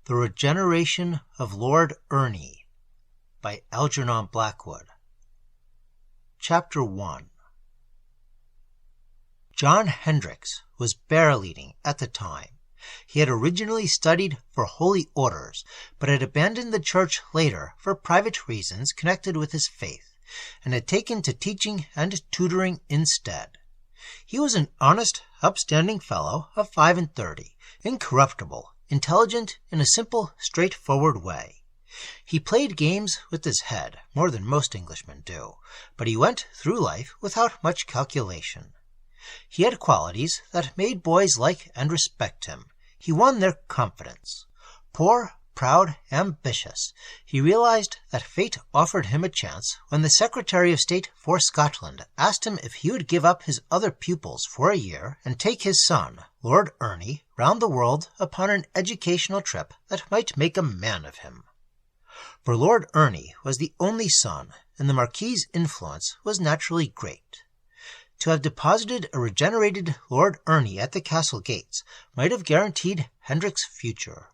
The Regeneration of Lord Ernie by Algernon Blackwood. Chapter 1. John Hendricks was bear leading at the time. He had originally studied for holy orders, but had abandoned the church later for private reasons connected with his faith, and had taken to teaching and tutoring instead. He was an honest, upstanding fellow of 35, incorruptible, intelligent in a simple, straightforward way. He played games with his head more than most Englishmen do, but he went through life without much calculation. He had qualities that made boys like and respect him. He won their confidence. Poor, proud, ambitious, he realized that fate offered him a chance when the Secretary of State for Scotland asked him if he would give up his other pupils for a year and take his son, Lord Ernie, round the world upon an educational trip that might make a man of him. For Lord Ernie was the only son, and the Marquess's influence was naturally great. To have deposited a regenerated Lord Ernie at the castle gates might have guaranteed Hendricks' future.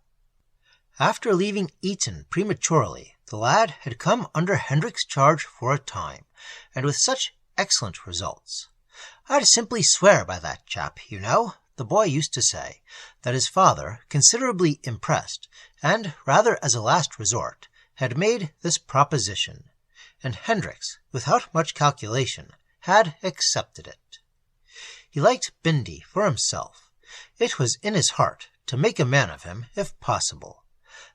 After leaving Eton prematurely, the lad had come under Hendricks' charge for a time, and with such excellent results. "I'd simply swear by that chap, you know," the boy used to say, that his father, considerably impressed, and rather as a last resort, had made this proposition, and Hendricks, without much calculation, had accepted it. He liked Bindy for himself. It was in his heart to make a man of him, if possible.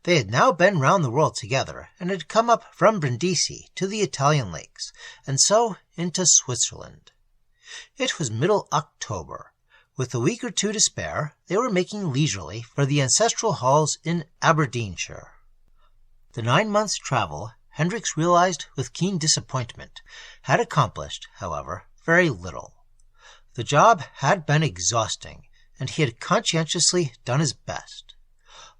They had now been round the world together, and had come up from Brindisi to the Italian lakes, and so into Switzerland. It was middle October. With a week or two to spare, they were making leisurely for the ancestral halls in Aberdeenshire. The 9 months' travel, Hendricks realized with keen disappointment, had accomplished, however, very little. The job had been exhausting, and he had conscientiously done his best.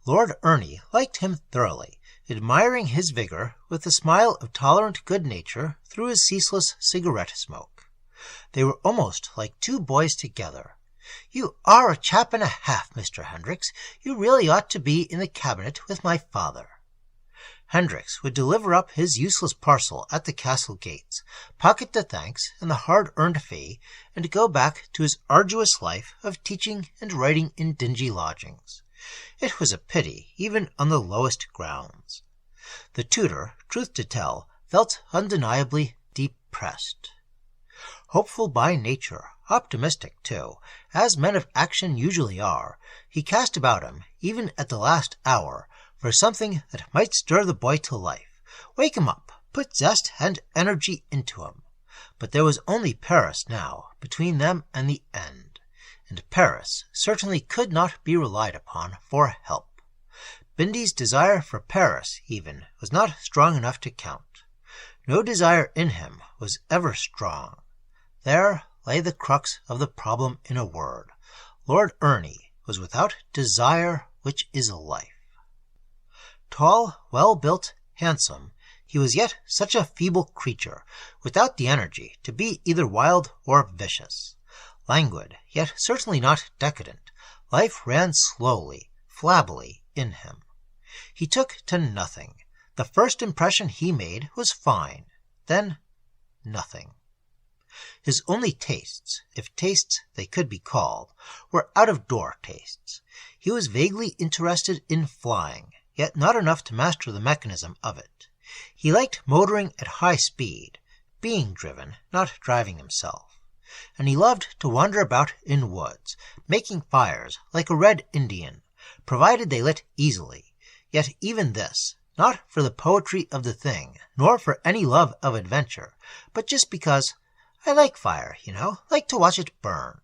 Lord Ernie liked him thoroughly, admiring his vigor with a smile of tolerant good nature through his ceaseless cigarette smoke. They were almost like two boys together. "You are a chap and a half, Mr. Hendricks. You really ought to be in the cabinet with my father." Hendricks would deliver up his useless parcel at the castle gates, pocket the thanks and the hard-earned fee, and go back to his arduous life of teaching and writing in dingy lodgings. It was a pity, even on the lowest grounds. The tutor, truth to tell, felt undeniably depressed. Hopeful by nature, optimistic too, as men of action usually are, he cast about him, even at the last hour, for something that might stir the boy to life, wake him up, put zest and energy into him. But there was only Paris now between them and the end, and Paris certainly could not be relied upon for help. Bindy's desire for Paris, even, was not strong enough to count. No desire in him was ever strong. There lay the crux of the problem in a word. Lord Ernie was without desire, which is life. Tall, well-built, handsome, he was yet such a feeble creature, without the energy to be either wild or vicious. Languid, yet certainly not decadent, life ran slowly, flabbily in him. He took to nothing. The first impression he made was fine, then nothing. His only tastes, if tastes they could be called, were out-of-door tastes. He was vaguely interested in flying, yet not enough to master the mechanism of it. He liked motoring at high speed, being driven, not driving himself. And he loved to wander about in woods, making fires like a red Indian, provided they lit easily. Yet even this, not for the poetry of the thing, nor for any love of adventure, but just because "I like fire, you know, like to watch it burn."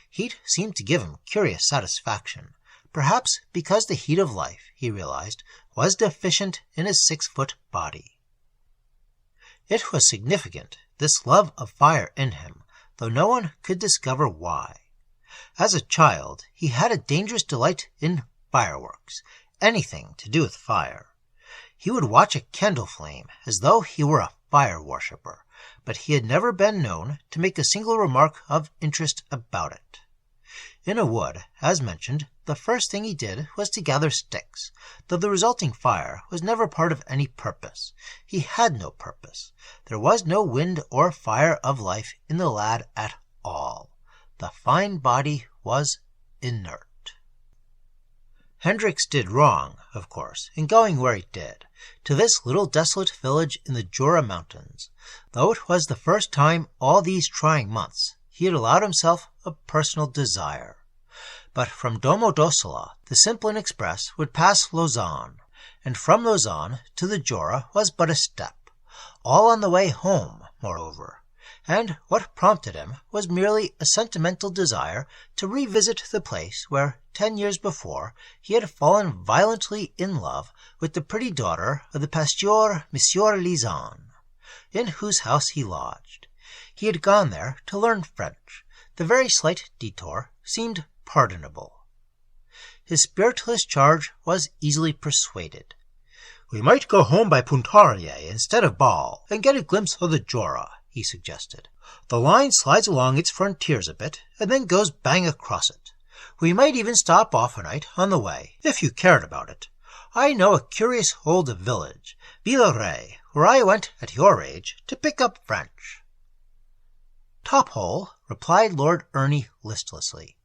Heat seemed to give him curious satisfaction, perhaps because the heat of life, he realized, was deficient in his 6-foot body. It was significant, this love of fire in him, though no one could discover why. As a child, he had a dangerous delight in fireworks, anything to do with fire. He would watch a candle flame as though he were a fire worshipper, but he had never been known to make a single remark of interest about it. In a wood, as mentioned, the first thing he did was to gather sticks, though the resulting fire was never part of any purpose. He had no purpose. There was no wind or fire of life in the lad at all. The fine body was inert. Hendricks did wrong, of course, in going where he did, to this little desolate village in the Jura Mountains, though it was the first time all these trying months he had allowed himself a personal desire. But from Domodossola the simple and express would pass Lausanne, and from Lausanne to the Jura was but a step, all on the way home, moreover, and what prompted him was merely a sentimental desire to revisit the place where 10 years before he had fallen violently in love with the pretty daughter of the pasteur Monsieur Lisan, in whose house he lodged. He had gone there to learn French. The very slight detour seemed pardonable. His spiritless charge was easily persuaded. "We might go home by Pontarlier instead of Bâle, and get a glimpse of the Jura," he suggested. "The line slides along its frontiers a bit, and then goes bang across it. We might even stop off a night on the way, if you cared about it. I know a curious old village, Villeray, where I went at your age to pick up French." "Tophole," replied Lord Ernie listlessly.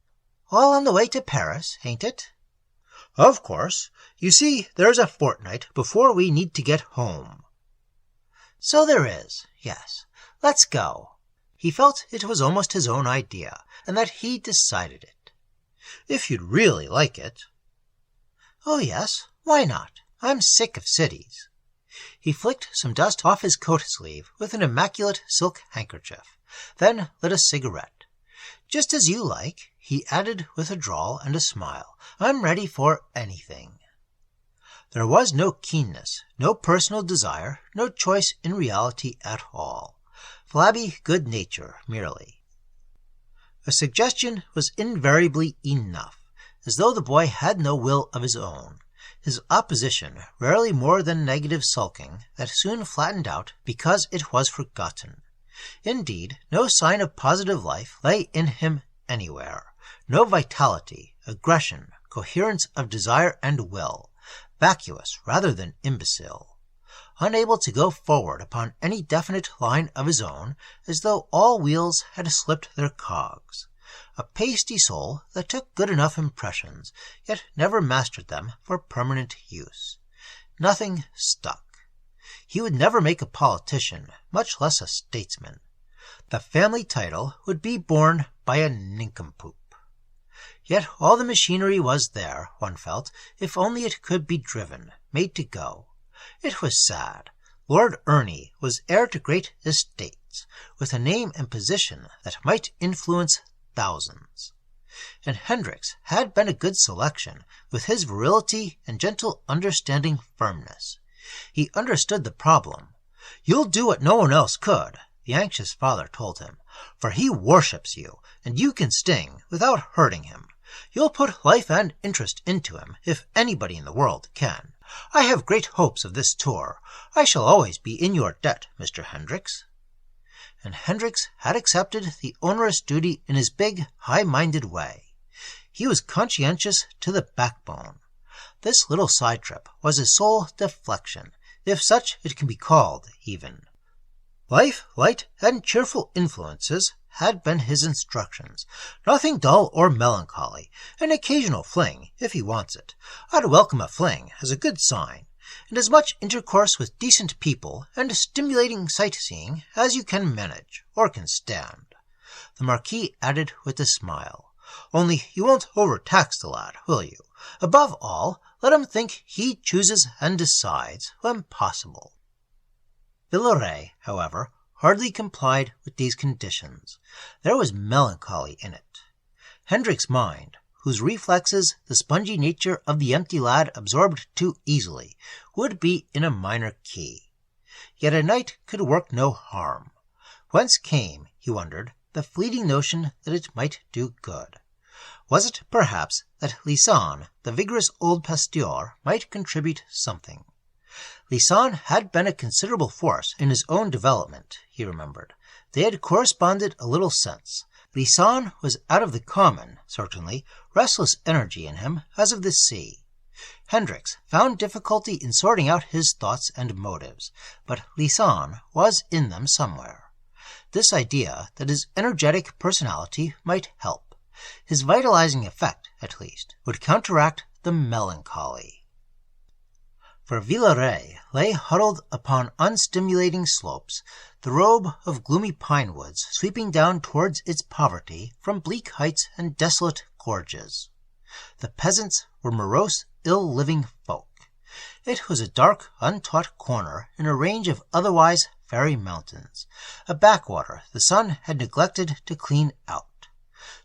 "All on the way to Paris, ain't it?" "Of course. You see, there's a fortnight before we need to get home." "So there is. Yes. Let's go." He felt it was almost his own idea, and that he decided it. "If you'd really like it." "Oh, yes. Why not? I'm sick of cities." He flicked some dust off his coat sleeve with an immaculate silk handkerchief, then lit a cigarette. "Just as you like," he added with a drawl and a smile. "I'm ready for anything." There was no keenness, no personal desire, no choice in reality at all. Flabby good nature, merely. A suggestion was invariably enough, as though the boy had no will of his own. His opposition rarely more than negative sulking that soon flattened out because it was forgotten. Indeed, no sign of positive life lay in him anywhere. No vitality, aggression, coherence of desire and will. Vacuous rather than imbecile. Unable to go forward upon any definite line of his own, as though all wheels had slipped their cogs. A pasty soul that took good enough impressions, yet never mastered them for permanent use. Nothing stuck. He would never make a politician, much less a statesman. The family title would be borne by a nincompoop. Yet all the machinery was there, one felt, if only it could be driven, made to go. It was sad. Lord Ernie was heir to great estates, with a name and position that might influence thousands. And Hendricks had been a good selection, with his virility and gentle understanding firmness. He understood the problem. "You'll do what no one else could," the anxious father told him, "for he worships you, and you can sting without hurting him. You'll put life and interest into him, if anybody in the world can. I have great hopes of this tour. I shall always be in your debt, Mr. Hendricks." And Hendricks had accepted the onerous duty in his big, high-minded way. He was conscientious to the backbone. This little side trip was his sole deflection, if such it can be called, even. Life, light, and cheerful influences had been his instructions. Nothing dull or melancholy. An occasional fling, if he wants it. I'd welcome a fling as a good sign, and as much intercourse with decent people and stimulating sightseeing as you can manage, or can stand. The Marquis added with a smile. "Only you won't overtax the lad, will you? Above all, let him think he chooses and decides, when possible." Villeray, however, hardly complied with these conditions. There was melancholy in it. Hendricks' mind, whose reflexes the spongy nature of the empty lad absorbed too easily, would be in a minor key. Yet a night could work no harm. Whence came, he wondered, the fleeting notion that it might do good? Was it, perhaps, that Lisan, the vigorous old pasteur, might contribute something? Lisan had been a considerable force in his own development, he remembered. They had corresponded a little since, Lisann was out of the common, certainly, restless energy in him as of the sea. Hendricks found difficulty in sorting out his thoughts and motives, but Lisann was in them somewhere. This idea that his energetic personality might help, his vitalizing effect, at least, would counteract the melancholy. For Villeray lay huddled upon unstimulating slopes, the robe of gloomy pine woods sweeping down towards its poverty from bleak heights and desolate gorges. The peasants were morose, ill-living folk. It was a dark, untaught corner in a range of otherwise fairy mountains, a backwater the sun had neglected to clean out.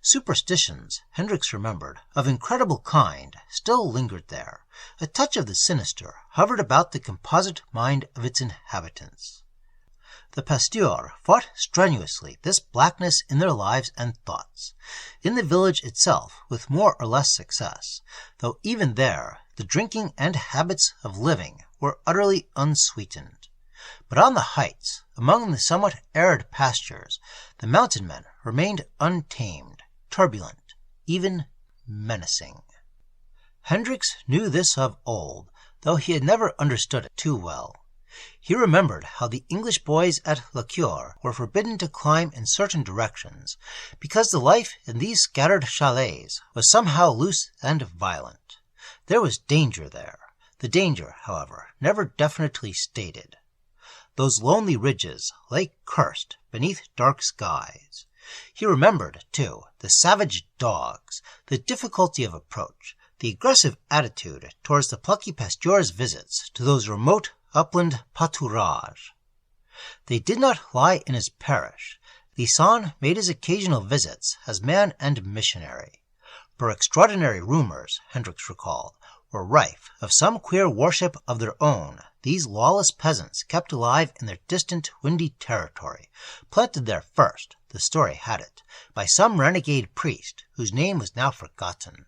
Superstitions, Hendricks remembered, of incredible kind, still lingered there. A touch of the sinister hovered about the composite mind of its inhabitants. The Pasteurs fought strenuously this blackness in their lives and thoughts, in the village itself with more or less success, though even there the drinking and habits of living were utterly unsweetened. But on the heights, among the somewhat arid pastures, the mountain men remained untamed, turbulent, even menacing. Hendricks knew this of old, though he had never understood it too well. He remembered how the English boys at La Cure were forbidden to climb in certain directions, because the life in these scattered chalets was somehow loose and violent. There was danger there, the danger, however, never definitely stated. Those lonely ridges lay cursed beneath dark skies. He remembered, too, the savage dogs, the difficulty of approach, the aggressive attitude towards the plucky Pasteur's visits to those remote upland pâturages. They did not lie in his parish. Lisann made his occasional visits as man and missionary. For extraordinary rumors, Hendricks recalled, were rife of some queer worship of their own these lawless peasants kept alive in their distant, windy territory, planted there first, the story had it, by some renegade priest whose name was now forgotten.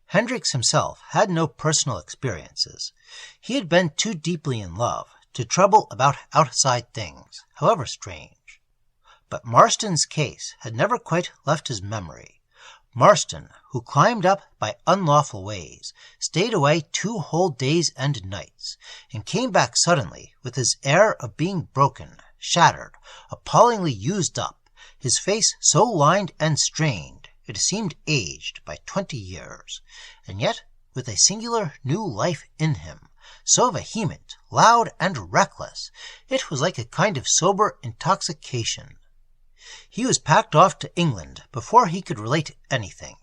Hendricks himself had no personal experiences. He had been too deeply in love to trouble about outside things, however strange. But Marston's case had never quite left his memory. Marston, who climbed up by unlawful ways, stayed away 2 whole days and nights, and came back suddenly with his air of being broken, shattered, appallingly used up, his face so lined and strained it seemed aged by 20 years, and yet with a singular new life in him, so vehement, loud, and reckless, it was like a kind of sober intoxication. He was packed off to England before he could relate anything,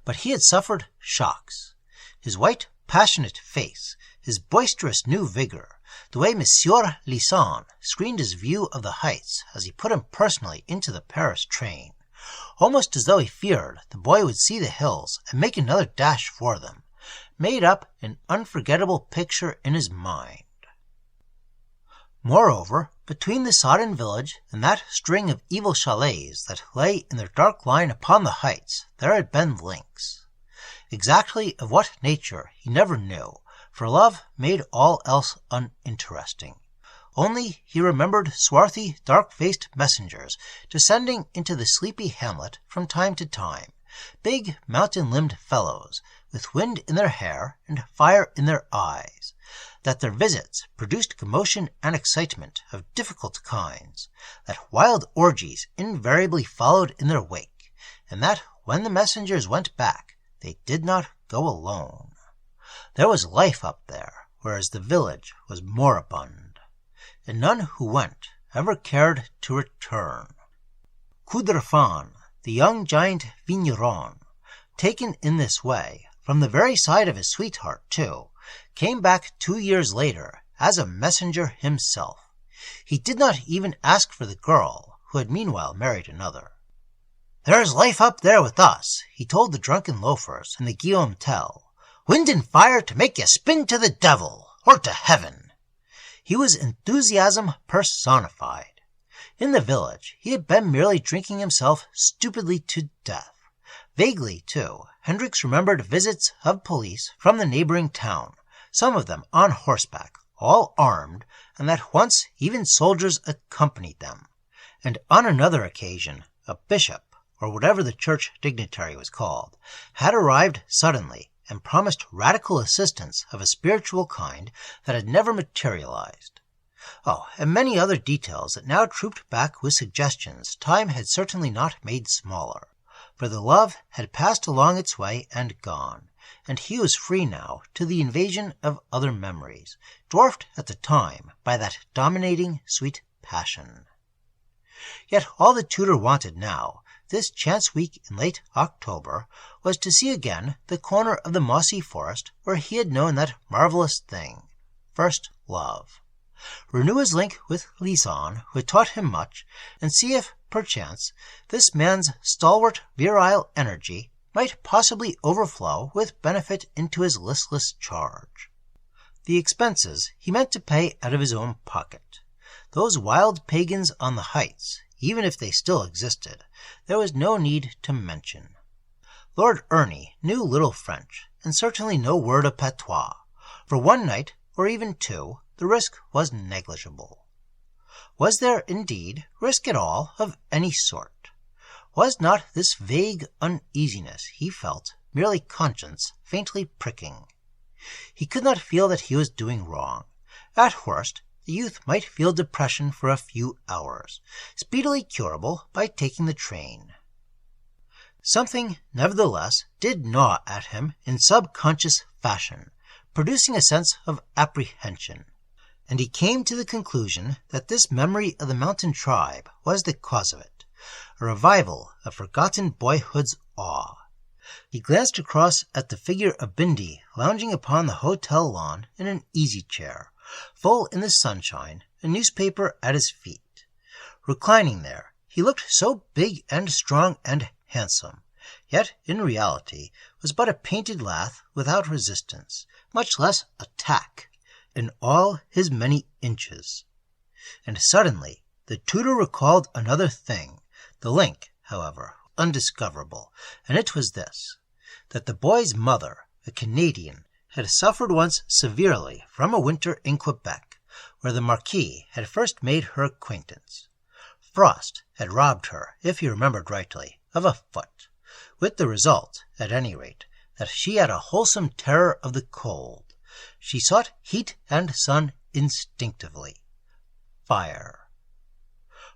but he had suffered shocks. His white, passionate face, his boisterous new vigor, the way Monsieur Lisann screened his view of the heights as he put him personally into the Paris train, almost as though he feared the boy would see the hills and make another dash for them, made up an unforgettable picture in his mind. Moreover, between the sodden village and that string of evil chalets that lay in their dark line upon the heights, there had been links. Exactly of what nature he never knew, for love made all else uninteresting. Only he remembered swarthy, dark-faced messengers descending into the sleepy hamlet from time to time, big mountain-limbed fellows, with wind in their hair and fire in their eyes, that their visits produced commotion and excitement of difficult kinds, that wild orgies invariably followed in their wake, and that when the messengers went back, they did not go alone. There was life up there, whereas the village was moribund, and none who went ever cared to return. Coudrefan, the young giant vigneron, taken in this way, from the very side of his sweetheart, too, came back 2 years later as a messenger himself. He did not even ask for the girl, who had meanwhile married another. "There's life up there with us," he told the drunken loafers in the Guillaume Tell. "Wind and fire to make you spin to the devil, or to heaven." He was enthusiasm personified. In the village he had been merely drinking himself stupidly to death. Vaguely, too, Hendricks remembered visits of police from the neighboring town, some of them on horseback, all armed, and that once even soldiers accompanied them. And on another occasion, a bishop, or whatever the church dignitary was called, had arrived suddenly and promised radical assistance of a spiritual kind that had never materialized. Oh, and many other details that now trooped back with suggestions time had certainly not made smaller, for the love had passed along its way and gone, and he was free now to the invasion of other memories, dwarfed at the time by that dominating sweet passion. Yet all the tutor wanted now, this chance week in late October, was to see again the corner of the mossy forest where he had known that marvelous thing, first love. Renew his link with Lisan, who had taught him much, and see if, perchance, this man's stalwart virile energy might possibly overflow with benefit into his listless charge. The expenses he meant to pay out of his own pocket. Those wild pagans on the heights, even if they still existed, there was no need to mention. Lord Ernie knew little French, and certainly no word of patois. For one night, or even two, the risk was negligible. Was there, indeed, risk at all of any sort? Was not this vague uneasiness he felt merely conscience faintly pricking? He could not feel that he was doing wrong. At worst, the youth might feel depression for a few hours, speedily curable by taking the train. Something, nevertheless, did gnaw at him in subconscious fashion, producing a sense of apprehension, and he came to the conclusion that this memory of the mountain tribe was the cause of it, a revival of forgotten boyhood's awe. He glanced across at the figure of Bindy lounging upon the hotel lawn in an easy-chair, full in the sunshine, a newspaper at his feet. Reclining there, he looked so big and strong and handsome, yet in reality was but a painted lath without resistance, much less attack, in all his many inches. And suddenly the tutor recalled another thing, the link, however, undiscoverable, and it was this, that the boy's mother, a Canadian, had suffered once severely from a winter in Quebec, where the Marquis had first made her acquaintance. Frost had robbed her, if he remembered rightly, of a foot, with the result, at any rate, that she had a wholesome terror of the cold. She sought heat and sun instinctively. Fire.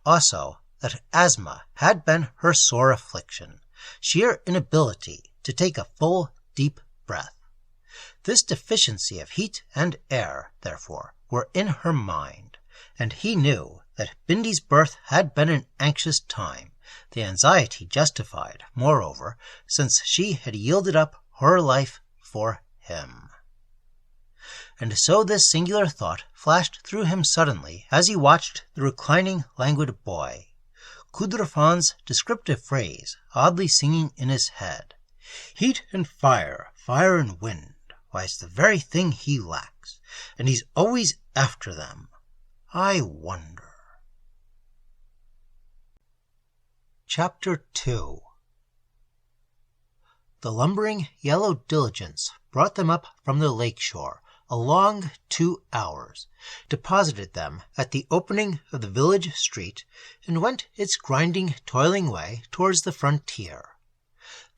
Also, that asthma had been her sore affliction, sheer inability to take a full, deep breath. This deficiency of heat and air, therefore, were in her mind, and he knew that Bindy's birth had been an anxious time, the anxiety justified, moreover, since she had yielded up her life for him. And so this singular thought flashed through him suddenly as he watched the reclining, languid boy, Kudriffan's descriptive phrase oddly singing in his head. Heat and fire, fire and wind, why, it's the very thing he lacks, and he's always after them. I wonder. Chapter 2. The lumbering yellow diligence brought them up from the lake shore, a long 2 hours, deposited them at the opening of the village street, and went its grinding, toiling way towards the frontier.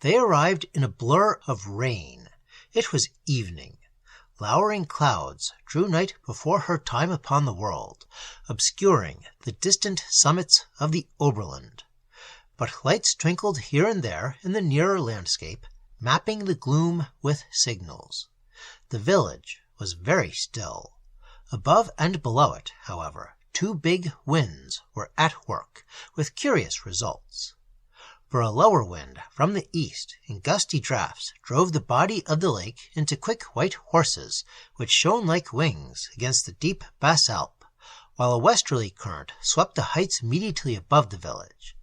They arrived in a blur of rain. It was evening. Lowering clouds drew night before her time upon the world, obscuring the distant summits of the Oberland. But lights twinkled here and there in the nearer landscape, mapping the gloom with signals. The village was very still. Above and below it, however, 2 big winds were at work, with curious results. For a lower wind from the east in gusty draughts drove the body of the lake into quick white horses, which shone like wings against the deep basalp, while a westerly current swept the heights immediately above the village.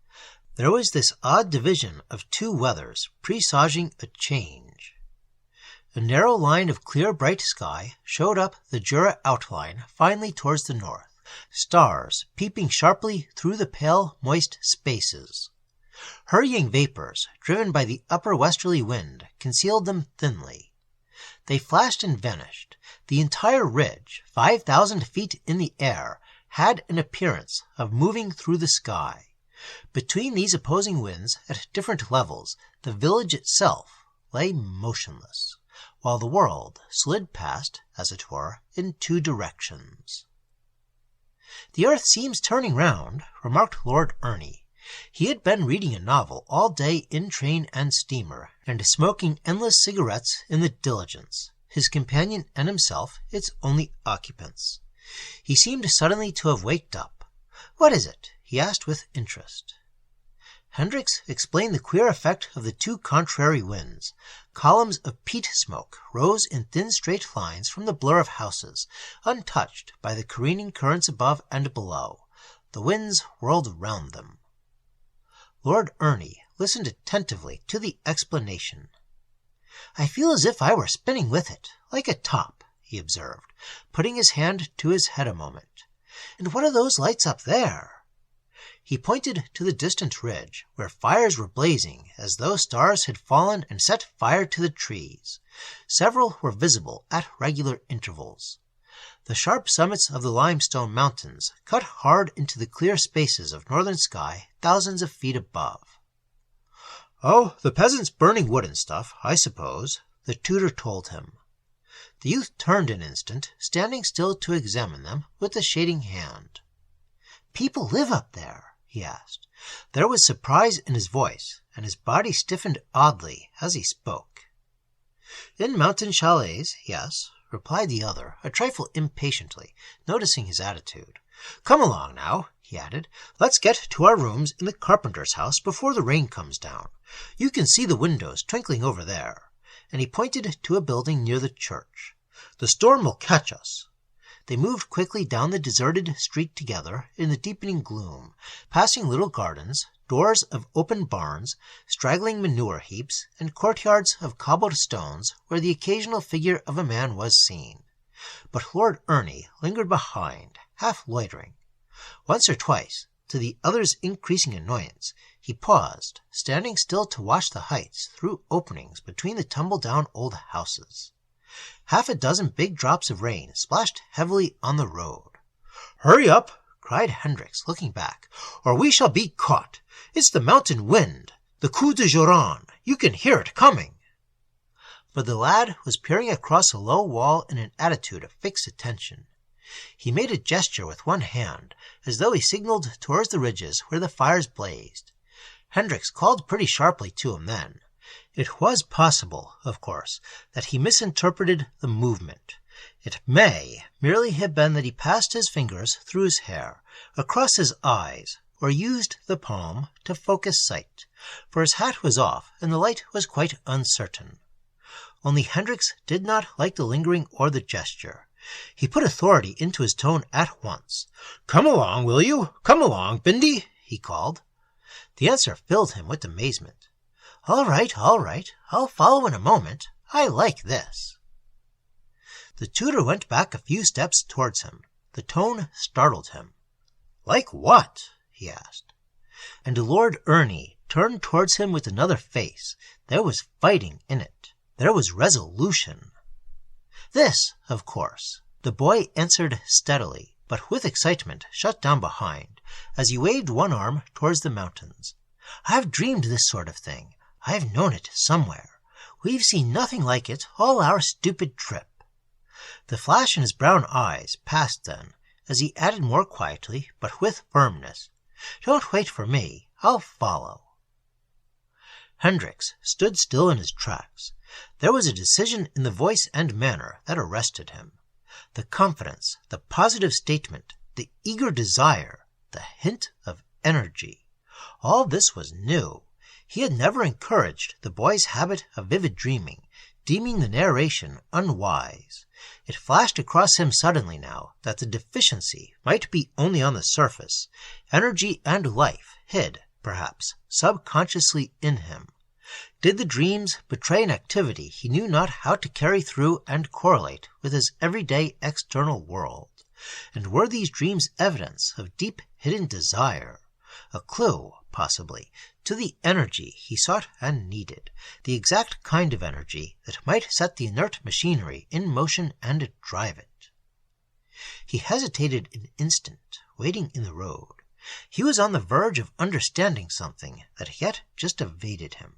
There was this odd division of 2 weathers presaging a change. A narrow line of clear bright sky showed up the Jura outline finely towards the north, stars peeping sharply through the pale, moist spaces. Hurrying vapors, driven by the upper westerly wind, concealed them thinly. They flashed and vanished. The entire ridge, 5,000 feet in the air, had an appearance of moving through the sky. Between these opposing winds, at different levels, the village itself lay motionless, while the world slid past, as it were, in two directions. "The earth seems turning round," remarked Lord Ernie. He had been reading a novel all day in train and steamer, and smoking endless cigarettes in the diligence, his companion and himself its only occupants. He seemed suddenly to have waked up. "What is it?" he asked with interest. Hendricks explained the queer effect of the two contrary winds. Columns of peat smoke rose in thin straight lines from the blur of houses, untouched by the careening currents above and below. The winds whirled round them. Lord Ernie listened attentively to the explanation. "I feel as if I were spinning with it, like a top," he observed, putting his hand to his head a moment. "And what are those lights up there?" He pointed to the distant ridge, where fires were blazing as though stars had fallen and set fire to the trees. Several were visible at regular intervals. The sharp summits of the limestone mountains cut hard into the clear spaces of northern sky thousands of feet above. "Oh, the peasants burning wood and stuff, I suppose," the tutor told him. The youth turned an instant, standing still to examine them with a shading hand. "People live up there?" he asked. There was surprise in his voice, and his body stiffened oddly as he spoke. "In mountain chalets, yes," replied the other, a trifle impatiently, noticing his attitude. "Come along now," he added. "Let's get to our rooms in the carpenter's house before the rain comes down. You can see the windows twinkling over there," and he pointed to a building near the church. "The storm will catch us." They moved quickly down the deserted street together in the deepening gloom, passing little gardens, doors of open barns, straggling manure heaps, and courtyards of cobbled stones where the occasional figure of a man was seen. But Lord Ernie lingered behind, half loitering. Once or twice, to the other's increasing annoyance, he paused, standing still to watch the heights through openings between the tumble-down old houses. Half a dozen big drops of rain splashed heavily on the road. "Hurry up!" cried Hendricks, looking back, "or we shall be caught. It's the mountain wind, the coup de joran. You can hear it coming." But the lad was peering across a low wall in an attitude of fixed attention. He made a gesture with one hand, as though he signaled towards the ridges where the fires blazed. Hendricks called pretty sharply to him then. It was possible, of course, that he misinterpreted the movement. It may merely have been that he passed his fingers through his hair, across his eyes, or used the palm to focus sight, for his hat was off and the light was quite uncertain. Only Hendricks did not like the lingering or the gesture. He put authority into his tone at once. "Come along, will you? Come along, Bindy," he called. The answer filled him with amazement. All right, I'll follow in a moment. I like this." The tutor went back a few steps towards him. The tone startled him. "Like what?" he asked. And Lord Ernie turned towards him with another face. There was fighting in it. There was resolution. "This, of course," the boy answered steadily, but with excitement shut down behind, as he waved one arm towards the mountains. "I've dreamed this sort of thing. I've known it somewhere. We've seen nothing like it all our stupid trip." The flash in his brown eyes passed then, as he added more quietly, but with firmness, "Don't wait for me. I'll follow." Hendricks stood still in his tracks. There was a decision in the voice and manner that arrested him. The confidence, the positive statement, the eager desire, the hint of energy. All this was new. He had never encouraged the boy's habit of vivid dreaming, deeming the narration unwise. It flashed across him suddenly now that the deficiency might be only on the surface, energy and life hid, perhaps, subconsciously in him. Did the dreams betray an activity he knew not how to carry through and correlate with his everyday external world? And were these dreams evidence of deep hidden desire? A clue, possibly, to the energy he sought and needed, the exact kind of energy that might set the inert machinery in motion and drive it. He hesitated an instant, waiting in the road. He was on the verge of understanding something that had yet just evaded him.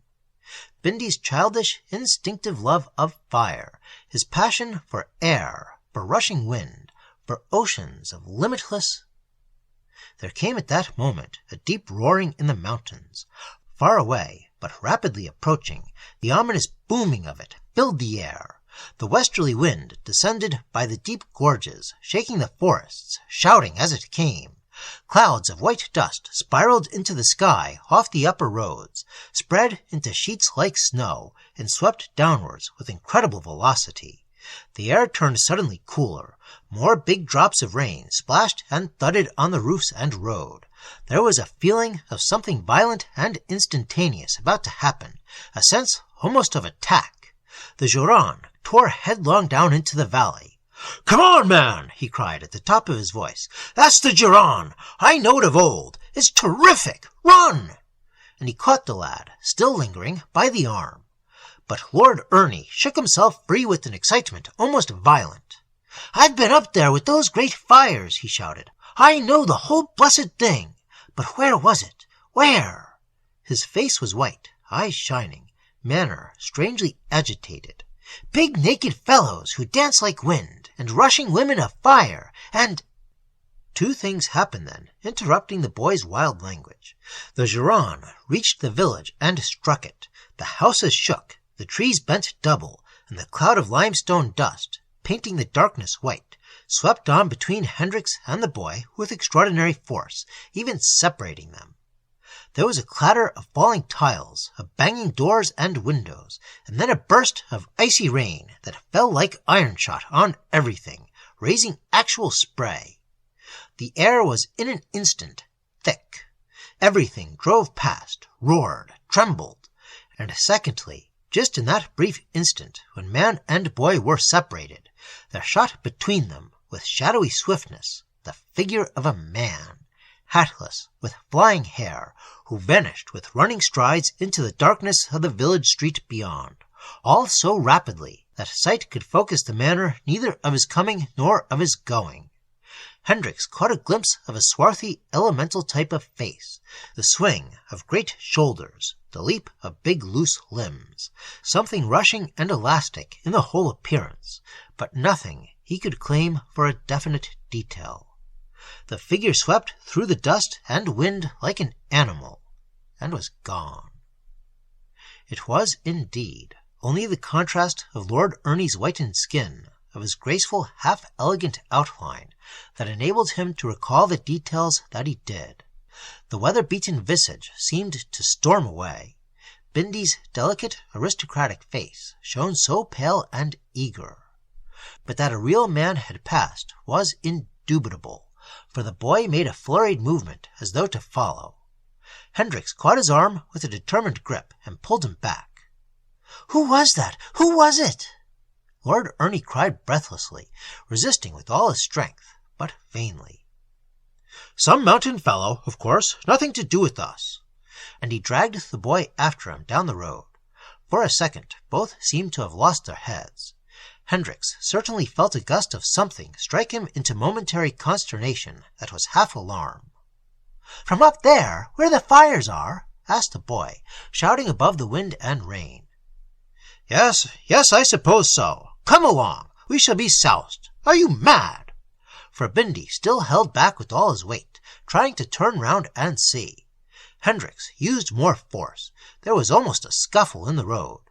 Bindy's childish, instinctive love of fire, his passion for air, for rushing wind, for oceans of limitless... There came at that moment a deep roaring in the mountains. Far away, but rapidly approaching, the ominous booming of it filled the air. The westerly wind descended by the deep gorges, shaking the forests, shouting as it came. Clouds of white dust spiraled into the sky off the upper roads, spread into sheets like snow, and swept downwards with incredible velocity. The air turned suddenly cooler. More big drops of rain splashed and thudded on the roofs and road. There was a feeling of something violent and instantaneous about to happen, a sense almost of attack. The Gironde tore headlong down into the valley. "Come on, man!" he cried at the top of his voice. "That's the Gironde! I know it of old! It's terrific! Run!" And he caught the lad, still lingering, by the arm. But Lord Ernie shook himself free with an excitement almost violent. "I've been up there with those great fires," he shouted. "I know the whole blessed thing. But where was it? Where?" His face was white, eyes shining, manner strangely agitated. "Big naked fellows who dance like wind, and rushing women of fire, and—" Two things happened then, interrupting the boy's wild language. The Gironde reached the village and struck it. The houses shook, the trees bent double, and the cloud of limestone dust, painting the darkness white, swept on between Hendricks and the boy with extraordinary force, even separating them. There was a clatter of falling tiles, of banging doors and windows, and then a burst of icy rain that fell like iron shot on everything, raising actual spray. The air was in an instant thick. Everything drove past, roared, trembled, and secondly, just in that brief instant when man and boy were separated, there shot between them, with shadowy swiftness, the figure of a man, hatless, with flying hair, who vanished with running strides into the darkness of the village street beyond, all so rapidly that sight could focus the manner neither of his coming nor of his going. Hendricks caught a glimpse of a swarthy, elemental type of face, the swing of great shoulders, the leap of big loose limbs, something rushing and elastic in the whole appearance, but nothing he could claim for a definite detail. The figure swept through the dust and wind like an animal, and was gone. It was, indeed, only the contrast of Lord Ernie's whitened skin, of his graceful, half-elegant outline, that enabled him to recall the details that he did. The weather-beaten visage seemed to storm away. Bindy's delicate, aristocratic face shone so pale and eager. But that a real man had passed was indubitable, for the boy made a flurried movement as though to follow. Hendricks caught his arm with a determined grip and pulled him back. "Who was that? Who was it?" Lord Ernie cried breathlessly, resisting with all his strength, but vainly. "Some mountain fellow, of course, nothing to do with us." And he dragged the boy after him down the road. For a second both seemed to have lost their heads. Hendricks certainly felt a gust of something strike him into momentary consternation that was half alarm. "From up there, where the fires are?" asked the boy, shouting above the wind and rain. Yes, I suppose so. Come along, we shall be soused. Are you mad?" For Bindy still held back with all his weight, trying to turn round and see. Hendricks used more force. There was almost a scuffle in the road.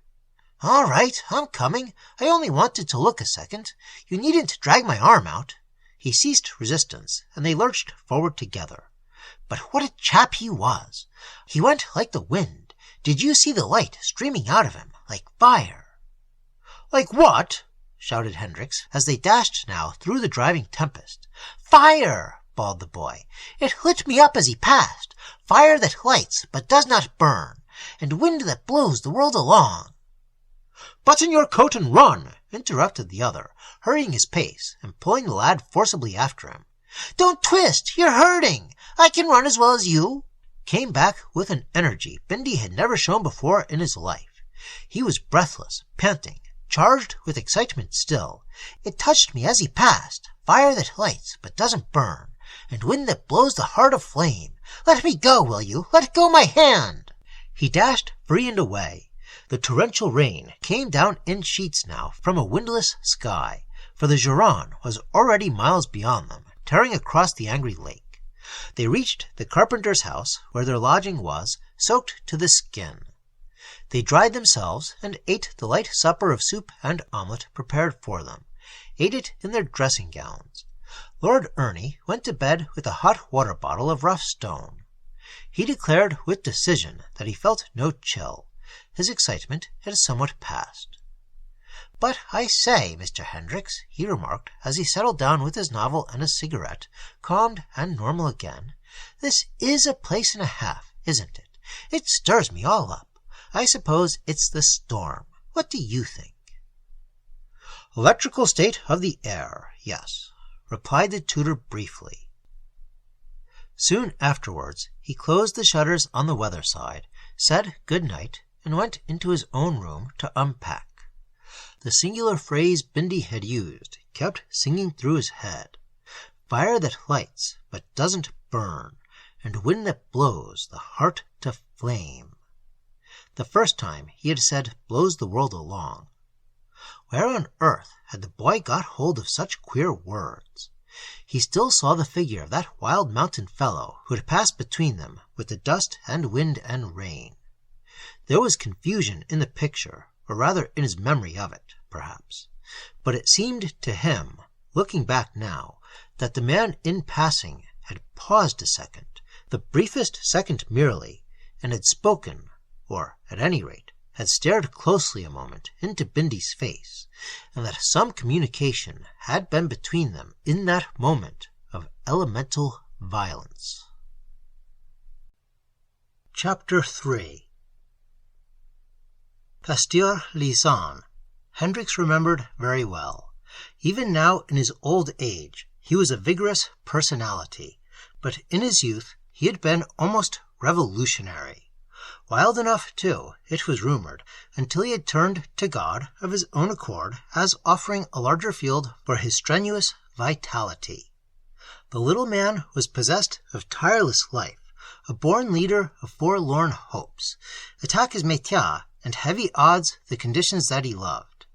"All right, I'm coming. I only wanted to look a second. You needn't drag my arm out." He ceased resistance, and they lurched forward together. But what a chap he was! He went like the wind. Did you see the light streaming out of him, like fire? "Like what?" shouted Hendricks, as they dashed now through the driving tempest. "Fire!" bawled the boy. "It lit me up as he passed. Fire that lights but does not burn, and wind that blows the world along." "Button your coat and run!" interrupted the other, hurrying his pace and pulling the lad forcibly after him. "Don't twist! You're hurting! I can run as well as you!" came back with an energy Bindy had never shown before in his life. He was breathless, panting, charged with excitement still. "It touched me as he passed. Fire that lights but doesn't burn, and wind that blows the heart aflame. Let me go, will you? Let go my hand!" He dashed free and away. The torrential rain came down in sheets now from a windless sky, for the Gironde was already miles beyond them, tearing across the angry lake. They reached the carpenter's house, where their lodging was, soaked to the skin. They dried themselves and ate the light supper of soup and omelette prepared for them, ate it in their dressing-gowns. Lord Ernie went to bed with a hot water bottle of rough stone. He declared with decision that he felt no chill. His excitement had somewhat passed. "But I say, Mr. Hendricks," he remarked as he settled down with his novel and a cigarette, calmed and normal again, "this is a place and a half, isn't it? It stirs me all up. I suppose it's the storm. What do you think?" "Electrical state of the air, yes," replied the tutor briefly. Soon afterwards he closed the shutters on the weather side, said good night, and went into his own room to unpack. The singular phrase Bindy had used kept singing through his head. Fire that lights but doesn't burn, and wind that blows the heart to flame. The first time he had said blows the world along. Where on earth had the boy got hold of such queer words? He still saw the figure of that wild mountain fellow who had passed between them with the dust and wind and rain. There was confusion in the picture, or rather in his memory of it, perhaps. But it seemed to him, looking back now, that the man in passing had paused a second, the briefest second merely, and had spoken, or at any rate had stared closely a moment into Bindy's face, and that some communication had been between them in that moment of elemental violence. Chapter 3. Pasteur Lisanne, Hendricks remembered very well. Even now in his old age he was a vigorous personality, but in his youth he had been almost revolutionary. Wild enough, too, it was rumored, until he had turned to God of his own accord as offering a larger field for his strenuous vitality. The little man was possessed of tireless life, a born leader of forlorn hopes, attaque his métier, and heavy odds the conditions that he loved.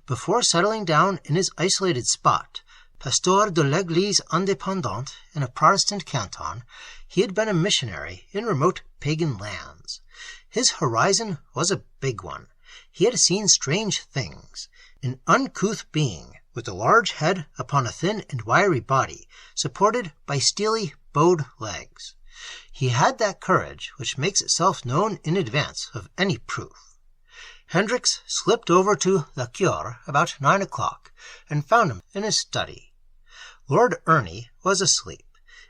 Before settling down in his isolated spot, Pasteur de l'Église Indépendante in a Protestant canton, he had been a missionary in remote pagan lands. His horizon was a big one. He had seen strange things. An uncouth being, with a large head upon a thin and wiry body, supported by steely, bowed legs. He had that courage which makes itself known in advance of any proof. Hendricks slipped over to La Cure about 9 o'clock, and found him in his study. Lord Ernie was asleep.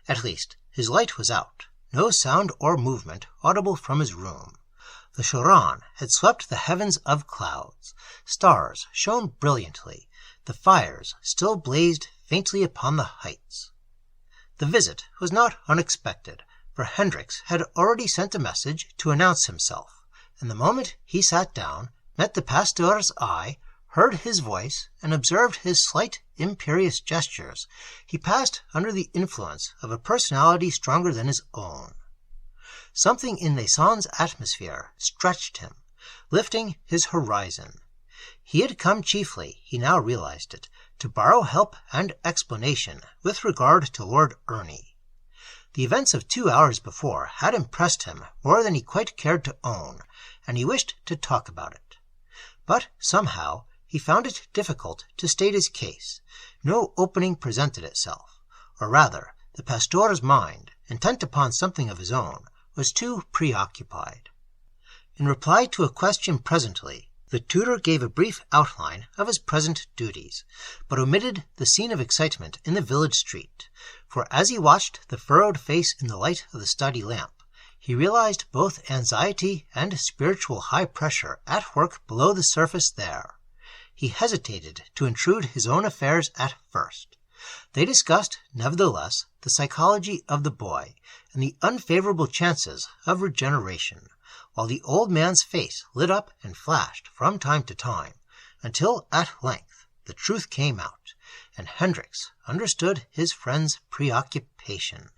At least, his light was out. No sound or movement audible from his room. The Gironde had swept the heavens of clouds. Stars shone brilliantly. The fires still blazed faintly upon the heights. The visit was not unexpected, for Hendricks had already sent a message to announce himself, and the moment he sat down, met the pasteur's eye, heard his voice, and observed his slight, imperious gestures, he passed under the influence of a personality stronger than his own. Something in Lisanne's atmosphere stretched him, lifting his horizon. He had come chiefly, he now realized it, to borrow help and explanation with regard to Lord Ernie. The events of 2 hours before had impressed him more than he quite cared to own, and he wished to talk about it. But somehow he found it difficult to state his case. No opening presented itself, or rather, the pasteur's mind, intent upon something of his own, was too preoccupied. In reply to a question presently, the tutor gave a brief outline of his present duties, but omitted the scene of excitement in the village street, for as he watched the furrowed face in the light of the study lamp, he realized both anxiety and spiritual high pressure at work below the surface there. He hesitated to intrude his own affairs at first. They discussed, nevertheless, the psychology of the boy and the unfavorable chances of regeneration, while the old man's face lit up and flashed from time to time, until at length the truth came out, and Hendricks understood his friend's preoccupation.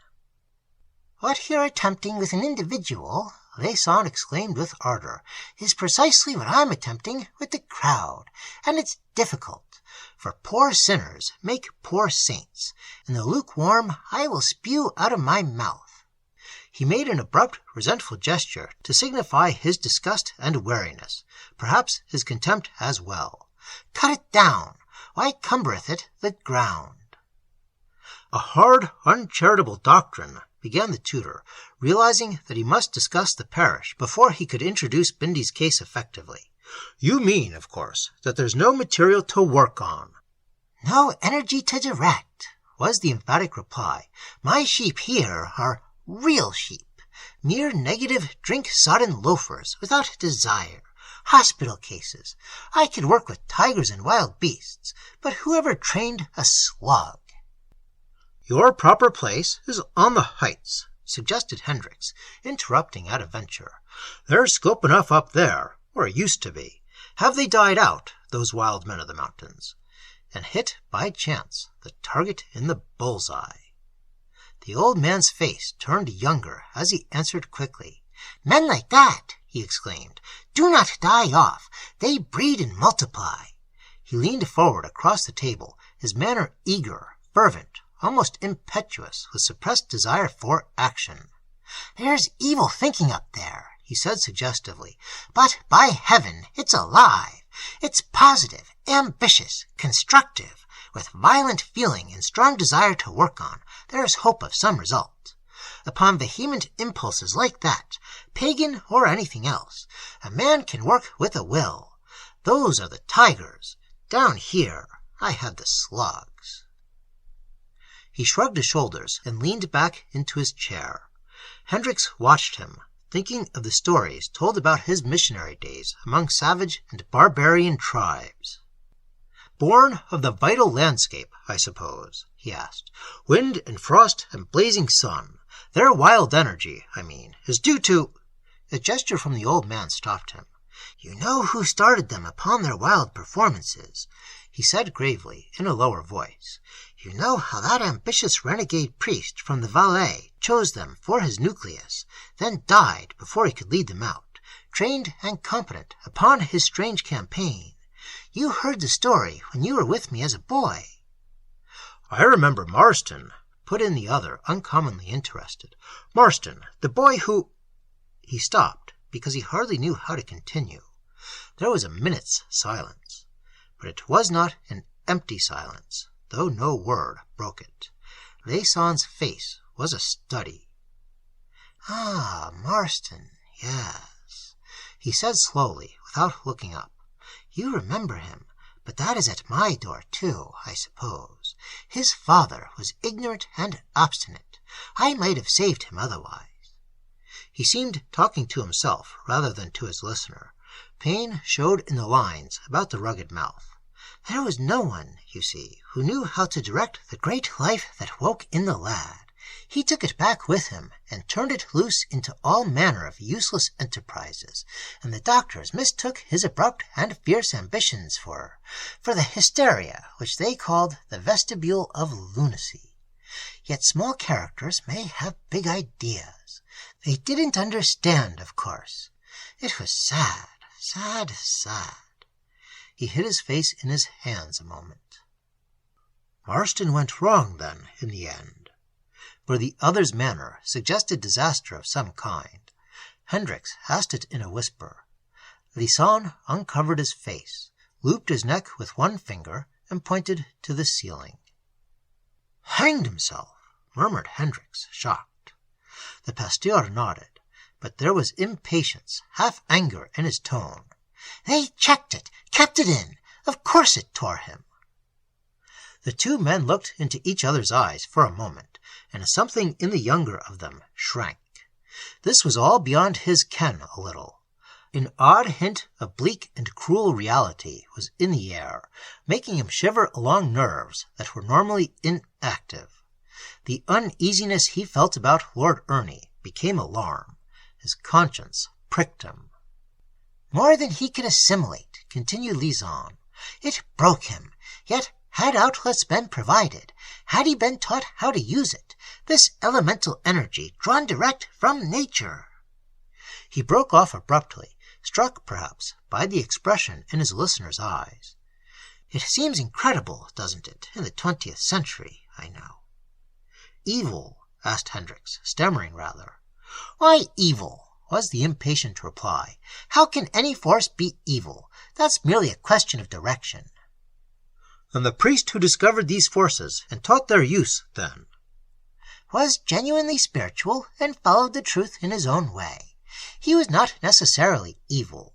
"What you're attempting with an individual," VIII exclaimed with ardor, "is precisely what I'm attempting with the crowd, and it's difficult, for poor sinners make poor saints, and the lukewarm I will spew out of my mouth." He made an abrupt, resentful gesture to signify his disgust and weariness, perhaps his contempt as well. "Cut it down. Why cumbereth it the ground?" "A hard, uncharitable doctrine," began the tutor, realizing that he must discuss the parish before he could introduce Bindy's case effectively. "You mean, of course, that there's no material to work on." "No energy to direct," was the emphatic reply. "My sheep here are real sheep, mere negative, drink-sodden loafers without desire, hospital cases. I could work with tigers and wild beasts, but whoever trained a slug?" "Your proper place is on the heights," suggested Hendricks, interrupting at a venture. "There's scope enough up there, or used to be. Have they died out, those wild men of the mountains?" and hit, by chance, the target in the bull's-eye. The old man's face turned younger as he answered quickly. "Men like that," he exclaimed, "do not die off. They breed and multiply." He leaned forward across the table, his manner eager, fervent, almost impetuous with suppressed desire for action. "There's evil thinking up there," he said suggestively, "but by heaven, it's alive. It's positive, ambitious, constructive, with violent feeling and strong desire to work on. There's hope of some result. Upon vehement impulses like that, pagan or anything else, a man can work with a will. Those are the tigers. Down here I have the slugs." He shrugged his shoulders and leaned back into his chair. Hendricks watched him, thinking of the stories told about his missionary days among savage and barbarian tribes. "Born of the vital landscape, I suppose?" he asked. "Wind and frost and blazing sun. Their wild energy, I mean, is due to—" A gesture from the old man stopped him. "You know who started them upon their wild performances," he said gravely, in a lower voice. "You know how that ambitious renegade priest from the Valais chose them for his nucleus, then died before he could lead them out, trained and competent upon his strange campaign. You heard the story when you were with me as a boy." "I remember Marston," put in the other, uncommonly interested. "Marston, the boy who—" He stopped, because he hardly knew how to continue. There was a minute's silence, but it was not an empty silence, though no word broke it. VIII's face was a study. "Ah, Marston, yes," he said slowly, without looking up. "You remember him, but that is at my door, too, I suppose. His father was ignorant and obstinate. I might have saved him otherwise." He seemed talking to himself rather than to his listener. Pain showed in the lines about the rugged mouth. "There was no one, you see, who knew how to direct the great life that woke in the lad. He took it back with him and turned it loose into all manner of useless enterprises, and the doctors mistook his abrupt and fierce ambitions for the hysteria which they called the vestibule of lunacy. Yet small characters may have big ideas. They didn't understand, of course. It was sad, sad, sad." He hid his face in his hands a moment. "Marston went wrong, then, in the end?" For the other's manner suggested disaster of some kind. Hendricks asked it in a whisper. VIII uncovered his face, looped his neck with one finger, and pointed to the ceiling. "Hanged himself," murmured Hendricks, shocked. The pasteur nodded, but there was impatience, half anger in his tone. "They checked it, kept it in. Of course it tore him." The two men looked into each other's eyes for a moment, and something in the younger of them shrank. This was all beyond his ken a little. An odd hint of bleak and cruel reality was in the air, making him shiver along nerves that were normally inactive. The uneasiness he felt about Lord Ernie became alarm. His conscience pricked him. "More than he could assimilate," continued VIII. "It broke him. Yet had outlets been provided, had he been taught how to use it, this elemental energy drawn direct from nature. He broke off abruptly, struck perhaps by the expression in his listener's eyes. It seems incredible, doesn't it, in the 20th century, I know. Evil? Asked Hendricks, stammering rather. Why evil? Was the impatient reply. How can any force be evil? That's merely a question of direction. And the priest who discovered these forces and taught their use, then, was genuinely spiritual and followed the truth in his own way. He was not necessarily evil.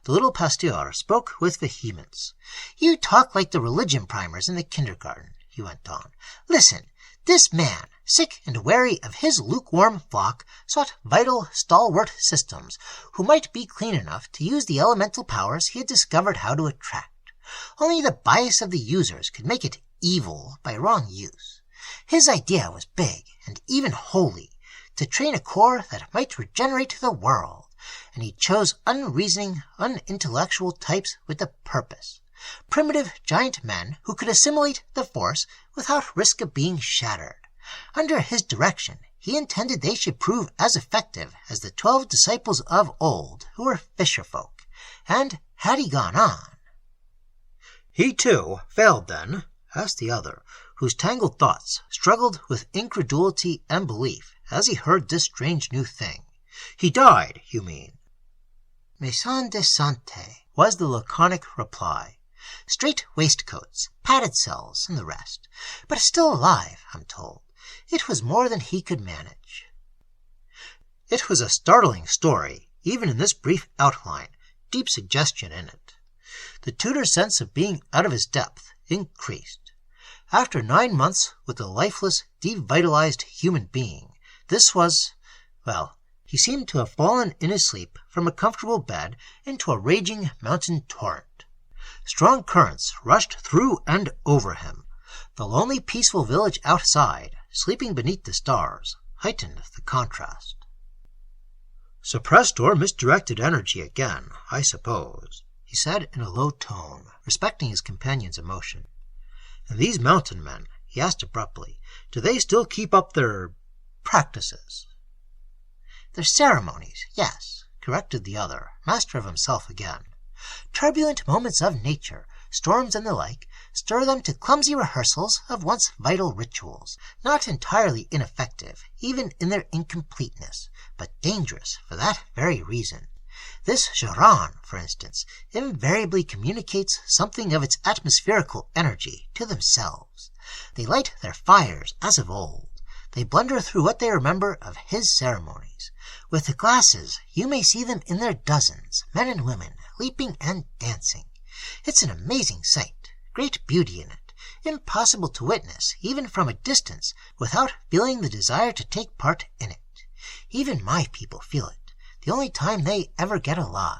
The little pasteur spoke with vehemence. You talk like the religion primers in the kindergarten, he went on. Listen, this man, sick and weary of his lukewarm flock, sought vital, stalwart systems, who might be clean enough to use the elemental powers he had discovered how to attract. Only the bias of the users could make it evil by wrong use. His idea was big and even holy, to train a corps that might regenerate the world, and he chose unreasoning, unintellectual types with a purpose. Primitive giant men who could assimilate the force without risk of being shattered. Under his direction, he intended they should prove as effective as the 12 disciples of old, who were fisherfolk. And had he gone on... He, too, failed, then? Asked the other, whose tangled thoughts struggled with incredulity and belief as he heard this strange new thing. He died, you mean? Maison de santé, was the laconic reply. Straight waistcoats, padded cells, and the rest. But still alive, I'm told. It was more than he could manage. It was a startling story, even in this brief outline, deep suggestion in it. The tutor's sense of being out of his depth increased. After 9 months with a lifeless, devitalized human being, this was, well, he seemed to have fallen in his sleep from a comfortable bed into a raging mountain torrent. Strong currents rushed through and over him. The lonely, peaceful village outside, sleeping beneath the stars, heightened the contrast. Suppressed or misdirected energy again, I suppose, he said in a low tone, respecting his companion's emotion. And these mountain men, he asked abruptly, do they still keep up their practices? Their ceremonies, yes, corrected the other, master of himself again. Turbulent moments of nature, storms and the like, stir them to clumsy rehearsals of once vital rituals, not entirely ineffective, even in their incompleteness, but dangerous for that very reason. This Geron, for instance, invariably communicates something of its atmospherical energy to themselves. They light their fires as of old. They blunder through what they remember of his ceremonies. With the glasses, you may see them in their dozens, men and women, leaping and dancing. It's an amazing sight, great beauty in it, impossible to witness, even from a distance, without feeling the desire to take part in it. Even my people feel it, the only time they ever get alive.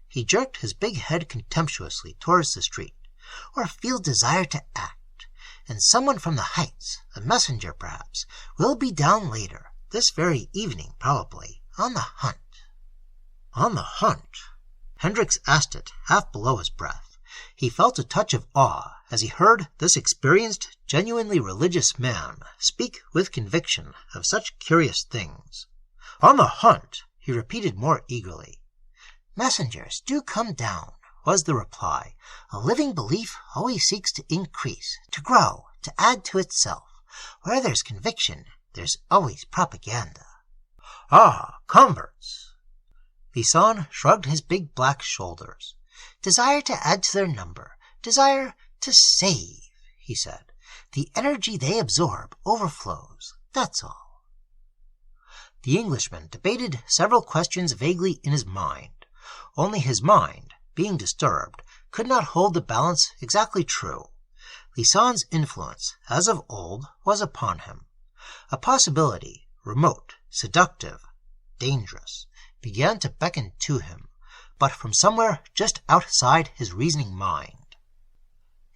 He jerked his big head contemptuously towards the street, or feel desire to act. And someone from the heights, a messenger perhaps, will be down later, this very evening probably, on the hunt. On the hunt? Hendricks asked it, half below his breath. He felt a touch of awe as he heard this experienced, genuinely religious man speak with conviction of such curious things. On the hunt, he repeated more eagerly. Messengers do come down, was the reply. A living belief always seeks to increase, to grow, to add to itself. Where there's conviction, there's always propaganda. Ah, converts! VIII shrugged his big black shoulders. Desire to add to their number, desire to save, he said. The energy they absorb overflows, that's all. The Englishman debated several questions vaguely in his mind. Only his mind, being disturbed, could not hold the balance exactly true. VIII's influence, as of old, was upon him. A possibility, remote, seductive, dangerous, began to beckon to him, but from somewhere just outside his reasoning mind.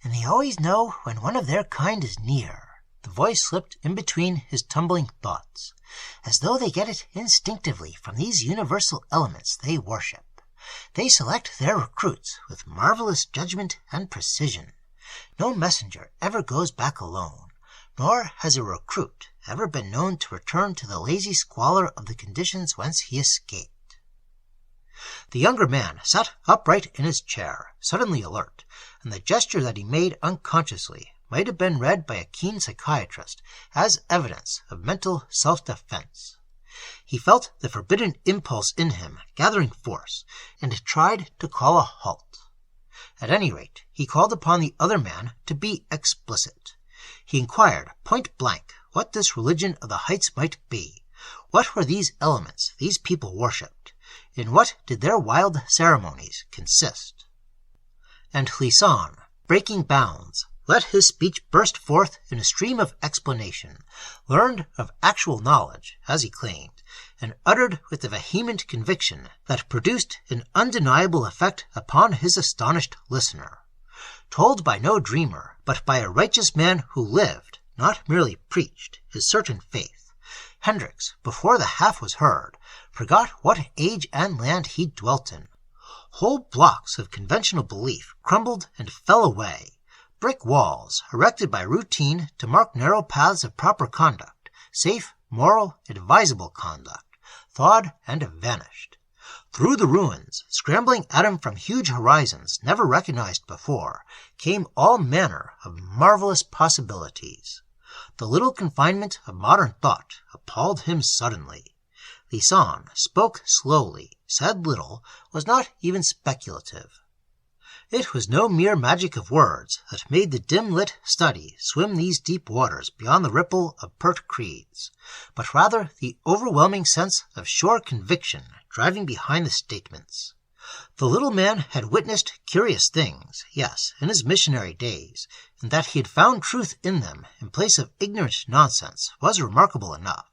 And they always know when one of their kind is near. The voice slipped in between his tumbling thoughts, as though they get it instinctively from these universal elements they worship. They select their recruits with marvelous judgment and precision. No messenger ever goes back alone, nor has a recruit ever been known to return to the lazy squalor of the conditions whence he escaped. The younger man sat upright in his chair, suddenly alert, and the gesture that he made unconsciously might have been read by a keen psychiatrist as evidence of mental self-defense. He felt the forbidden impulse in him gathering force, and tried to call a halt. At any rate, he called upon the other man to be explicit. He inquired point-blank what this religion of the heights might be. What were these elements these people worshipped? In what did their wild ceremonies consist? And Clisson, breaking bounds, let his speech burst forth in a stream of explanation, learned of actual knowledge, as he claimed, and uttered with a vehement conviction that produced an undeniable effect upon his astonished listener. Told by no dreamer, but by a righteous man who lived, not merely preached, his certain faith, Hendricks, before the half was heard, forgot what age and land he dwelt in. Whole blocks of conventional belief crumbled and fell away. Brick walls, erected by routine to mark narrow paths of proper conduct, safe, moral, advisable conduct, thawed and vanished. Through the ruins, scrambling at him from huge horizons never recognized before, came all manner of marvelous possibilities. The little confinement of modern thought appalled him suddenly. Clisson spoke slowly, said little, was not even speculative. It was no mere magic of words that made the dim-lit study swim these deep waters beyond the ripple of pert creeds, but rather the overwhelming sense of sure conviction driving behind the statements. The little man had witnessed curious things, yes, in his missionary days, and that he had found truth in them in place of ignorant nonsense was remarkable enough.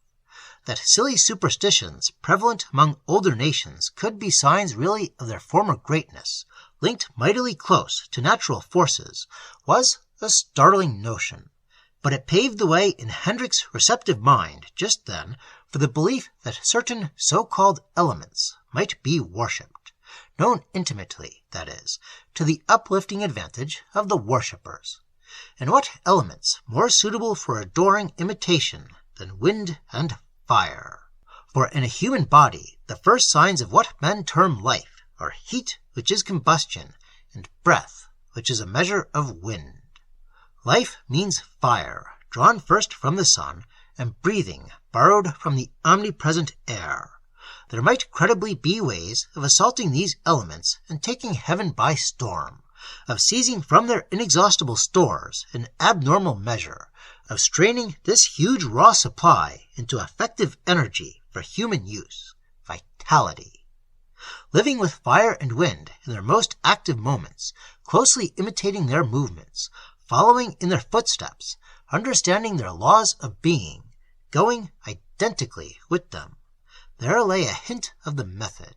That silly superstitions prevalent among older nations could be signs really of their former greatness, linked mightily close to natural forces, was a startling notion. But it paved the way in Hendricks' receptive mind just then for the belief that certain so-called elements might be worshipped, known intimately, that is, to the uplifting advantage of the worshippers. And what elements more suitable for adoring imitation than wind and fire? For in a human body the first signs of what men term life are heat, which is combustion, and breath, which is a measure of wind. Life means fire, drawn first from the sun, and breathing, borrowed from the omnipresent air. There might credibly be ways of assaulting these elements and taking heaven by storm, of seizing from their inexhaustible stores an abnormal measure, of straining this huge raw supply into effective energy for human use, vitality. Living with fire and wind in their most active moments, closely imitating their movements, following in their footsteps, understanding their laws of being, going identically with them. There lay a hint of the method.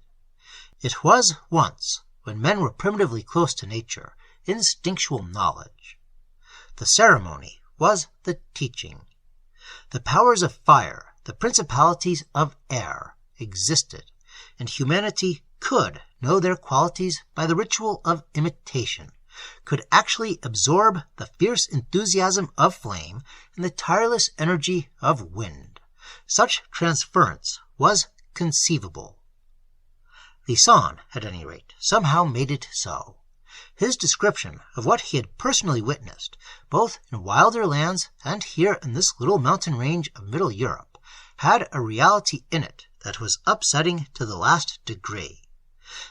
It was once, when men were primitively close to nature, instinctual knowledge. The ceremony was the teaching. The powers of fire, the principalities of air, existed, and humanity could know their qualities by the ritual of imitation, could actually absorb the fierce enthusiasm of flame and the tireless energy of wind. Such transference was conceivable. Clisson, at any rate, somehow made it so. His description of what he had personally witnessed, both in wilder lands and here in this little mountain range of Middle Europe, had a reality in it that was upsetting to the last degree.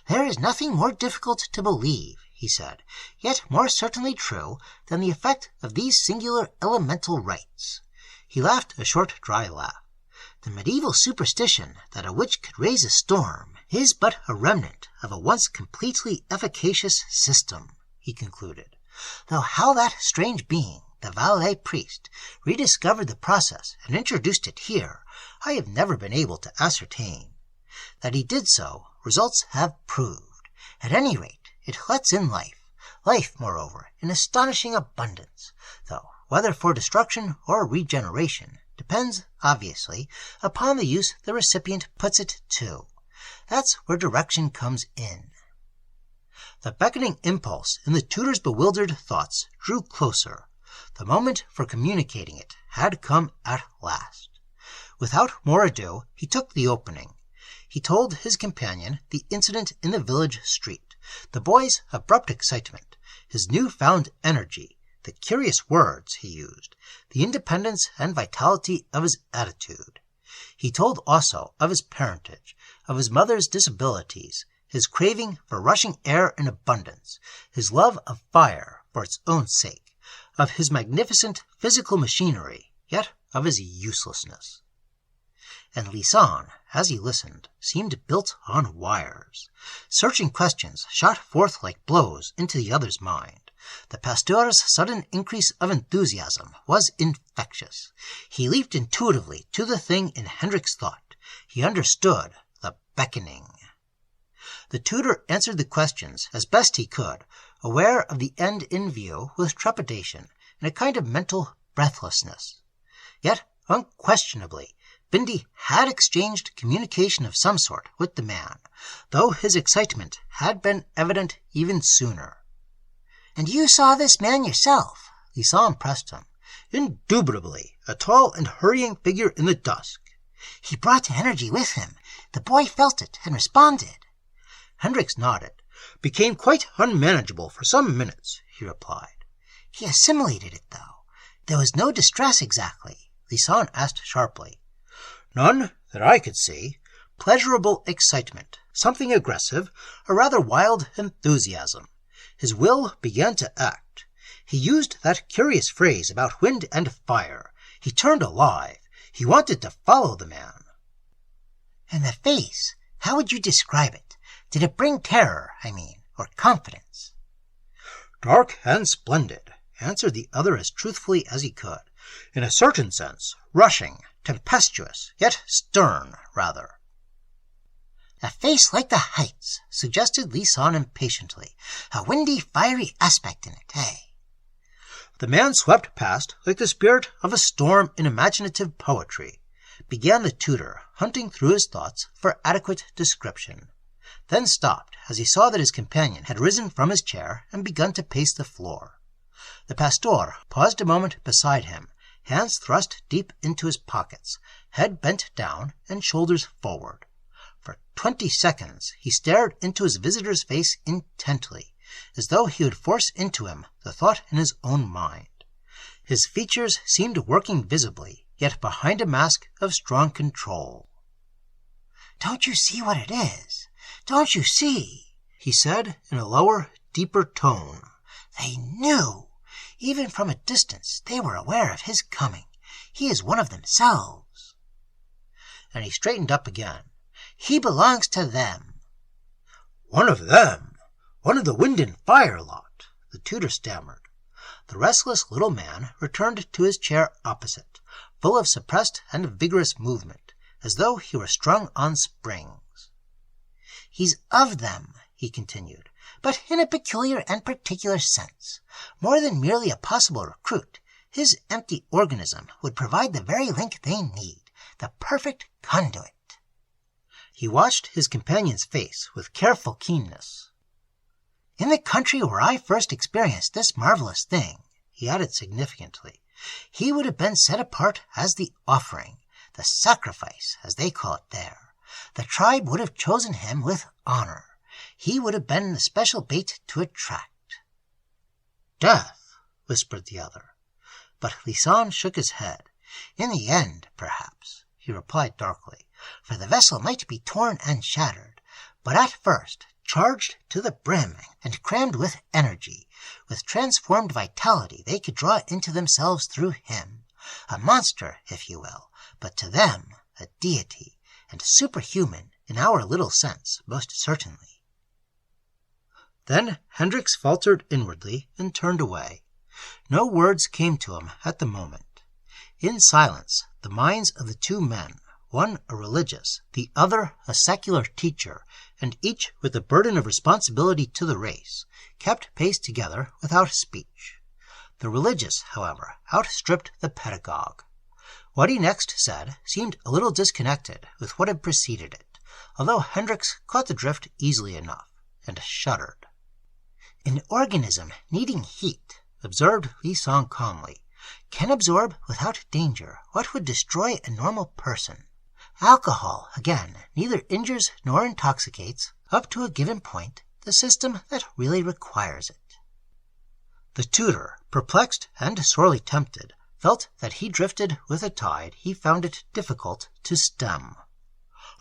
"There is nothing more difficult to believe," he said, "yet more certainly true than the effect of these singular elemental rites." He laughed a short dry laugh. "The medieval superstition that a witch could raise a storm is but a remnant of a once completely efficacious system," he concluded, "though how that strange being, the valet priest, rediscovered the process and introduced it here, I have never been able to ascertain. That he did so, results have proved. At any rate, it lets in life, moreover, in astonishing abundance, though whether for destruction or regeneration depends, obviously, upon the use the recipient puts it to. That's where direction comes in." The beckoning impulse in the tutor's bewildered thoughts drew closer. The moment for communicating it had come at last. Without more ado, he took the opening. He told his companion the incident in the village street, the boy's abrupt excitement, his new-found energy, the curious words he used, the independence and vitality of his attitude. He told also of his parentage, of his mother's disabilities, his craving for rushing air in abundance, his love of fire for its own sake, of his magnificent physical machinery, yet of his uselessness. And Lisan, as he listened, seemed built on wires. Searching questions shot forth like blows into the other's mind. The pasteur's sudden increase of enthusiasm was infectious. He leaped intuitively to the thing in Hendrik's thought. He understood the beckoning. The tutor answered the questions as best he could, aware of the end in view with trepidation and a kind of mental breathlessness. Yet, unquestionably, Bindy had exchanged communication of some sort with the man, though his excitement had been evident even sooner. "And you saw this man yourself?" Lisan pressed him. "Indubitably, a tall and hurrying figure in the dusk." "He brought energy with him. The boy felt it and responded." Hendricks nodded. "Became quite unmanageable for some minutes," he replied. "He assimilated it, though. There was no distress exactly?" Lisan asked sharply. "None that I could see. Pleasurable excitement, something aggressive, a rather wild enthusiasm. His will began to act. He used that curious phrase about wind and fire. He turned alive. He wanted to follow the man." "And the face, how would you describe it? Did it bring terror, or confidence?" "Dark and splendid," answered the other as truthfully as he could. "In a certain sense, rushing, tempestuous, yet stern, rather." "A face like the heights," suggested Lisan impatiently. "A windy, fiery aspect in it, eh?" "The man swept past like the spirit of a storm in imaginative poetry," began the tutor, hunting through his thoughts for adequate description, then stopped as he saw that his companion had risen from his chair and begun to pace the floor. The pastor paused a moment beside him, hands thrust deep into his pockets, head bent down and shoulders forward. For 20 seconds he stared into his visitor's face intently, as though he would force into him the thought in his own mind. His features seemed working visibly, yet behind a mask of strong control. "Don't you see what it is? Don't you see?" he said in a lower, deeper tone. "They knew. Even from a distance they were aware of his coming. He is one of themselves." And he straightened up again. "He belongs to them." "One of them? One of the wind and fire lot?" the tutor stammered. The restless little man returned to his chair opposite, full of suppressed and vigorous movement, as though he were strung on springs. "He's of them," he continued, "but in a peculiar and particular sense. More than merely a possible recruit, his empty organism would provide the very link they need, the perfect conduit." He watched his companion's face with careful keenness. "In the country where I first experienced this marvelous thing," he added significantly, "he would have been set apart as the offering, the sacrifice, as they call it there. The tribe would have chosen him with honor. He would have been the special bait to attract." "Death," whispered the other. But Lisan shook his head. "In the end, perhaps," he replied darkly, "for the vessel might be torn and shattered, but at first charged to the brim and crammed with energy, with transformed vitality they could draw into themselves through him. A monster, if you will, but to them a deity, and superhuman in our little sense, most certainly." Then Hendricks faltered inwardly and turned away. No words came to him at the moment. In silence, the minds of the two men, one a religious, the other a secular teacher, and each with the burden of responsibility to the race, kept pace together without speech. The religious, however, outstripped the pedagogue. What he next said seemed a little disconnected with what had preceded it, although Hendricks caught the drift easily enough, and shuddered. An organism needing heat, observed Lisong calmly, can absorb without danger what would destroy a normal person. Alcohol, again, neither injures nor intoxicates, up to a given point, the system that really requires it. The tutor, perplexed and sorely tempted, felt that he drifted with a tide he found it difficult to stem.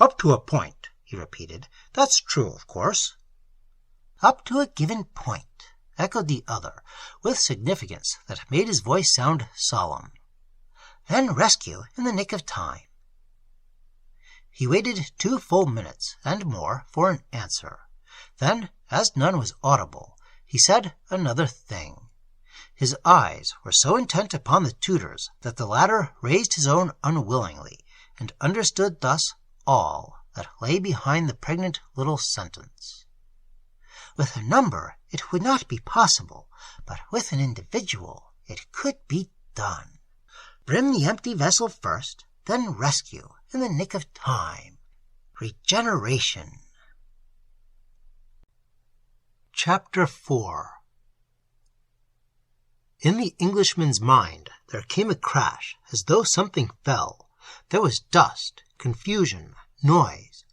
Up to a point, he repeated. That's true, of course. Up to a given point, echoed the other, with significance that made his voice sound solemn. Then rescue in the nick of time. He waited 2 full minutes and more for an answer. Then, as none was audible, he said another thing. His eyes were so intent upon the tutor's that the latter raised his own unwillingly, and understood thus all that lay behind the pregnant little sentence. With a number it would not be possible, but with an individual it could be done. Brim the empty vessel first, then rescue in the nick of time. Regeneration. Chapter 4. In the Englishman's mind there came a crash, as though something fell. There was dust, confusion, noise.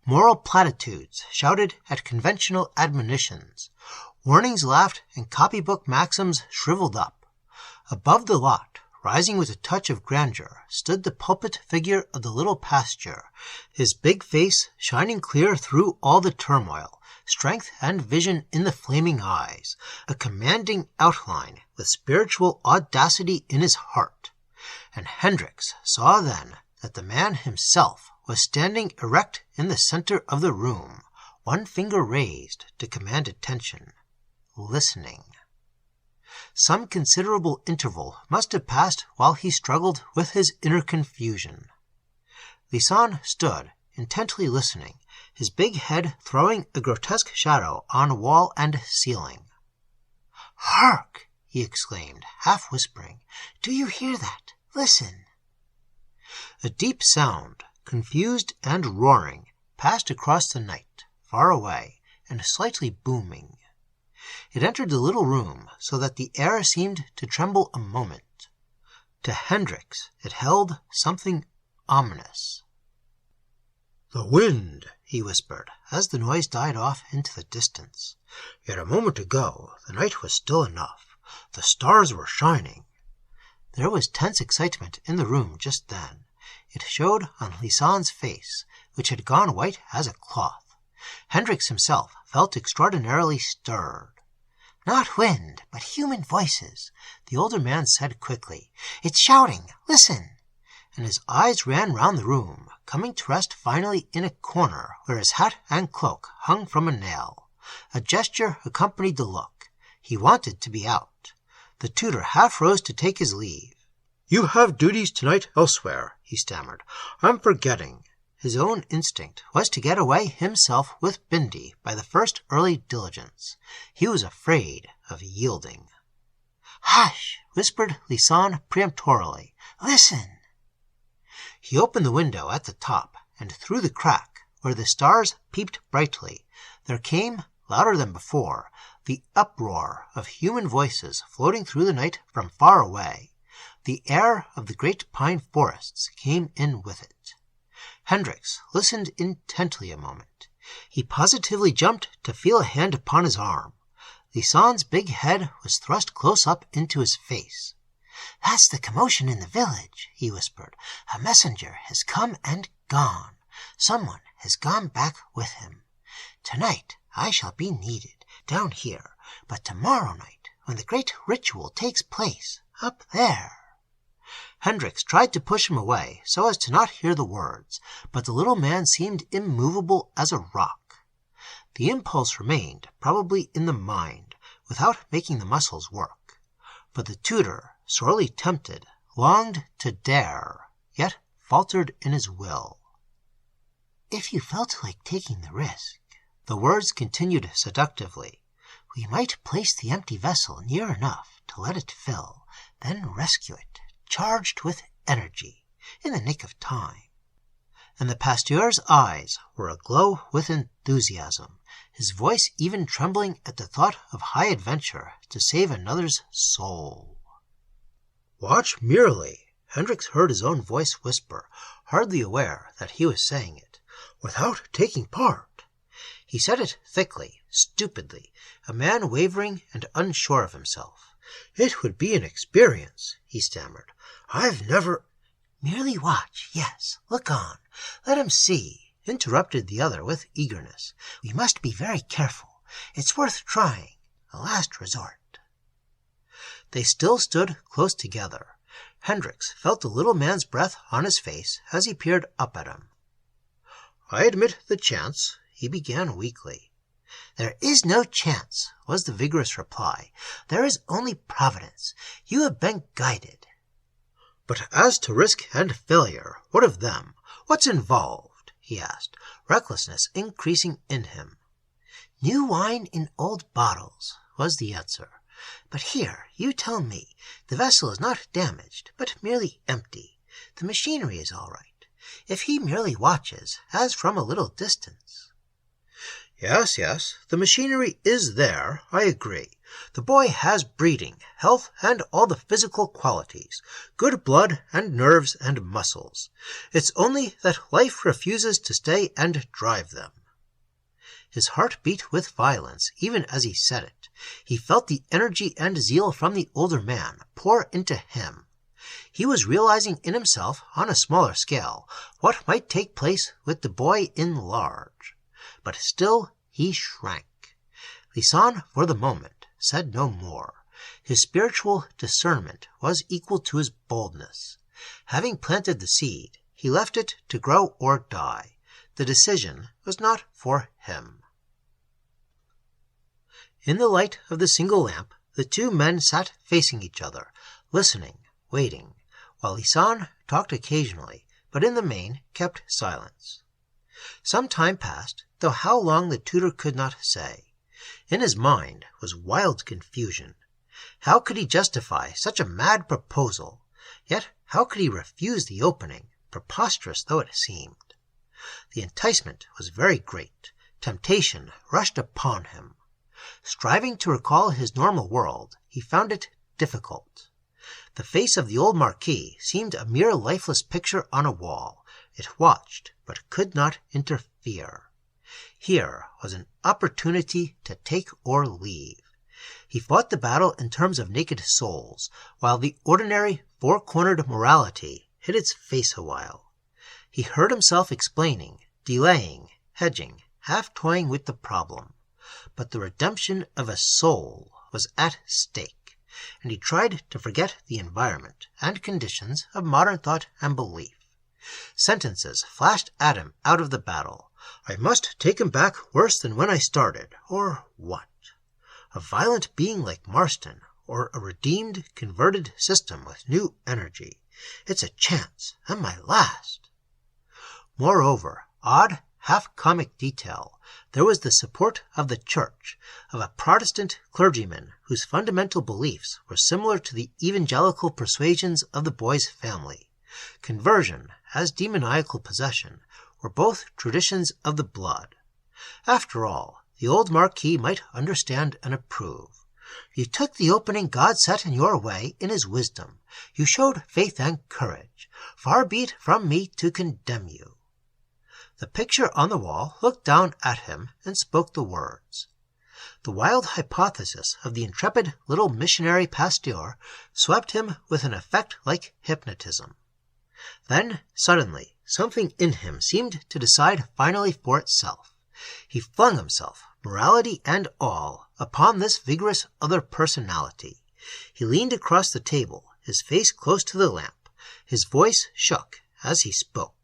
Moral platitudes shouted at conventional admonitions. Warnings laughed and copybook maxims shriveled up. Above the lot, rising with a touch of grandeur, stood the pulpit figure of the little pasture, his big face shining clear through all the turmoil, strength and vision in the flaming eyes, a commanding outline with spiritual audacity in his heart. And Hendricks saw then that the man himself was standing erect in the center of the room, one finger raised to command attention, listening. Some considerable interval must have passed while he struggled with his inner confusion. Lisong stood, intently listening, his big head throwing a grotesque shadow on wall and ceiling. "Hark!" he exclaimed, half whispering. "Do you hear that? Listen!" A deep sound, confused and roaring, passed across the night, far away, and slightly booming. It entered the little room so that the air seemed to tremble a moment. To Hendricks it held something ominous. "The wind," he whispered, as the noise died off into the distance. "Yet a moment ago the night was still enough. The stars were shining." There was tense excitement in the room just then. It showed on Lisong's face, which had gone white as a cloth. Hendricks himself felt extraordinarily stirred. "Not wind, but human voices," the older man said quickly. "It's shouting. Listen!" And his eyes ran round the room, coming to rest finally in a corner where his hat and cloak hung from a nail. A gesture accompanied the look. He wanted to be out. The tutor half rose to take his leave. "You have duties tonight elsewhere," he stammered. "I'm forgetting." His own instinct was to get away himself with Bindy by the first early diligence. He was afraid of yielding. "Hush!" whispered Lisong peremptorily. "Listen!" He opened the window at the top, and through the crack, where the stars peeped brightly, there came, louder than before, the uproar of human voices floating through the night from far away. The air of the great pine forests came in with it. Hendricks listened intently a moment. He positively jumped to feel a hand upon his arm. Lisong's big head was thrust close up into his face. "That's the commotion in the village," he whispered. "A messenger has come and gone. Someone has gone back with him. Tonight I shall be needed down here, but tomorrow night, when the great ritual takes place, up there." Hendricks tried to push him away so as to not hear the words, but the little man seemed immovable as a rock. The impulse remained, probably in the mind, without making the muscles work. But the tutor, sorely tempted, longed to dare, yet faltered in his will. "If you felt like taking the risk," the words continued seductively, "we might place the empty vessel near enough to let it fill, then rescue it, charged with energy, in the nick of time." and the pasteur's eyes were aglow with enthusiasm, his voice even trembling at the thought of high adventure to save another's soul. "Watch merely," Hendricks heard his own voice whisper, hardly aware that he was saying it, "without taking part." He said it thickly, stupidly, a man wavering and unsure of himself. "It would be an experience," he stammered. "I've never—" "Merely watch, yes. Look on. Let him see," interrupted the other with eagerness. "We must be very careful. It's worth trying. A last resort." They still stood close together. Hendricks felt the little man's breath on his face as he peered up at him. "I admit the chance," he began weakly. "There is no chance," was the vigorous reply. "There is only Providence. You have been guided." "But as to risk and failure, what of them? What's involved?" he asked, recklessness increasing in him. "New wine in old bottles," was the answer. "But here, you tell me, the vessel is not damaged, but merely empty. The machinery is all right. If he merely watches, as from a little distance—" Yes, the machinery is there, I agree. The boy has breeding, health, and all the physical qualities, good blood and nerves and muscles. It's only that life refuses to stay and drive them." His heart beat with violence even as he said it. He felt the energy and zeal from the older man pour into him. He was realizing in himself, on a smaller scale, what might take place with the boy in large. But still he shrank. Lisanne, for the moment, said no more. His spiritual discernment was equal to his boldness. Having planted the seed, he left it to grow or die. The decision was not for him. In the light of the single lamp, the two men sat facing each other, listening, waiting, while Lisanne talked occasionally, but in the main kept silence. Some time passed, though how long the tutor could not say. In his mind was wild confusion. How could he justify such a mad proposal? Yet how could he refuse the opening, preposterous though it seemed? The enticement was very great. Temptation rushed upon him. Striving to recall his normal world, he found it difficult. The face of the old Marquis seemed a mere lifeless picture on a wall. It watched, but could not interfere. Here was an opportunity to take or leave. He fought the battle in terms of naked souls, while the ordinary four-cornered morality hid its face a while. He heard himself explaining, delaying, hedging, half toying with the problem. But the redemption of a soul was at stake, and he tried to forget the environment and conditions of modern thought and belief. Sentences flashed at him out of the battle. I must take him back worse than when I started, or what? A violent being like Marston, or a redeemed, converted system with new energy. It's a chance, and my last. Moreover, odd, half-comic detail, there was the support of the Church, of a Protestant clergyman whose fundamental beliefs were similar to the evangelical persuasions of the boy's family. Conversion, as demoniacal possession, were both traditions of the blood. After all, the old Marquis might understand and approve. You took the opening God set in your way in his wisdom. You showed faith and courage. Far be it from me to condemn you. The picture on the wall looked down at him and spoke the words. The wild hypothesis of the intrepid little missionary pasteur swept him with an effect like hypnotism. Then, suddenly, something in him seemed to decide finally for itself. He flung himself, morality and all, upon this vigorous other personality. He leaned across the table, his face close to the lamp. His voice shook as he spoke.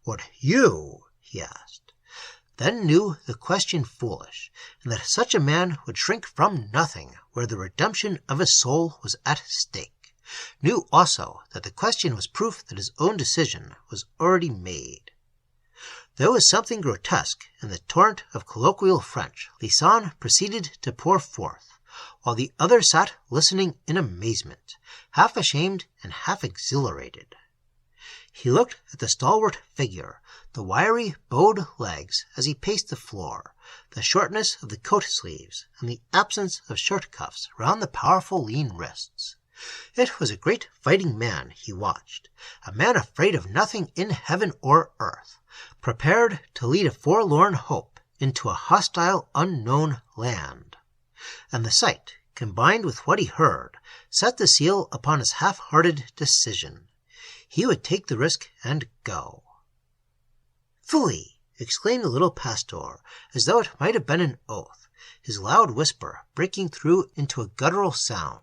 Would you? He asked. Then knew the question foolish, and that such a man would shrink from nothing where the redemption of his soul was at stake. Knew also that the question was proof that his own decision was already made. There was something grotesque in the torrent of colloquial French Lisanne proceeded to pour forth, while the other sat listening in amazement, half ashamed and half exhilarated. He looked at the stalwart figure, the wiry, bowed legs as he paced the floor, the shortness of the coat sleeves, and the absence of shirt cuffs round the powerful lean wrists. It was a great fighting man he watched, a man afraid of nothing in heaven or earth, prepared to lead a forlorn hope into a hostile, unknown land. And the sight, combined with what he heard, set the seal upon his half-hearted decision. He would take the risk and go. "Phooey!" exclaimed the little pastor, as though it might have been an oath, his loud whisper breaking through into a guttural sound.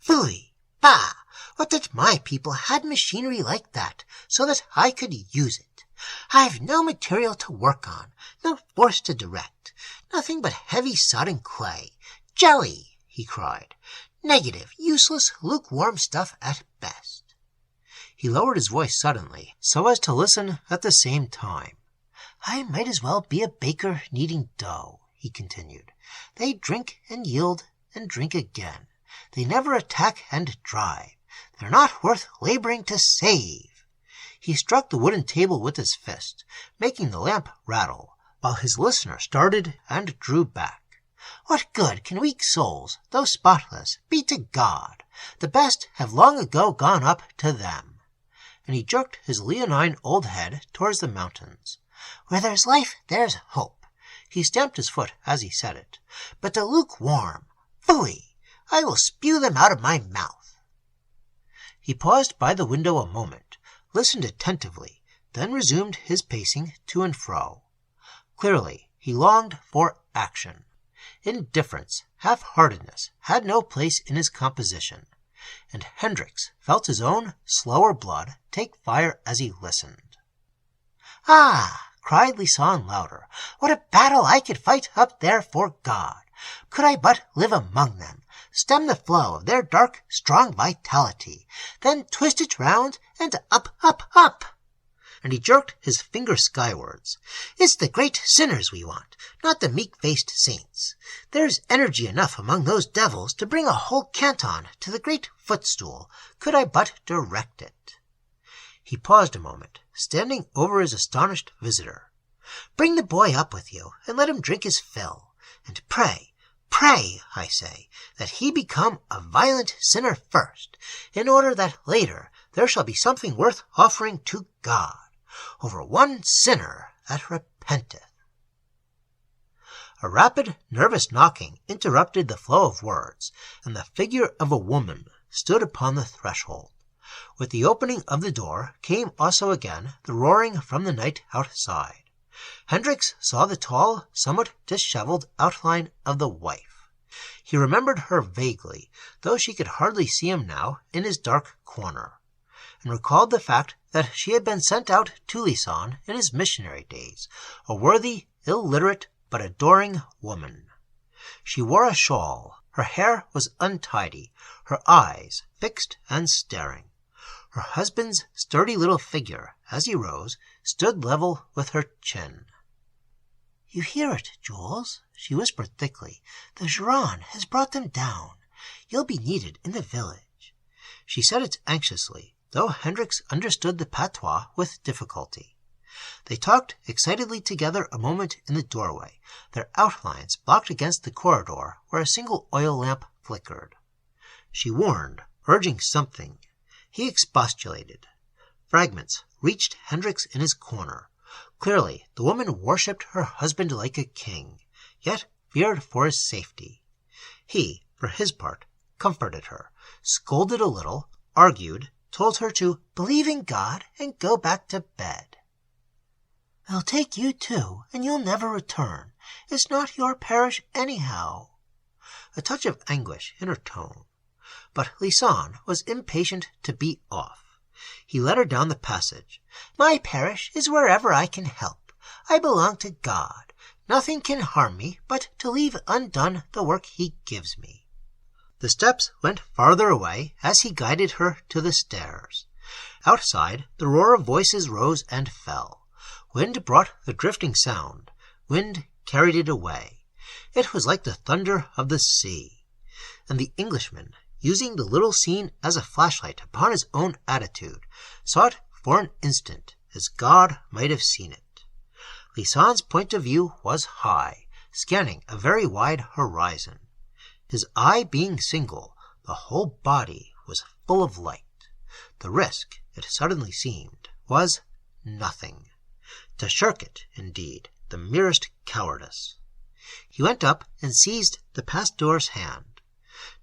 "Phooey! Bah! Would that my people had machinery like that, so that I could use it. I've no material to work on, no force to direct, nothing but heavy sodden clay. Jelly!" he cried. "Negative, useless, lukewarm stuff at best." He lowered his voice suddenly, so as to listen at the same time. "I might as well be a baker kneading dough," he continued. "They drink and yield and drink again. They never attack and drive. They're not worth laboring to save." He struck the wooden table with his fist, making the lamp rattle, while his listener started and drew back. "What good can weak souls, though spotless, be to God? The best have long ago gone up to them." And he jerked his leonine old head towards the mountains. "Where there's life, there's hope." He stamped his foot as he said it. "But the lukewarm, phooey! I will spew them out of my mouth." He paused by the window a moment, listened attentively, then resumed his pacing to and fro. Clearly, he longed for action. Indifference, half-heartedness had no place in his composition, and Hendricks felt his own slower blood take fire as he listened. "Ah!" cried Lisanne louder. "What a battle I could fight up there for God! Could I but live among them, stem the flow of their dark, strong vitality, then twist it round and up, up, up!" And he jerked his finger skywards. "It's the great sinners we want, not the meek-faced saints. There's energy enough among those devils to bring a whole canton to the great footstool, could I but direct it." He paused a moment, standing over his astonished visitor. "Bring the boy up with you, and let him drink his fill. And pray, pray, I say, that he become a violent sinner first, in order that later there shall be something worth offering to God over one sinner that repenteth." A rapid, nervous knocking interrupted the flow of words, and the figure of a woman stood upon the threshold. With the opening of the door came also again the roaring from the night outside. Hendricks saw the tall, somewhat disheveled outline of the wife. He remembered her vaguely, though she could hardly see him now in his dark corner, and recalled the fact that she had been sent out to Lisanne in his missionary days, a worthy, illiterate, but adoring woman. She wore a shawl, her hair was untidy, her eyes fixed and staring. Her husband's sturdy little figure, as he rose, stood level with her chin. "You hear it, Jules," she whispered thickly. "The Giron has brought them down. You'll be needed in the village." She said it anxiously, though Hendricks understood the patois with difficulty. They talked excitedly together a moment in the doorway, their outlines blocked against the corridor where a single oil lamp flickered. She warned, urging something. He expostulated. Fragments reached Hendricks in his corner. Clearly, the woman worshipped her husband like a king, yet feared for his safety. He, for his part, comforted her, scolded a little, argued, told her to believe in God and go back to bed. "They'll take you too, and you'll never return. It's not your parish anyhow." A touch of anguish in her tone. But Lisanne was impatient to be off. He led her down the passage. "My parish is wherever I can help. I belong to God. Nothing can harm me but to leave undone the work he gives me." The steps went farther away as he guided her to the stairs. Outside, the roar of voices rose and fell. Wind brought the drifting sound. Wind carried it away. It was like the thunder of the sea. And the Englishman, using the little scene as a flashlight upon his own attitude, saw it for an instant, as God might have seen it. Lison's point of view was high, scanning a very wide horizon. His eye being single, the whole body was full of light. The risk, it suddenly seemed, was nothing. To shirk it, indeed, the merest cowardice. He went up and seized the pastor's hand.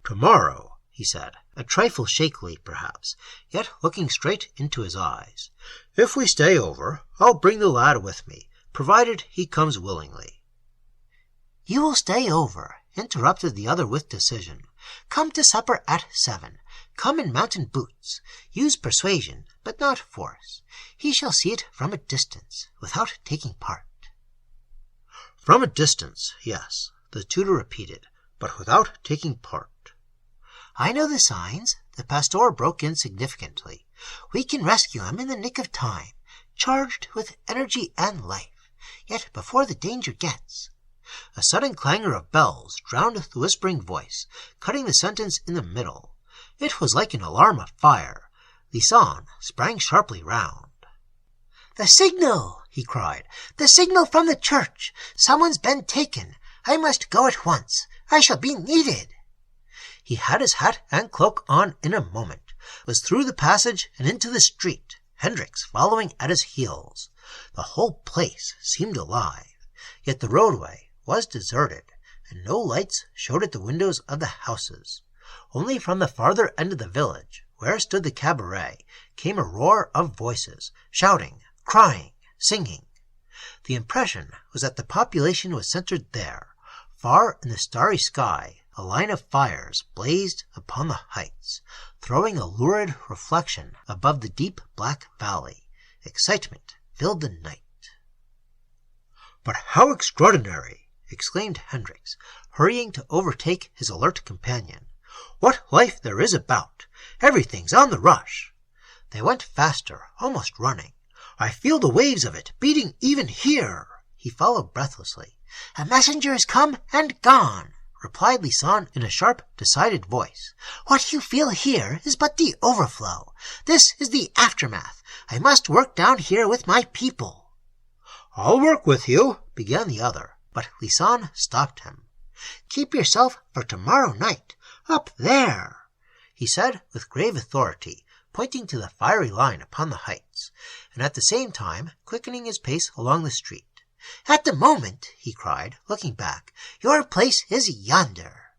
"Tomorrow," he said, a trifle shakily perhaps, yet looking straight into his eyes, "if we stay over, I'll bring the lad with me, provided he comes willingly." "You will stay over," interrupted the other with decision. "Come to supper at 7. Come in mountain boots. Use persuasion, but not force. He shall see it from a distance, without taking part." "From a distance, yes," the tutor repeated, "but without taking part." "I know the signs," the pastor broke in significantly. "We can rescue him in the nick of time, charged with energy and life, yet before the danger gets—" A sudden clangor of bells drowned the whispering voice, cutting the sentence in the middle. It was like an alarm of fire. Lison sprang sharply round. "The signal!" he cried. "The signal from the church! Someone's been taken. I must go at once. I shall be needed." He had his hat and cloak on in a moment, was through the passage and into the street, Hendricks following at his heels. The whole place seemed alive, yet the roadway was deserted, and no lights showed at the windows of the houses. Only from the farther end of the village, where stood the cabaret, came a roar of voices, shouting, crying, singing. The impression was that the population was centered there. Far in the starry sky, a line of fires blazed upon the heights, throwing a lurid reflection above the deep black valley. Excitement filled the night. "But how extraordinary!" exclaimed Hendricks, hurrying to overtake his alert companion. "What life there is about! Everything's on the rush." They went faster, almost running. "I feel the waves of it beating even here." He followed breathlessly. "A messenger has come and gone," replied Lison in a sharp, decided voice. "What you feel here is but the overflow. This is the aftermath. I must work down here with my people." "I'll work with you," began the other, but Lison stopped him. "Keep yourself for tomorrow night, up there," he said with grave authority, pointing to the fiery line upon the heights, and at the same time quickening his pace along the street. "At the moment," he cried, looking back, "your place is yonder."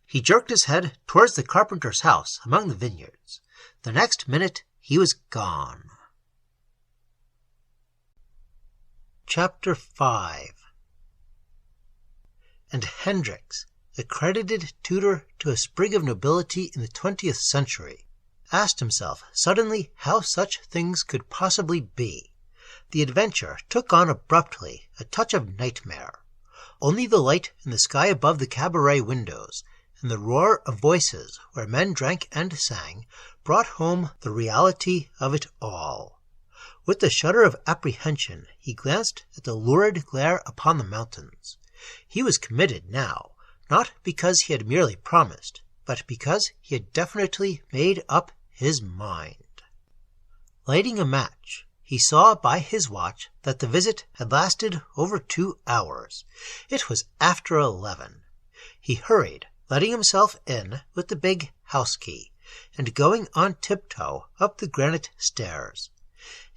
He jerked his head towards the carpenter's house among the vineyards. The next minute he was gone. Chapter 5. And Hendricks, accredited tutor to a sprig of nobility in the 20th century, asked himself suddenly how such things could possibly be. The adventure took on abruptly a touch of nightmare. Only the light in the sky above the cabaret windows and the roar of voices where men drank and sang brought home the reality of it all. With a shudder of apprehension he glanced at the lurid glare upon the mountains. He was committed now, not because he had merely promised, but because he had definitely made up his mind. Lighting a match, he saw by his watch that the visit had lasted over 2 hours. It was after 11. He hurried, letting himself in with the big house key, and going on tiptoe up the granite stairs.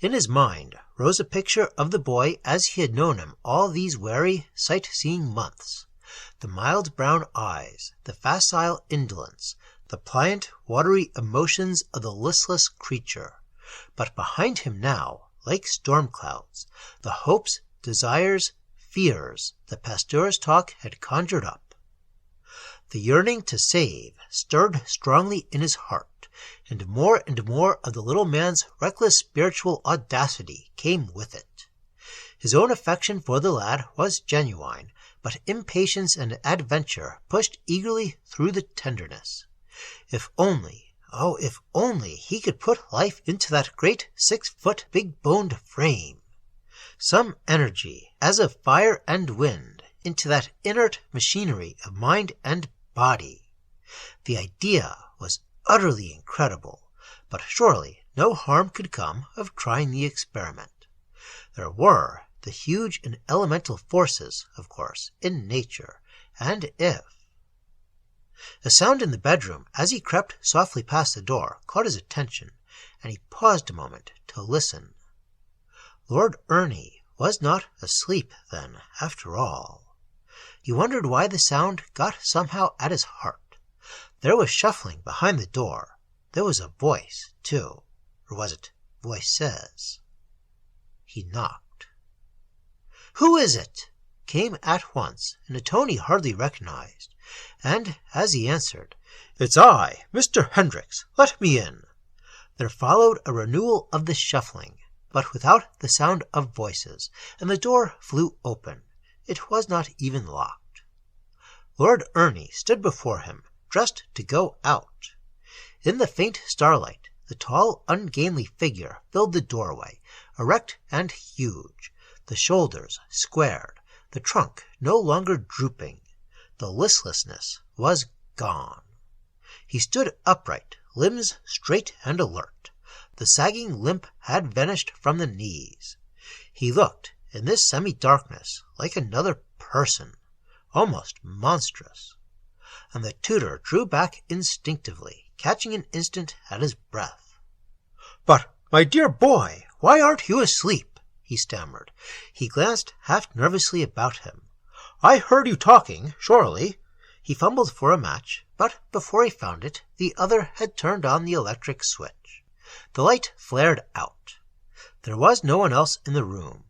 In his mind rose a picture of the boy as he had known him all these weary, sight-seeing months. The mild brown eyes, the facile indolence, the pliant, watery emotions of the listless creature. But behind him now, like storm clouds, the hopes, desires, fears the pasteur's talk had conjured up. The yearning to save stirred strongly in his heart, and more of the little man's reckless spiritual audacity came with it. His own affection for the lad was genuine, but impatience and adventure pushed eagerly through the tenderness. If only, oh, if only he could put life into that great 6-foot big-boned frame. Some energy, as of fire and wind, into that inert machinery of mind and body. The idea was utterly incredible, but surely no harm could come of trying the experiment. There were the huge and elemental forces, of course, in nature, and if... A sound in the bedroom, as he crept softly past the door, caught his attention, and he paused a moment to listen. Lord Ernie was not asleep, then, after all. He wondered why the sound got somehow at his heart. There was shuffling behind the door. There was a voice, too. Or was it voices? He knocked. "Who is it?" came at once, in a tone he hardly recognized, and as he answered, "It's I, Mr. Hendricks. Let me in." There followed a renewal of the shuffling, but without the sound of voices, and the door flew open. It was not even locked. Lord Ernie stood before him, dressed to go out. In the faint starlight, the tall, ungainly figure filled the doorway, erect and huge, the shoulders squared, the trunk no longer drooping. The listlessness was gone. He stood upright, limbs straight and alert. The sagging limp had vanished from the knees. He looked, in this semi-darkness, like another person, almost monstrous. And the tutor drew back instinctively, catching an instant at his breath. "But, my dear boy, why aren't you asleep?" he stammered. He glanced half nervously about him. "I heard you talking, surely." He fumbled for a match, but before he found it, the other had turned on the electric switch. The light flared out. There was no one else in the room.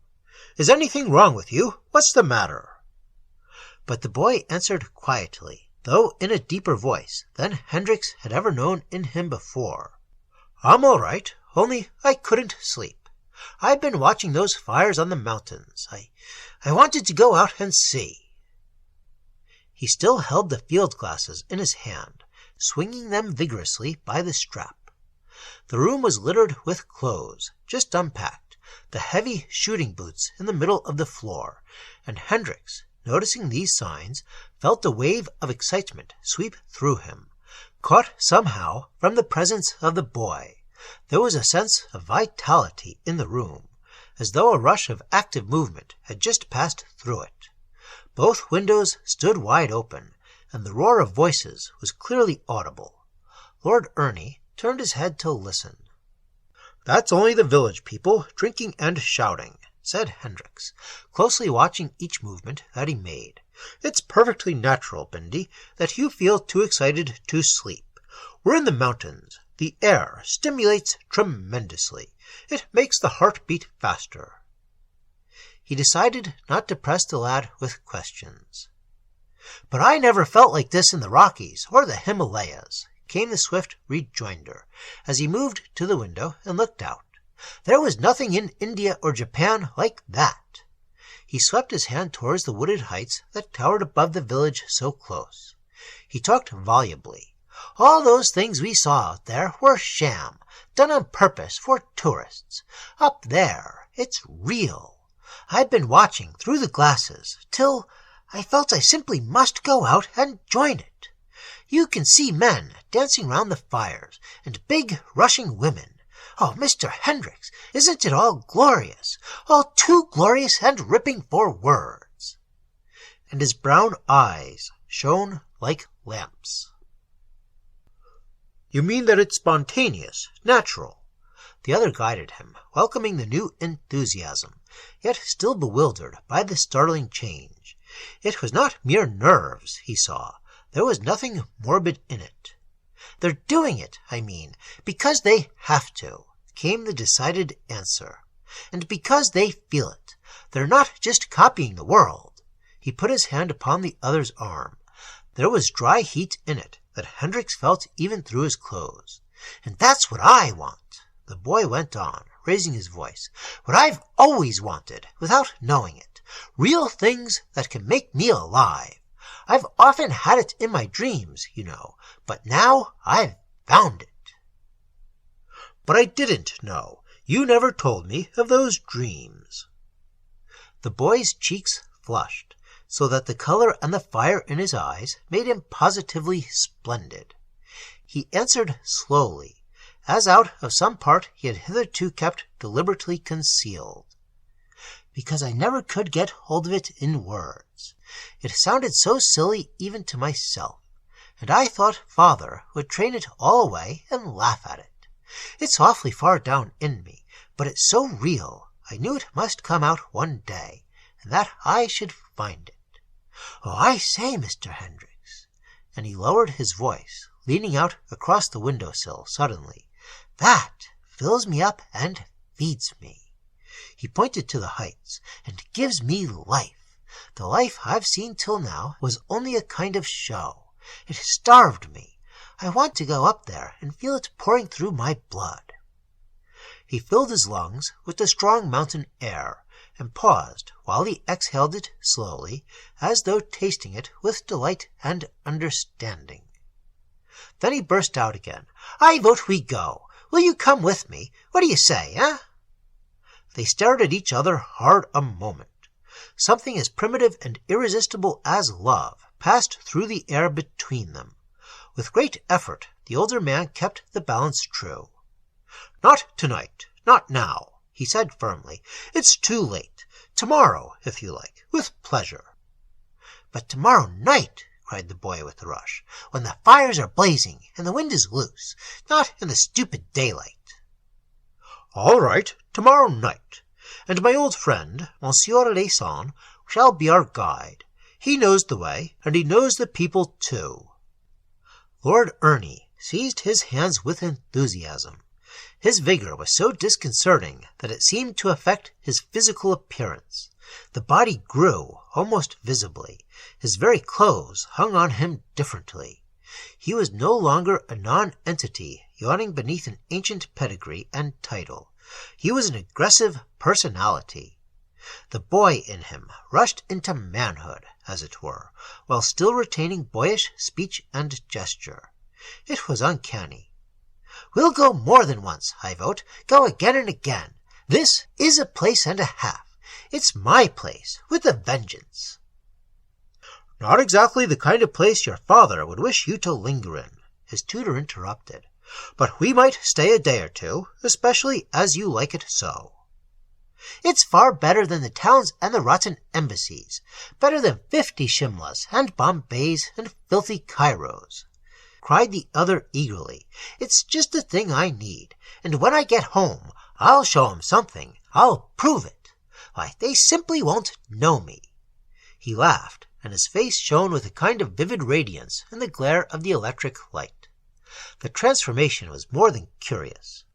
"Is anything wrong with you? What's the matter?" But the boy answered quietly, though in a deeper voice than Hendricks had ever known in him before. "I'm all right, only I couldn't sleep. I've been watching those fires on the mountains. I wanted to go out and see." He still held the field glasses in his hand, swinging them vigorously by the strap. The room was littered with clothes, just unpacked, the heavy shooting boots in the middle of the floor, and Hendricks, noticing these signs, felt a wave of excitement sweep through him, caught somehow from the presence of the boy. There was a sense of vitality in the room, as though a rush of active movement had just passed through it. Both windows stood wide open, and the roar of voices was clearly audible. Lord Ernie turned his head to listen. "That's only the village people drinking and shouting," said Hendricks, closely watching each movement that he made. "It's perfectly natural, Bindy, that you feel too excited to sleep. We're in the mountains. The air stimulates tremendously. It makes the heart beat faster." He decided not to press the lad with questions. "But I never felt like this in the Rockies or the Himalayas," came the swift rejoinder, as he moved to the window and looked out. "There was nothing in India or Japan like that." He swept his hand towards the wooded heights that towered above the village so close. He talked volubly. "All those things we saw out there were sham, done on purpose for tourists. Up there, it's real. I've been watching through the glasses till I felt I simply must go out and join it. You can see men dancing round the fires, and big rushing women. Oh, Mr. Hendricks, isn't it all glorious? All too glorious and ripping for words." And his brown eyes shone like lamps. "You mean that it's spontaneous, natural?" The other guided him, welcoming the new enthusiasm, yet still bewildered by the startling change. It was not mere nerves, he saw. There was nothing morbid in it. "They're doing it, I mean, because they have to," came the decided answer. "And because they feel it. They're not just copying the world." He put his hand upon the other's arm. There was dry heat in it that Hendricks felt even through his clothes. "And that's what I want," the boy went on, raising his voice. "What I've always wanted, without knowing it. Real things that can make me alive. I've often had it in my dreams, you know, but now I've found it." "But I didn't know. You never told me of those dreams." The boy's cheeks flushed, so that the color and the fire in his eyes made him positively splendid. He answered slowly, as out of some part he had hitherto kept deliberately concealed. Because I never could get hold of it in words. It sounded so silly even to myself, and I thought Father would train it all away and laugh at it. It's awfully far down in me, but it's so real I knew it must come out one day, and that I should find it. Oh, I say, Mr. Hendricks, and he lowered his voice, leaning out across the window-sill suddenly, that fills me up and feeds me. He pointed to the heights, and gives me life. The life I've seen till now was only a kind of show. It starved me. I want to go up there and feel it pouring through my blood. He filled his lungs with the strong mountain air, and paused while he exhaled it slowly, as though tasting it with delight and understanding. Then he burst out again. I vote we go. Will you come with me? What do you say, eh? They stared at each other hard a moment. Something as primitive and irresistible as love passed through the air between them. With great effort, the older man kept the balance true. Not tonight, not now, he said firmly. It's too late. Tomorrow, if you like, with pleasure. But tomorrow night, cried the boy with a rush, when the fires are blazing and the wind is loose, not in the stupid daylight. All right, tomorrow night, and my old friend, Monsieur Layson, shall be our guide. He knows the way, and he knows the people too. Lord Ernie seized his hands with enthusiasm. His vigor was so disconcerting that it seemed to affect his physical appearance. The body grew almost visibly. His very clothes hung on him differently. He was no longer a non-entity yawning beneath an ancient pedigree and title. He was an aggressive personality. The boy in him rushed into manhood, as it were, while still retaining boyish speech and gesture. It was uncanny. We'll go more than once, I vote. Go again and again. This is a place and a half. It's my place, with a vengeance. Not exactly the kind of place your father would wish you to linger in, his tutor interrupted. But we might stay a day or two, especially as you like it so. It's far better than the towns and the rotten embassies, better than 50 Shimlas and Bombays and filthy Cairos, cried the other eagerly. It's just the thing I need, and when I get home, I'll show 'em something. I'll prove it. Why, they simply won't know me. He laughed, and his face shone with a kind of vivid radiance in the glare of the electric light. The transformation was more than curious.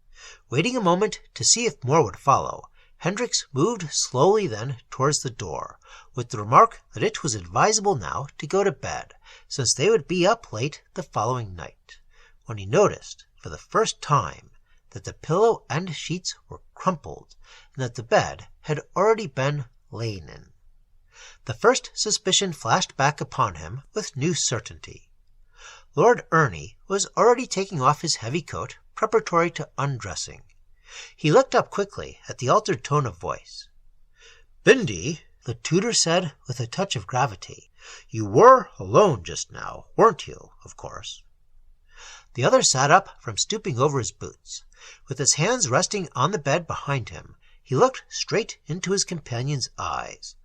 Waiting a moment to see if more would follow, Hendricks moved slowly then towards the door, with the remark that it was advisable now to go to bed, since they would be up late the following night, when he noticed, for the first time, that the pillow and sheets were crumpled, and that the bed had already been lain in. The first suspicion flashed back upon him with new certainty. Lord Ernie was already taking off his heavy coat, preparatory to undressing. He looked up quickly at the altered tone of voice. Bindy, the tutor said with a touch of gravity, you were alone just now, weren't you, of course? The other sat up from stooping over his boots. With his hands resting on the bed behind him, he looked straight into his companion's eyes.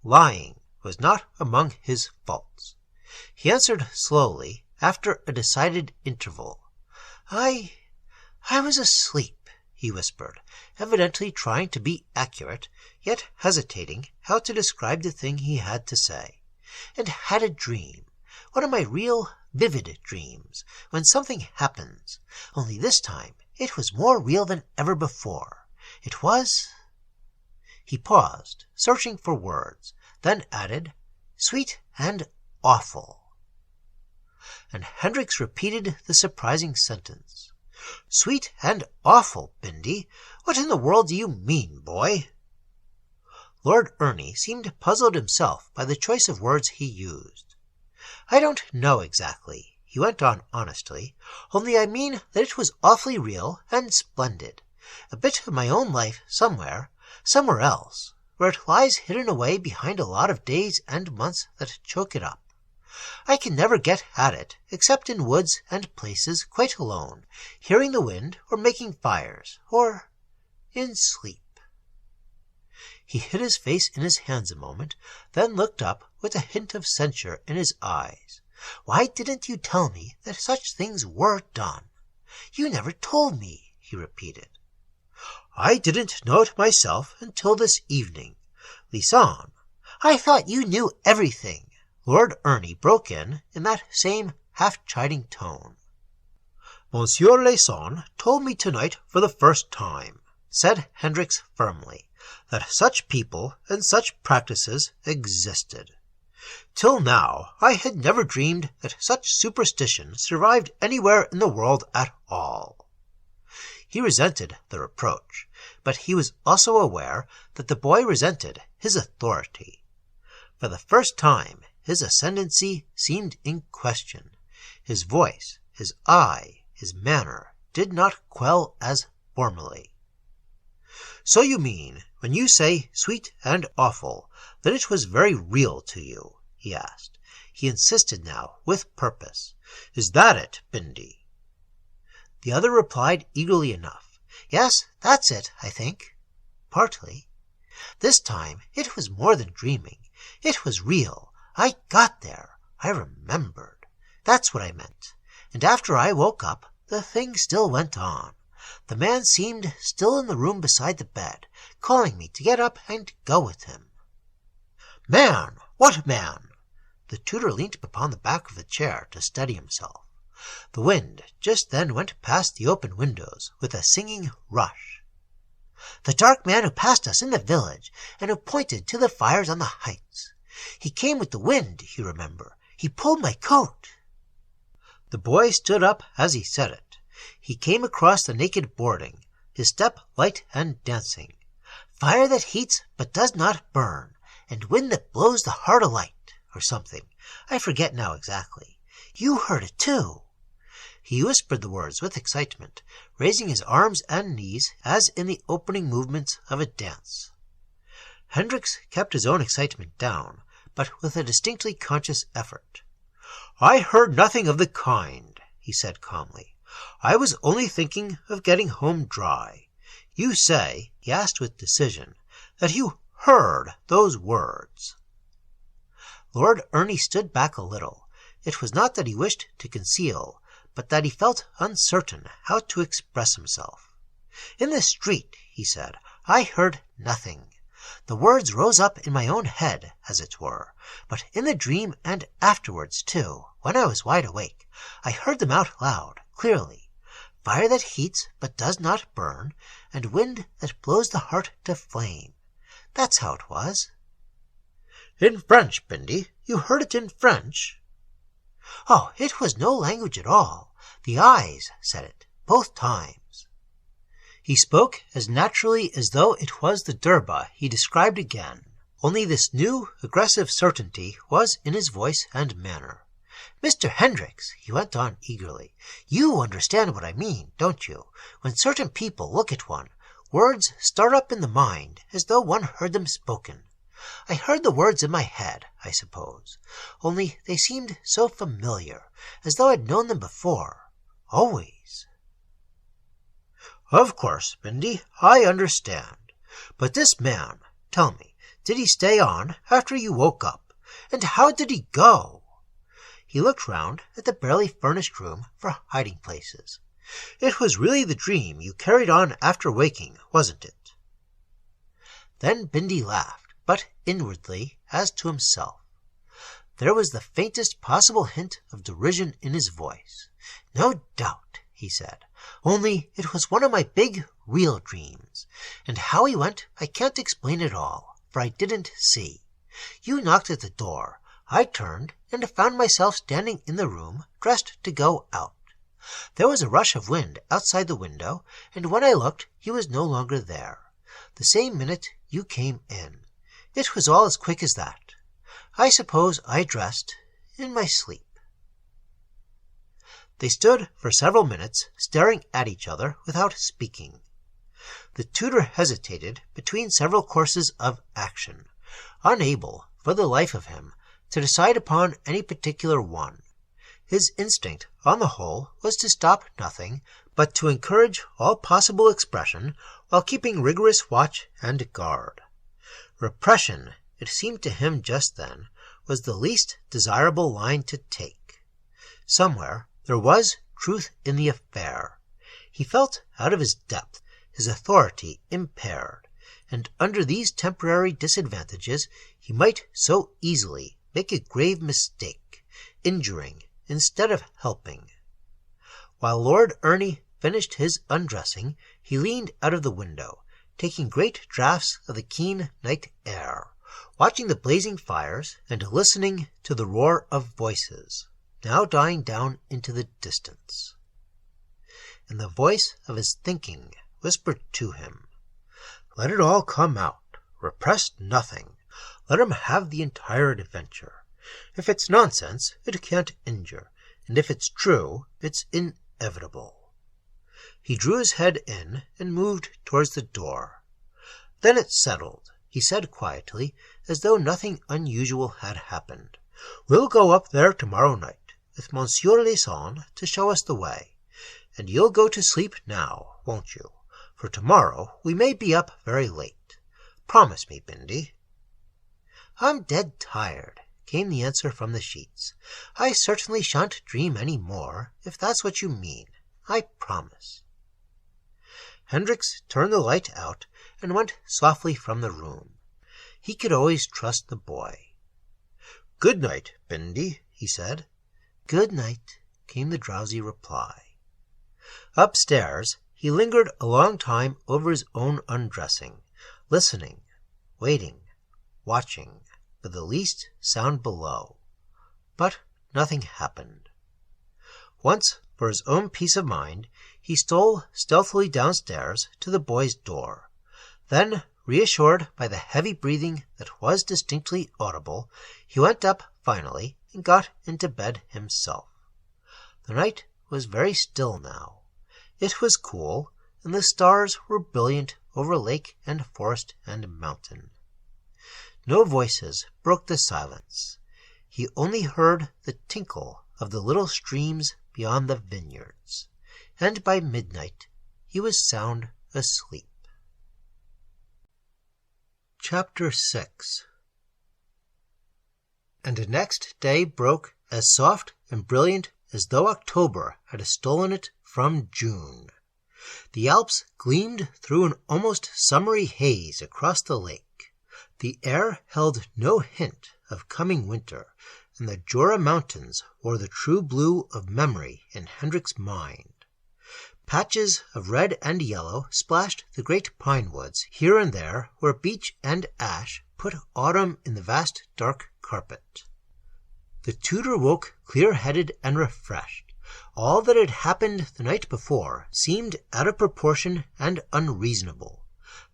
Lying was not among his faults. He answered slowly, after a decided interval. I was asleep, he whispered, evidently trying to be accurate, yet hesitating how to describe the thing he had to say, and had a dream, one of my real vivid dreams, when something happens, only this time it was more real than ever before. It was... He paused, searching for words, then added, sweet and awful. And Hendricks repeated the surprising sentence. Sweet and awful, Bindy. What in the world do you mean, boy? Lord Ernie seemed puzzled himself by the choice of words he used. I don't know exactly, he went on honestly, only I mean that it was awfully real and splendid. A bit of my own life somewhere else, where it lies hidden away behind a lot of days and months that choke it up. I can never get at it, except in woods and places quite alone, hearing the wind or making fires, or in sleep." He hid his face in his hands a moment, then looked up with a hint of censure in his eyes. "Why didn't you tell me that such things were done? You never told me," he repeated. "I didn't know it myself until this evening. Lisan—" "I thought you knew everything," Lord Ernie broke in that same half-chiding tone. "Monsieur Lisan told me tonight for the first time," said Hendricks firmly, "that such people and such practices existed. Till now I had never dreamed that such superstition survived anywhere in the world at all." He resented the reproach, but he was also aware that the boy resented his authority. For the first time his ascendancy seemed in question. His voice, his eye, his manner did not quell as formerly. "So you mean, when you say sweet and awful, that it was very real to you?" he asked. He insisted now with purpose. "Is that it, Bindy?" The other replied eagerly enough. "Yes, that's it, I think. Partly. This time it was more than dreaming. It was real. I got there. I remembered. That's what I meant. And after I woke up, the thing still went on. The man seemed still in the room beside the bed, calling me to get up and go with him." "Man? What man?" The tutor leant upon the back of the chair to steady himself. The wind just then went past the open windows with a singing rush. "The dark man who passed us in the village, and who pointed to the fires on the heights. He came with the wind, you remember. He pulled my coat." The boy stood up as he said it. He came across the naked boarding, his step light and dancing. "Fire that heats but does not burn, and wind that blows the heart alight," or something. I forget now exactly. You heard it too. He whispered the words with excitement, raising his arms and knees as in the opening movements of a dance. Hendricks kept his own excitement down, but with a distinctly conscious effort. "I heard nothing of the kind," he said calmly. "I was only thinking of getting home dry. You say," he asked with decision, "that you heard those words." Lord Ernie stood back a little. It was not that he wished to conceal, but that he felt uncertain how to express himself. "In the street," he said, "I heard nothing. The words rose up in my own head, as it were, but in the dream and afterwards, too, when I was wide awake, I heard them out loud, clearly. Fire that heats but does not burn, and wind that blows the heart to flame. That's how it was." "In French, Bindy? You heard it in French?" "Oh, it was no language at all. The eyes said it, both times." He spoke as naturally as though it was the Durba he described again, only this new, aggressive certainty was in his voice and manner. "Mr. Hendricks," he went on eagerly, "you understand what I mean, don't you? When certain people look at one, words start up in the mind as though one heard them spoken. I heard the words in my head, I suppose, only they seemed so familiar, as though I'd known them before, always." "Of course, Bindy, I understand. But this man, tell me, did he stay on after you woke up? And how did he go?" He looked round at the barely furnished room for hiding places. "It was really the dream you carried on after waking, wasn't it?" Then Bindy laughed, but inwardly, as to himself. There was the faintest possible hint of derision in his voice. "No doubt," he said, "only it was one of my big, real dreams. And how he went I can't explain at all, for I didn't see. You knocked at the door. I turned and found myself standing in the room, dressed to go out. There was a rush of wind outside the window, and when I looked he was no longer there. The same minute you came in. It was all as quick as that. I suppose I dressed in my sleep." They stood for several minutes, staring at each other without speaking. The tutor hesitated between several courses of action, unable, for the life of him, to decide upon any particular one. His instinct, on the whole, was to stop nothing, but to encourage all possible expression while keeping rigorous watch and guard. Repression, it seemed to him just then, was the least desirable line to take. Somewhere there was truth in the affair. He felt out of his depth, his authority impaired, and under these temporary disadvantages he might so easily make a grave mistake, injuring instead of helping. While Lord Ernie finished his undressing, he leaned out of the window, taking great draughts of the keen night air, watching the blazing fires and listening to the roar of voices, now dying down into the distance. And the voice of his thinking whispered to him, "Let it all come out. Repress nothing. Let him have the entire adventure. If it's nonsense, it can't injure, and if it's true, it's inevitable." He drew his head in and moved towards the door. "Then it's settled," he said quietly, as though nothing unusual had happened. "We'll go up there tomorrow night, with Monsieur Layson to show us the way. And you'll go to sleep now, won't you? For tomorrow we may be up very late. Promise me, Bindy." "I'm dead tired," came the answer from the sheets. "I certainly shan't dream any more, if that's what you mean. I promise." Hendricks turned the light out and went softly from the room. He could always trust the boy. "Good night, Bindy," he said. "Good night," came the drowsy reply. Upstairs, he lingered a long time over his own undressing, listening, waiting, watching for the least sound below. But nothing happened. Once, for his own peace of mind, he stole stealthily downstairs to the boy's door. Then, reassured by the heavy breathing that was distinctly audible, he went up finally and got into bed himself. The night was very still now. It was cool, and the stars were brilliant over lake and forest and mountain. No voices broke the silence. He only heard the tinkle of the little streams beyond the vineyards, and by midnight he was sound asleep. Chapter 6. And next day broke as soft and brilliant as though October had stolen it from June. The Alps gleamed through an almost summery haze across the lake. The air held no hint of coming winter, and the Jura Mountains wore the true blue of memory in Hendricks' mind. Patches of red and yellow splashed the great pine woods here and there where beech and ash put autumn in the vast dark carpet. The tutor woke clear-headed and refreshed. All that had happened the night before seemed out of proportion and unreasonable.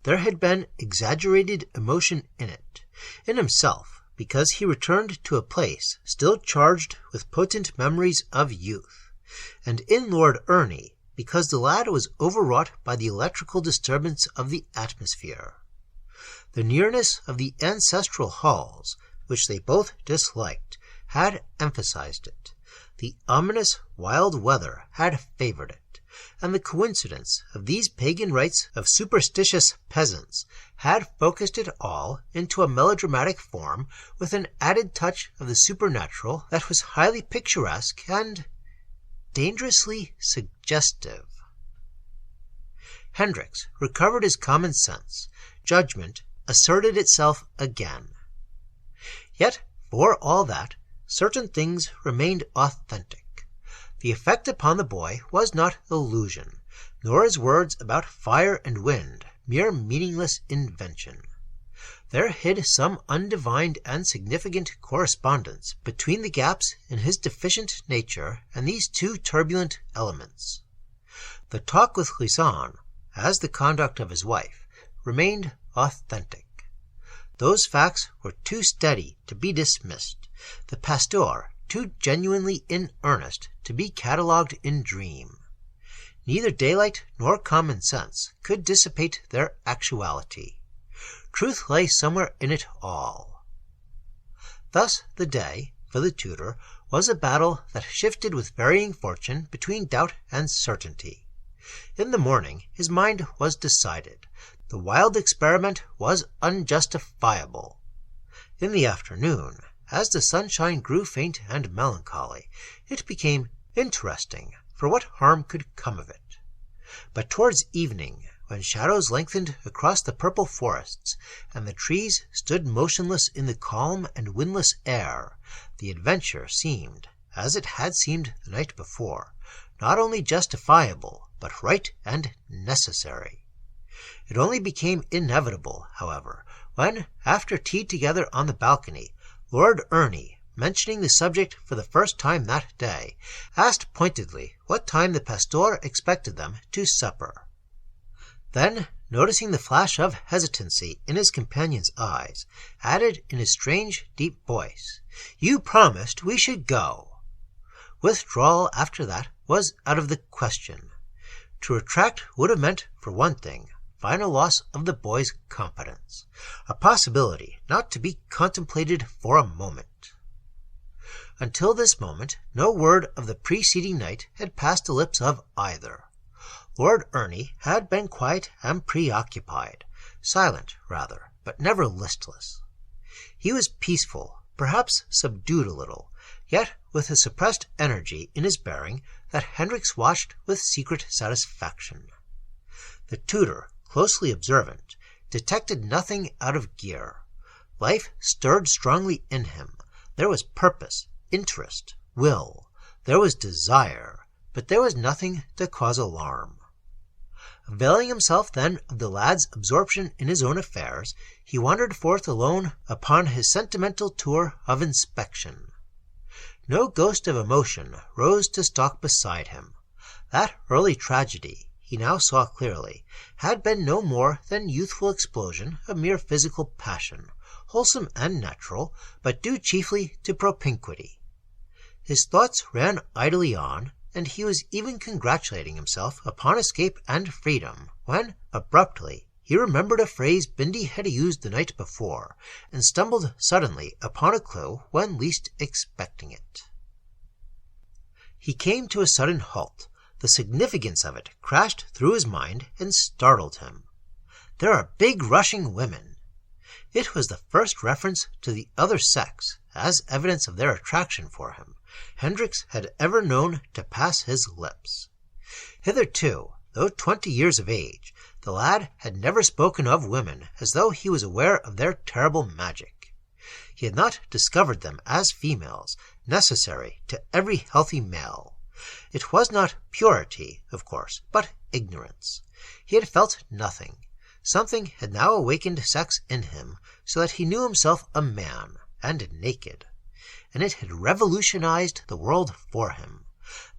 There had been exaggerated emotion in himself, because he returned to a place still charged with potent memories of youth, and in Lord Ernie, because the lad was overwrought by the electrical disturbance of the atmosphere. The nearness of the ancestral halls, which they both disliked, had emphasized it. The ominous wild weather had favored it, and the coincidence of these pagan rites of superstitious peasants had focused it all into a melodramatic form with an added touch of the supernatural that was highly picturesque and dangerously suggestive. Hendricks recovered his common sense. Judgment asserted itself again. Yet, for all that, certain things remained authentic. The effect upon the boy was not illusion, nor his words about fire and wind mere meaningless invention. There hid some undivined and significant correspondence between the gaps in his deficient nature and these two turbulent elements. The talk with Layson, as the conduct of his wife, remained authentic. Those facts were too steady to be dismissed, the pasteur too genuinely in earnest to be catalogued in dream. Neither daylight nor common sense could dissipate their actuality. Truth lay somewhere in it all. Thus the day, for the tutor, was a battle that shifted with varying fortune between doubt and certainty. In the morning his mind was decided. The wild experiment was unjustifiable. In the afternoon, as the sunshine grew faint and melancholy, it became interesting, for what harm could come of it? But towards evening, when shadows lengthened across the purple forests, and the trees stood motionless in the calm and windless air, the adventure seemed, as it had seemed the night before, not only justifiable, but right and necessary. It only became inevitable, however, when, after tea together on the balcony, Lord Ernie, mentioning the subject for the first time that day, asked pointedly what time the pastor expected them to supper. Then, noticing the flash of hesitancy in his companion's eyes, added in his strange, deep voice, "You promised we should go." Withdrawal after that was out of the question. To retract would have meant, for one thing, final loss of the boy's confidence, a possibility not to be contemplated for a moment. Until this moment, no word of the preceding night had passed the lips of either. Lord Ernie had been quiet and preoccupied, silent rather, but never listless. He was peaceful, perhaps subdued a little, yet with a suppressed energy in his bearing that Hendricks watched with secret satisfaction. The tutor, closely observant, detected nothing out of gear. Life stirred strongly in him. There was purpose, interest, will. There was desire, but there was nothing to cause alarm. Availing himself then of the lad's absorption in his own affairs, he wandered forth alone upon his sentimental tour of inspection. No ghost of emotion rose to stalk beside him. That early tragedy, he now saw clearly, had been no more than youthful explosion of mere physical passion, wholesome and natural, but due chiefly to propinquity. His thoughts ran idly on, and he was even congratulating himself upon escape and freedom, when, abruptly, he remembered a phrase Bindy had used the night before, and stumbled suddenly upon a clue when least expecting it. He came to a sudden halt. The significance of it crashed through his mind and startled him. There are big rushing women. It was the first reference to the other sex, as evidence of their attraction for him, Hendricks had ever known to pass his lips. Hitherto, though 20 years of age, the lad had never spoken of women as though he was aware of their terrible magic. He had not discovered them as females, necessary to every healthy male. It was not purity, of course, but ignorance. He had felt nothing. Something had now awakened sex in him, so that he knew himself a man, and naked. And it had revolutionized the world for him.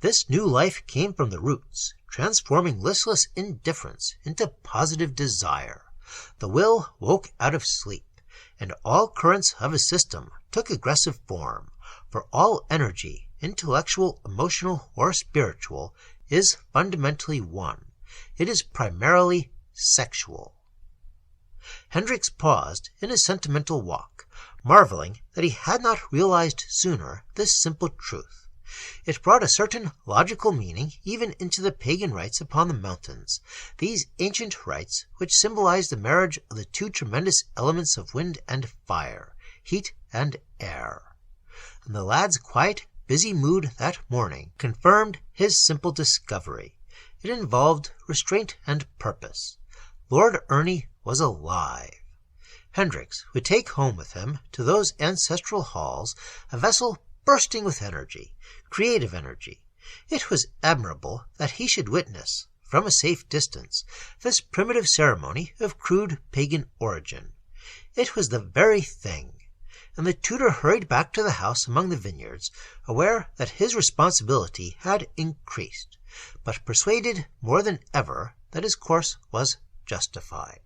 This new life came from the roots, transforming listless indifference into positive desire. The will woke out of sleep, and all currents of his system took aggressive form, for all energy, intellectual, emotional, or spiritual, is fundamentally one. It is primarily sexual. Hendricks paused in his sentimental walk, marveling that he had not realized sooner this simple truth. It brought a certain logical meaning even into the pagan rites upon the mountains, these ancient rites which symbolized the marriage of the two tremendous elements of wind and fire, heat and air. And the lad's quiet, busy mood that morning confirmed his simple discovery. It involved restraint and purpose. Lord Ernie was alive. Hendricks would take home with him to those ancestral halls a vessel bursting with energy, creative energy. It was admirable that he should witness, from a safe distance, this primitive ceremony of crude pagan origin. It was the very thing, and the tutor hurried back to the house among the vineyards, aware that his responsibility had increased, but persuaded more than ever that his course was justified.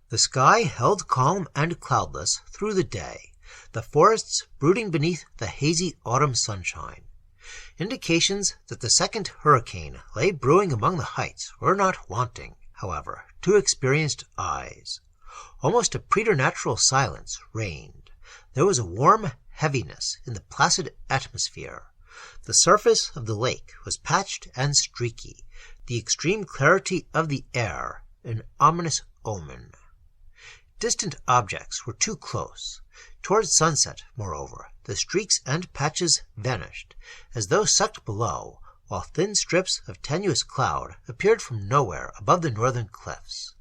The sky held calm and cloudless through the day, the forests brooding beneath the hazy autumn sunshine. Indications that the second hurricane lay brewing among the heights were not wanting, however, to experienced eyes. Almost a preternatural silence reigned. There was a warm heaviness in the placid atmosphere. The surface of the lake was patched and streaky, the extreme clarity of the air an ominous omen. Distant objects were too close. Towards sunset, moreover, the streaks and patches vanished, as though sucked below, while thin strips of tenuous cloud appeared from nowhere above the northern cliffs.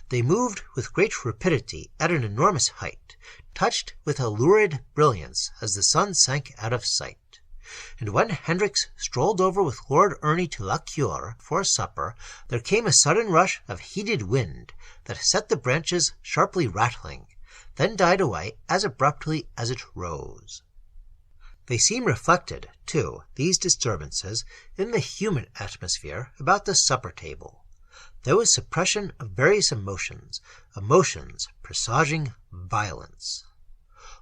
They moved with great rapidity at an enormous height, touched with a lurid brilliance as the sun sank out of sight. And when Hendricks strolled over with Lord Ernie to La Cure for supper, there came a sudden rush of heated wind that set the branches sharply rattling, then died away as abruptly as it rose. They seem reflected, too, these disturbances, in the human atmosphere about the supper table. There was suppression of various emotions presaging violence.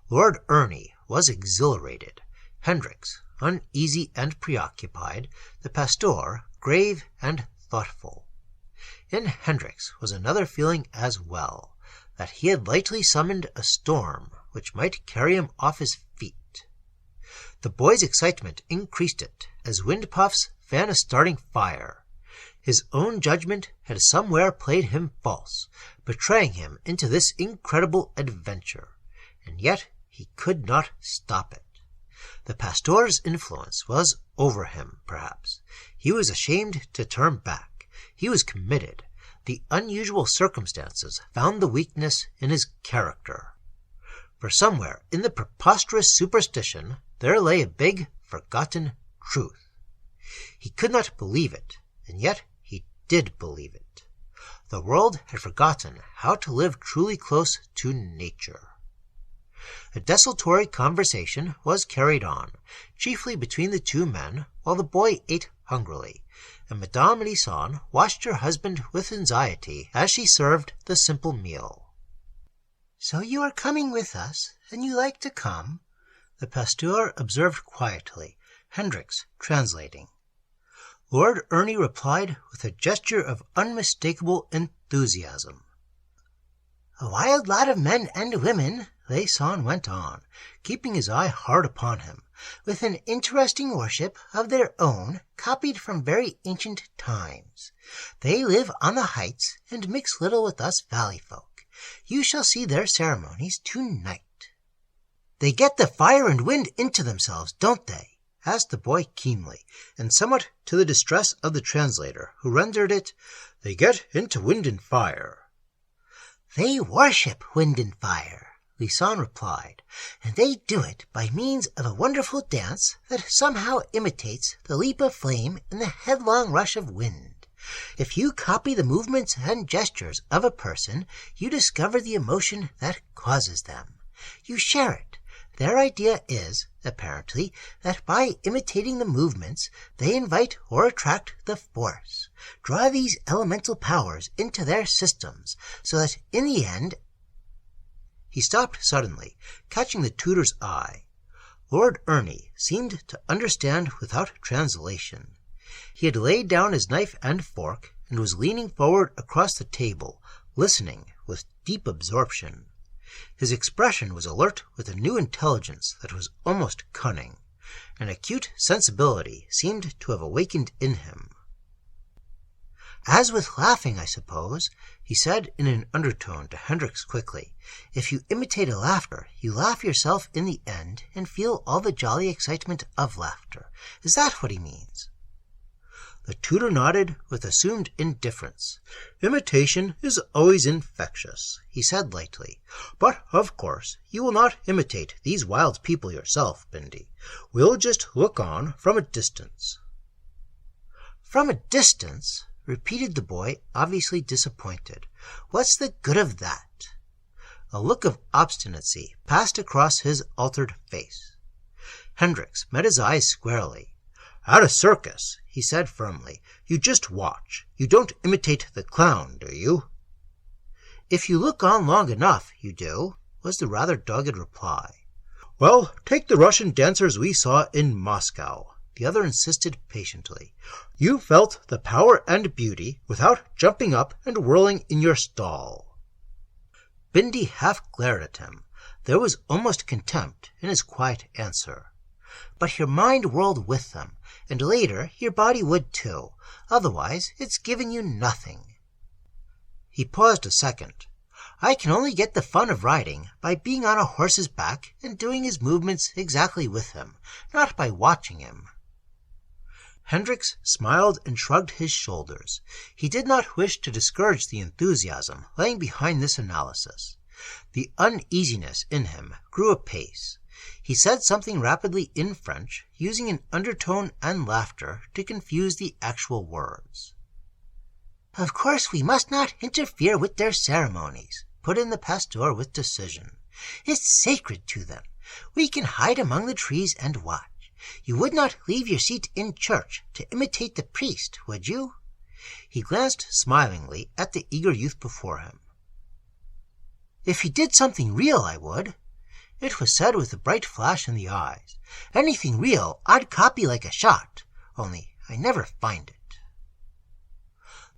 Lord Ernie was exhilarated, Hendricks uneasy and preoccupied, the pastor grave and thoughtful. In Hendricks was another feeling as well, that he had lightly summoned a storm which might carry him off his feet. The boy's excitement increased it, as wind puffs fan a starting fire. His own judgment had somewhere played him false, betraying him into this incredible adventure, and yet he could not stop it. The pastor's influence was over him, perhaps. He was ashamed to turn back. He was committed. The unusual circumstances found the weakness in his character. For somewhere in the preposterous superstition there lay a big, forgotten truth. He could not believe it, and yet he did believe it. The world had forgotten how to live truly close to nature. A desultory conversation was carried on, chiefly between the two men, while the boy ate hungrily, and Madame Elisson watched her husband with anxiety as she served the simple meal. "So you are coming with us, and you like to come?" the pasteur observed quietly, Hendricks translating. Lord Ernie replied with a gesture of unmistakable enthusiasm. "A wild lot of men and women," Elisson went on, keeping his eye hard upon him, "with an interesting worship of their own, copied from very ancient times. They live on the heights, and mix little with us valley folk. You shall see their ceremonies to-night." "They get the fire and wind into themselves, don't they?" asked the boy keenly, and somewhat to the distress of the translator, who rendered it, "They get into wind and fire." "They worship wind and fire," Elisson replied, "and they do it by means of a wonderful dance that somehow imitates the leap of flame and the headlong rush of wind. If you copy the movements and gestures of a person, you discover the emotion that causes them. You share it. Their idea is, apparently, that by imitating the movements, they invite or attract the force, draw these elemental powers into their systems, so that in the end—" He stopped suddenly, catching the tutor's eye. Lord Ernie seemed to understand without translation. He had laid down his knife and fork, and was leaning forward across the table, listening with deep absorption. His expression was alert with a new intelligence that was almost cunning. An acute sensibility seemed to have awakened in him. "As with laughing, I suppose," he said in an undertone to Hendricks quickly. "If you imitate a laughter, you laugh yourself in the end, and feel all the jolly excitement of laughter. Is that what he means?" The tutor nodded with assumed indifference. "Imitation is always infectious," he said lightly. "But, of course, you will not imitate these wild people yourself, Bindy. We'll just look on from a distance." "From a distance?" repeated the boy, obviously disappointed. "What's the good of that?" A look of obstinacy passed across his altered face. Hendricks met his eyes squarely. "At a circus," he said firmly, "you just watch. You don't imitate the clown, do you?" "If you look on long enough, you do," was the rather dogged reply. "Well, take the Russian dancers we saw in Moscow," the other insisted patiently. "You felt the power and beauty without jumping up and whirling in your stall." Bindy half glared at him. There was almost contempt in his quiet answer. But your mind whirled with them, and later your body would too. Otherwise, it's given you nothing. He paused a second. I can only get the fun of riding by being on a horse's back and doing his movements exactly with him, not by watching him. Hendricks smiled and shrugged his shoulders. He did not wish to discourage the enthusiasm lying behind this analysis. The uneasiness in him grew apace. He said something rapidly in French, using an undertone and laughter to confuse the actual words. Of course we must not interfere with their ceremonies, put in the pastor with decision. It's sacred to them. We can hide among the trees and watch. You would not leave your seat in church to imitate the priest, would you? He glanced smilingly at the eager youth before him. If he did something real, I would. It was said with a bright flash in the eyes. Anything real I'd copy like a shot, only I never find it.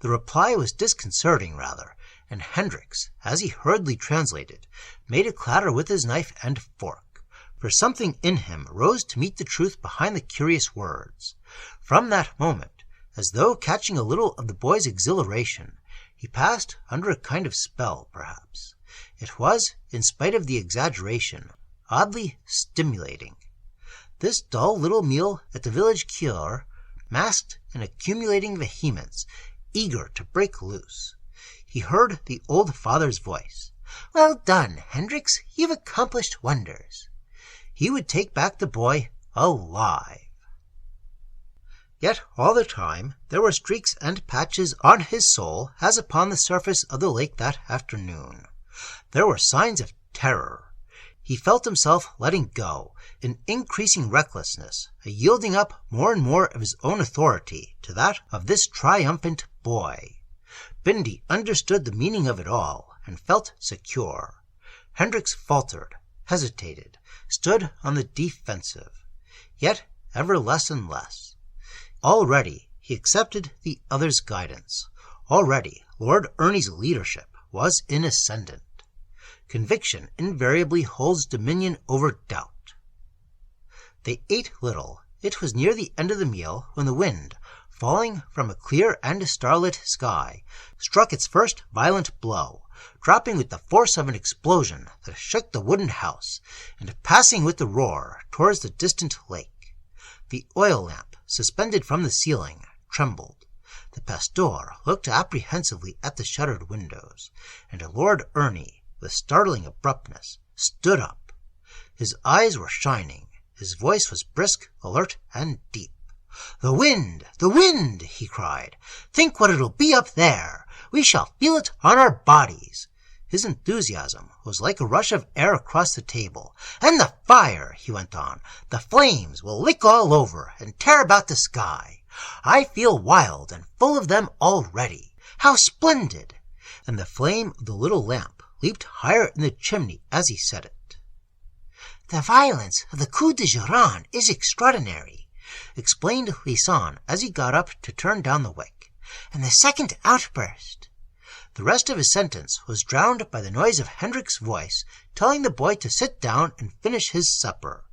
The reply was disconcerting, rather, and Hendricks, as he hurriedly translated, made a clatter with his knife and fork, for something in him rose to meet the truth behind the curious words. From that moment, as though catching a little of the boy's exhilaration, he passed under a kind of spell, perhaps. It was, in spite of the exaggeration, oddly stimulating. This dull little meal at the village cure masked an accumulating vehemence, eager to break loose. He heard the old father's voice. Well done, Hendricks. You've accomplished wonders. He would take back the boy alive. Yet all the time there were streaks and patches on his soul as upon the surface of the lake that afternoon. There were signs of terror. He felt himself letting go, an increasing recklessness, a yielding up more and more of his own authority to that of this triumphant boy. Bindy understood the meaning of it all and felt secure. Hendricks faltered, hesitated, stood on the defensive, yet ever less and less. Already he accepted the other's guidance. Already Lord Ernie's leadership was in ascendant. Conviction invariably holds dominion over doubt. They ate little. It was near the end of the meal when the wind, falling from a clear and starlit sky, struck its first violent blow, dropping with the force of an explosion that shook the wooden house, and passing with a roar towards the distant lake. The oil lamp, suspended from the ceiling, trembled. The pastor looked apprehensively at the shuttered windows, and Lord Ernie, with startling abruptness, stood up. His eyes were shining. His voice was brisk, alert, and deep. "The wind! The wind!" he cried. "Think what it'll be up there! We shall feel it on our bodies!" His enthusiasm was like a rush of air across the table. "And the fire!" he went on. "The flames will lick all over and tear about the sky. I feel wild and full of them already. How splendid!" And the flame of the little lamp leaped higher in the chimney as he said it. "The violence of the coup de Giron is extraordinary," explained Lisson as he got up to turn down the wick. "And the second outburst—" The rest of his sentence was drowned by the noise of Hendricks' voice telling the boy to sit down and finish his supper.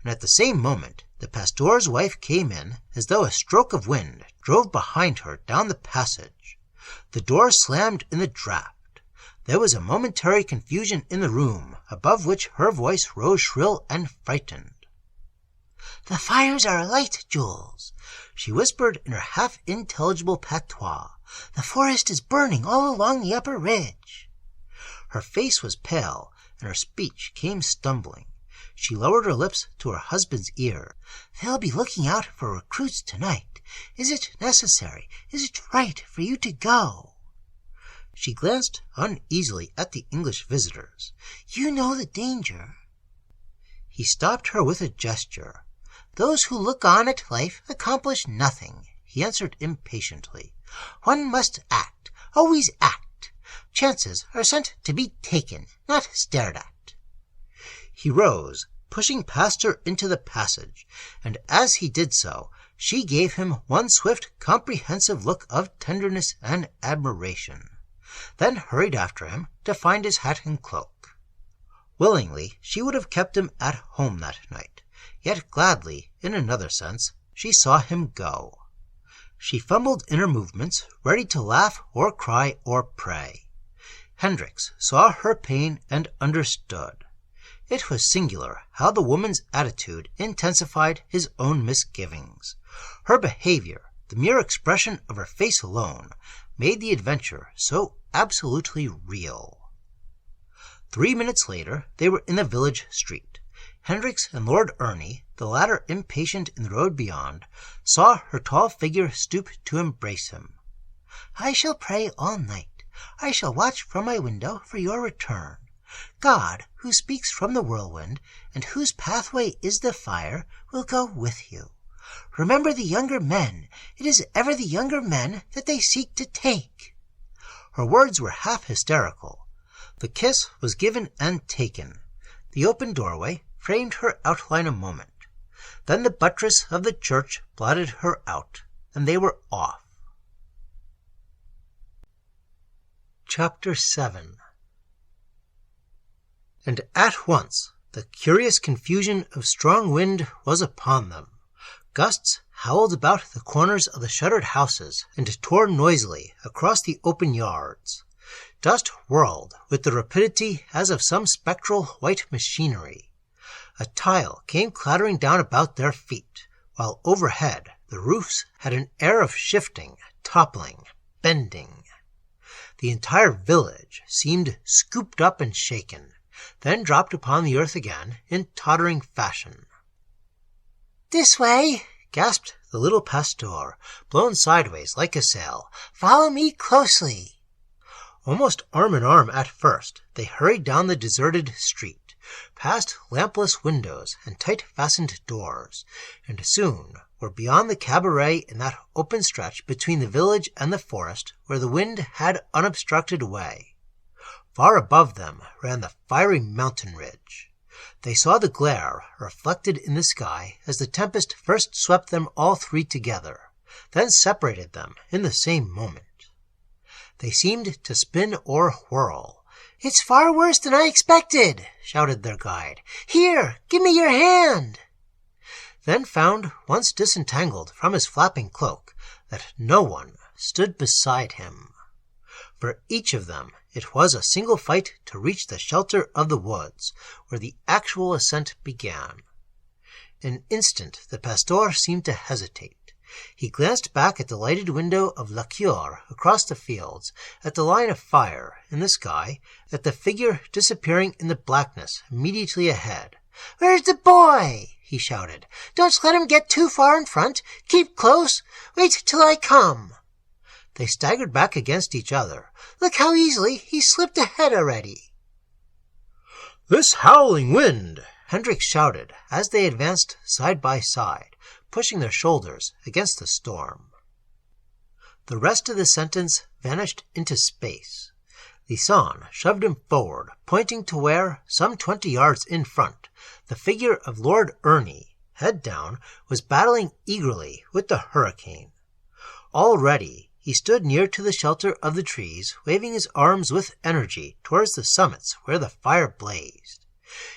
And at the same moment the pastor's wife came in as though a stroke of wind drove behind her down the passage. The door slammed in the draught. There was a momentary confusion in the room, above which her voice rose shrill and frightened. "The fires are alight, Jules," she whispered in her half-intelligible patois. "The forest is burning all along the upper ridge." Her face was pale, and her speech came stumbling. She lowered her lips to her husband's ear. "They'll be looking out for recruits tonight. Is it necessary? Is it right for you to go?" She glanced uneasily at the English visitors. "You know the danger." He stopped her with a gesture. "Those who look on at life accomplish nothing," he answered impatiently. "One must act, always act. Chances are sent to be taken, not stared at." He rose, pushing past her into the passage, and as he did so, she gave him one swift, comprehensive look of tenderness and admiration. then hurried after him to find his hat and cloak. Willingly she would have kept him at home that night, yet gladly, in another sense, she saw him go. She fumbled in her movements, ready to laugh or cry or pray. Hendricks saw her pain and understood. It was singular how the woman's attitude intensified his own misgivings. Her behavior, the mere expression of her face alone, made the adventure so absolutely real. 3 minutes later they were in the village street. Hendricks and Lord Ernie, the latter impatient in the road beyond, saw her tall figure stoop to embrace him. "I shall pray all night. I shall watch from my window for your return. God, who speaks from the whirlwind, and whose pathway is the fire, will go with you. Remember the younger men. It is ever the younger men that they seek to take." Her words were half hysterical. The kiss was given and taken. The open doorway framed her outline a moment. Then the buttress of the church blotted her out, and they were off. Chapter 7. And at once the curious confusion of strong wind was upon them. Gusts howled about the corners of the shuttered houses and tore noisily across the open yards. Dust whirled with the rapidity as of some spectral white machinery. A tile came clattering down about their feet, while overhead the roofs had an air of shifting, toppling, bending. The entire village seemed scooped up and shaken, then dropped upon the earth again in tottering fashion. "This way," gasped the little pastor, blown sideways like a sail. "Follow me closely." Almost arm in arm at first, they hurried down the deserted street, past lampless windows and tight-fastened doors, and soon were beyond the cabaret in that open stretch between the village and the forest where the wind had unobstructed way. Far above them ran the fiery mountain ridge. They saw the glare reflected in the sky as the tempest first swept them all three together, then separated them in the same moment. They seemed to spin or whirl. "It's far worse than I expected," shouted their guide. "Here, give me your hand." Then found, once disentangled from his flapping cloak, that no one stood beside him. For each of them it was a single fight to reach the shelter of the woods, where the actual ascent began. An instant the pastor seemed to hesitate. He glanced back at the lighted window of La Cure across the fields, at the line of fire in the sky, at the figure disappearing in the blackness immediately ahead. "Where's the boy?" he shouted. "Don't let him get too far in front. Keep close. Wait till I come." They staggered back against each other. "Look how easily he slipped ahead already." "This howling wind!" Hendricks shouted as they advanced side by side, pushing their shoulders against the storm. The rest of the sentence vanished into space. Lisanne shoved him forward, pointing to where, some 20 yards in front, the figure of Lord Ernie, head down, was battling eagerly with the hurricane. Already he stood near to the shelter of the trees, waving his arms with energy towards the summits where the fire blazed.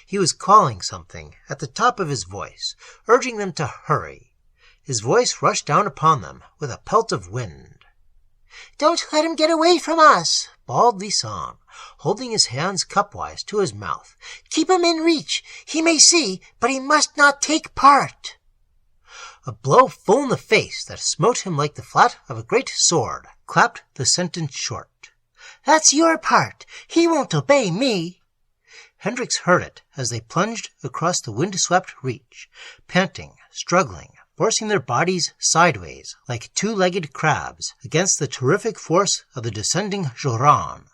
He was calling something at the top of his voice, urging them to hurry. His voice rushed down upon them with a pelt of wind. "Don't let him get away from us," bawled Lisanne, holding his hands cupwise to his mouth. "Keep him in reach. He may see, but he must not take part." A blow full in the face that smote him like the flat of a great sword clapped the sentence short. "That's your part. He won't obey me." Hendricks heard it as they plunged across the wind-swept reach, panting, struggling, forcing their bodies sideways like two-legged crabs against the terrific force of the descending joran.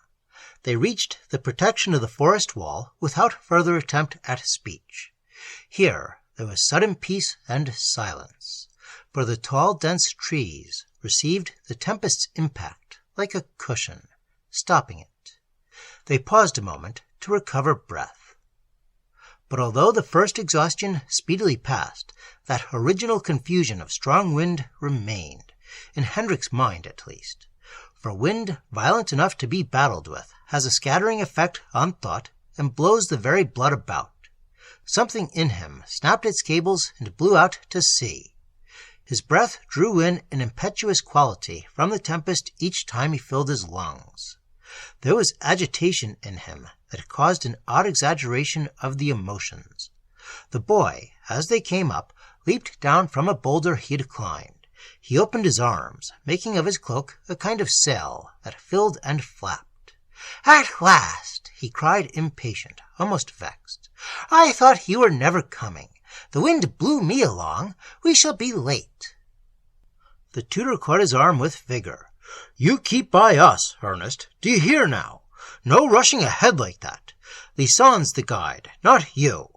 They reached the protection of the forest wall without further attempt at speech. Here there was sudden peace and silence, for the tall, dense trees received the tempest's impact like a cushion, stopping it. They paused a moment to recover breath. But although the first exhaustion speedily passed, that original confusion of strong wind remained, in Hendricks' mind at least. For wind violent enough to be battled with has a scattering effect on thought and blows the very blood about. Something in him snapped its cables and blew out to sea. His breath drew in an impetuous quality from the tempest each time he filled his lungs. There was agitation in him that caused an odd exaggeration of the emotions. The boy, as they came up, leaped down from a boulder he had climbed. He opened his arms, making of his cloak a kind of sail that filled and flapped. "At last!" he cried, impatient, almost vexed. "I thought you were never coming. The wind blew me along. We shall be late." The tutor caught his arm with vigor. "You keep by us, Ernest. Do you hear now? No rushing ahead like that. Lison's the guide, not you."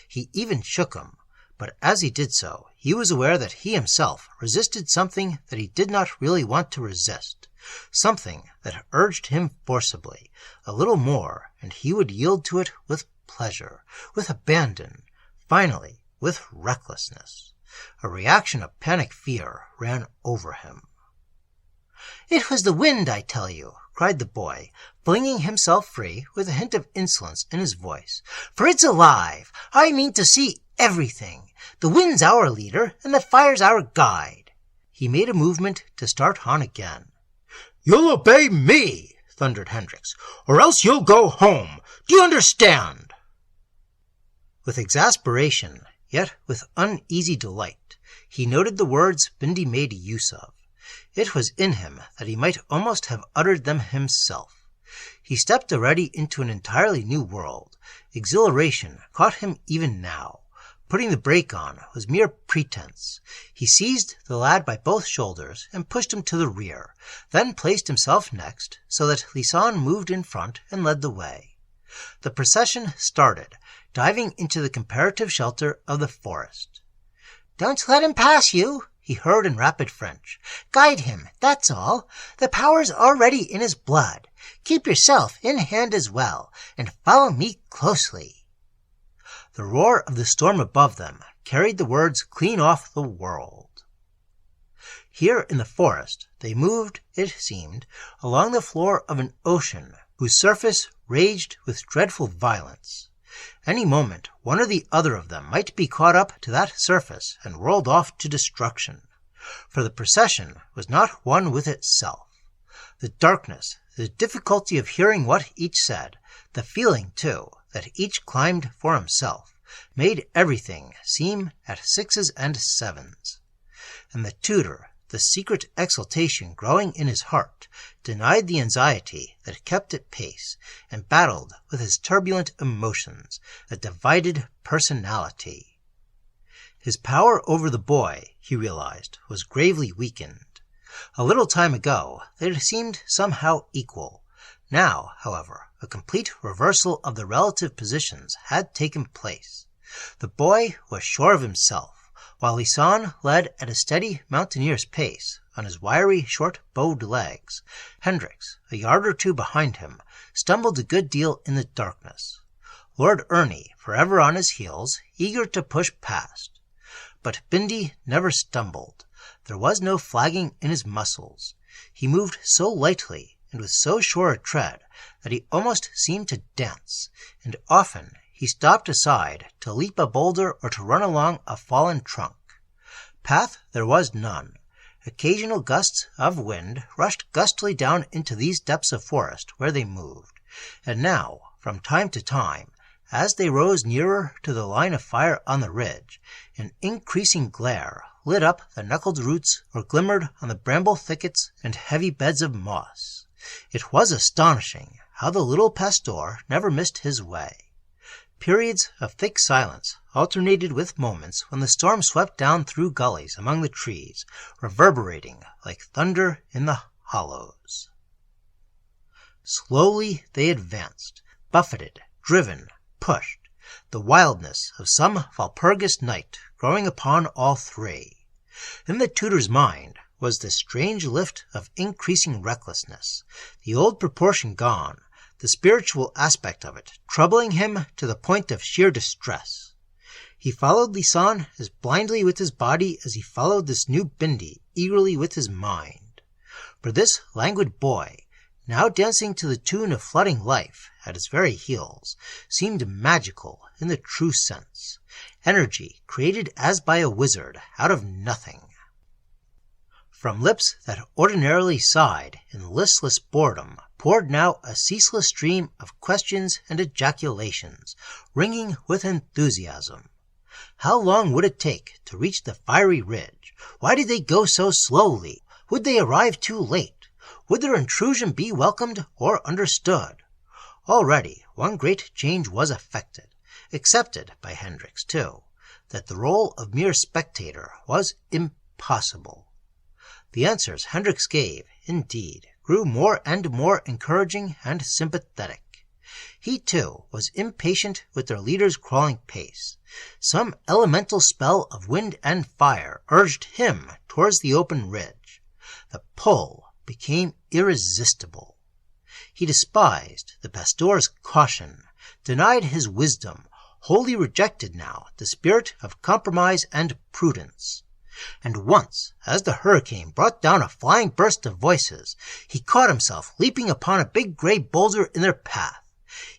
He even shook him, but as he did so, he was aware that he himself resisted something that he did not really want to resist, something that urged him forcibly. A little more, and he would yield to it with pleasure, with abandon, finally with recklessness. A reaction of panic fear ran over him. "It was the wind, I tell you," cried the boy, flinging himself free with a hint of insolence in his voice. "For it's alive. I mean to see everything. The wind's our leader, and the fire's our guide." He made a movement to start on again. "You'll obey me," thundered Hendricks, "or else you'll go home. Do you understand?" With exasperation, yet with uneasy delight, he noted the words Bindy made use of. It was in him that he might almost have uttered them himself. He stepped already into an entirely new world. Exhilaration caught him even now. Putting the brake on was mere pretense. He seized the lad by both shoulders and pushed him to the rear, then placed himself next, so that Lison moved in front and led the way. The procession started, diving into the comparative shelter of the forest. "Don't let him pass you," he heard in rapid French. "Guide him, that's all. The power's already in his blood. Keep yourself in hand as well, and follow me closely." The roar of the storm above them carried the words clean off the world. Here in the forest they moved, it seemed, along the floor of an ocean whose surface raged with dreadful violence. Any moment one or the other of them might be caught up to that surface and whirled off to destruction. For the procession was not one with itself. The darkness, the difficulty of hearing what each said, the feeling, too, that each climbed for himself, made everything seem at sixes and sevens. And the tutor, the secret exultation growing in his heart, denied the anxiety that kept it pace, and battled with his turbulent emotions, a divided personality. His power over the boy, he realized, was gravely weakened. A little time ago they had seemed somehow equal. Now, however, a complete reversal of the relative positions had taken place. The boy was sure of himself, while Lison led at a steady mountaineer's pace on his wiry, short-bowed legs. Hendricks, a yard or two behind him, stumbled a good deal in the darkness. Lord Ernie, forever on his heels, eager to push past. But Bindy never stumbled. There was no flagging in his muscles. He moved so lightly and with so sure a tread that he almost seemed to dance, and often he stopped aside to leap a boulder or to run along a fallen trunk. Path there was none. Occasional gusts of wind rushed gustily down into these depths of forest where they moved, and now, from time to time, as they rose nearer to the line of fire on the ridge, an increasing glare lit up the knuckled roots or glimmered on the bramble thickets and heavy beds of moss. It was astonishing how the little pastor never missed his way. Periods of thick silence alternated with moments when the storm swept down through gullies among the trees, reverberating like thunder in the hollows. Slowly they advanced, buffeted, driven, pushed, the wildness of some Walpurgis night growing upon all three. In the tutor's mind was the strange lift of increasing recklessness, the old proportion gone, the spiritual aspect of it troubling him to the point of sheer distress. He followed Lison as blindly with his body as he followed this new Bindy eagerly with his mind. For this languid boy, now dancing to the tune of flooding life at his very heels, seemed magical in the true sense, energy created as by a wizard out of nothing. From lips that ordinarily sighed in listless boredom poured now a ceaseless stream of questions and ejaculations, ringing with enthusiasm. How long would it take to reach the fiery ridge? Why did they go so slowly? Would they arrive too late? Would their intrusion be welcomed or understood? Already one great change was effected, accepted by Hendricks, too, that the role of mere spectator was impossible. The answers Hendricks gave, indeed, grew more and more encouraging and sympathetic. He, too, was impatient with their leader's crawling pace. Some elemental spell of wind and fire urged him towards the open ridge. The pull became irresistible. He despised the pastor's caution, denied his wisdom, wholly rejected now the spirit of compromise and prudence. And once, as the hurricane brought down a flying burst of voices, he caught himself leaping upon a big gray boulder in their path.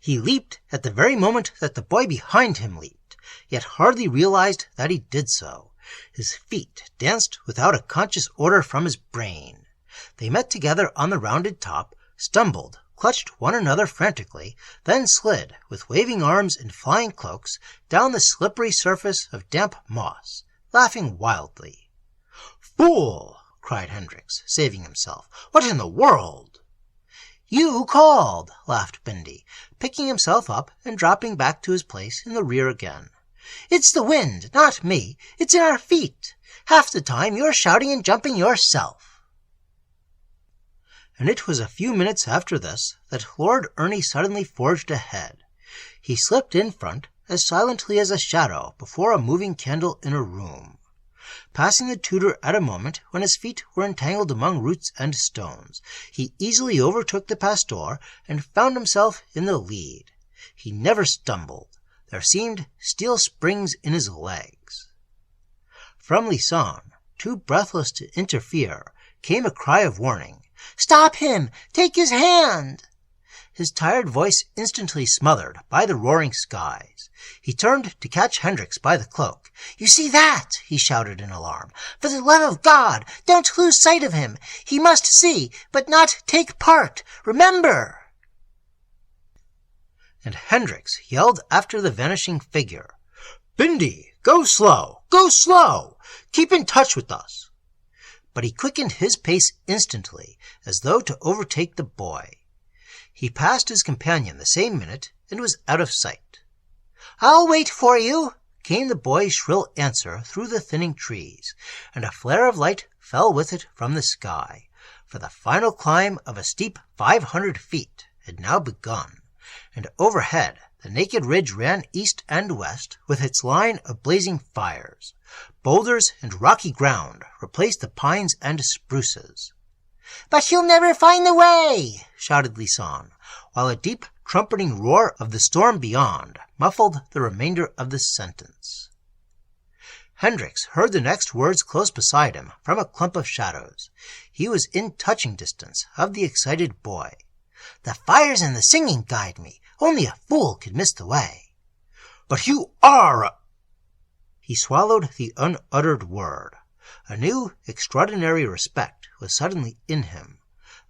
He leaped at the very moment that the boy behind him leaped, yet hardly realized that he did so. His feet danced without a conscious order from his brain. They met together on the rounded top, stumbled, clutched one another frantically, then slid, with waving arms and flying cloaks, down the slippery surface of damp moss, laughing wildly. "Fool!" cried Hendricks, saving himself. "What in the world?" "You called," laughed Bindy, picking himself up and dropping back to his place in the rear again. "It's the wind, not me. It's in our feet. Half the time you're shouting and jumping yourself." And it was a few minutes after this that Lord Ernie suddenly forged ahead. He slipped in front as silently as a shadow before a moving candle in a room, passing the tutor at a moment when his feet were entangled among roots and stones. He easily overtook the pastor and found himself in the lead. He never stumbled. There seemed steel springs in his legs. From Lisanne, too breathless to interfere, came a cry of warning. "Stop him! Take his hand!" His tired voice instantly smothered by the roaring skies. He turned to catch Hendricks by the cloak. "You see that?" he shouted in alarm. "For the love of God, don't lose sight of him. He must see, but not take part. Remember!" And Hendricks yelled after the vanishing figure, "Bindy, go slow! Go slow! Keep in touch with us!" But he quickened his pace instantly, as though to overtake the boy. He passed his companion the same minute and was out of sight. "I'll wait for you," came the boy's shrill answer through the thinning trees, and a flare of light fell with it from the sky, for the final climb of a steep 500 feet had now begun, and overhead the naked ridge ran east and west with its line of blazing fires. Boulders and rocky ground replaced the pines and spruces. "But you'll never find the way!" shouted Lisanne, while a deep trumpeting roar of the storm beyond muffled the remainder of the sentence. Hendricks heard the next words close beside him from a clump of shadows. He was in touching distance of the excited boy. "The fires and the singing guide me. Only a fool could miss the way." "But you are—" He swallowed the unuttered word. A new, extraordinary respect was suddenly in him.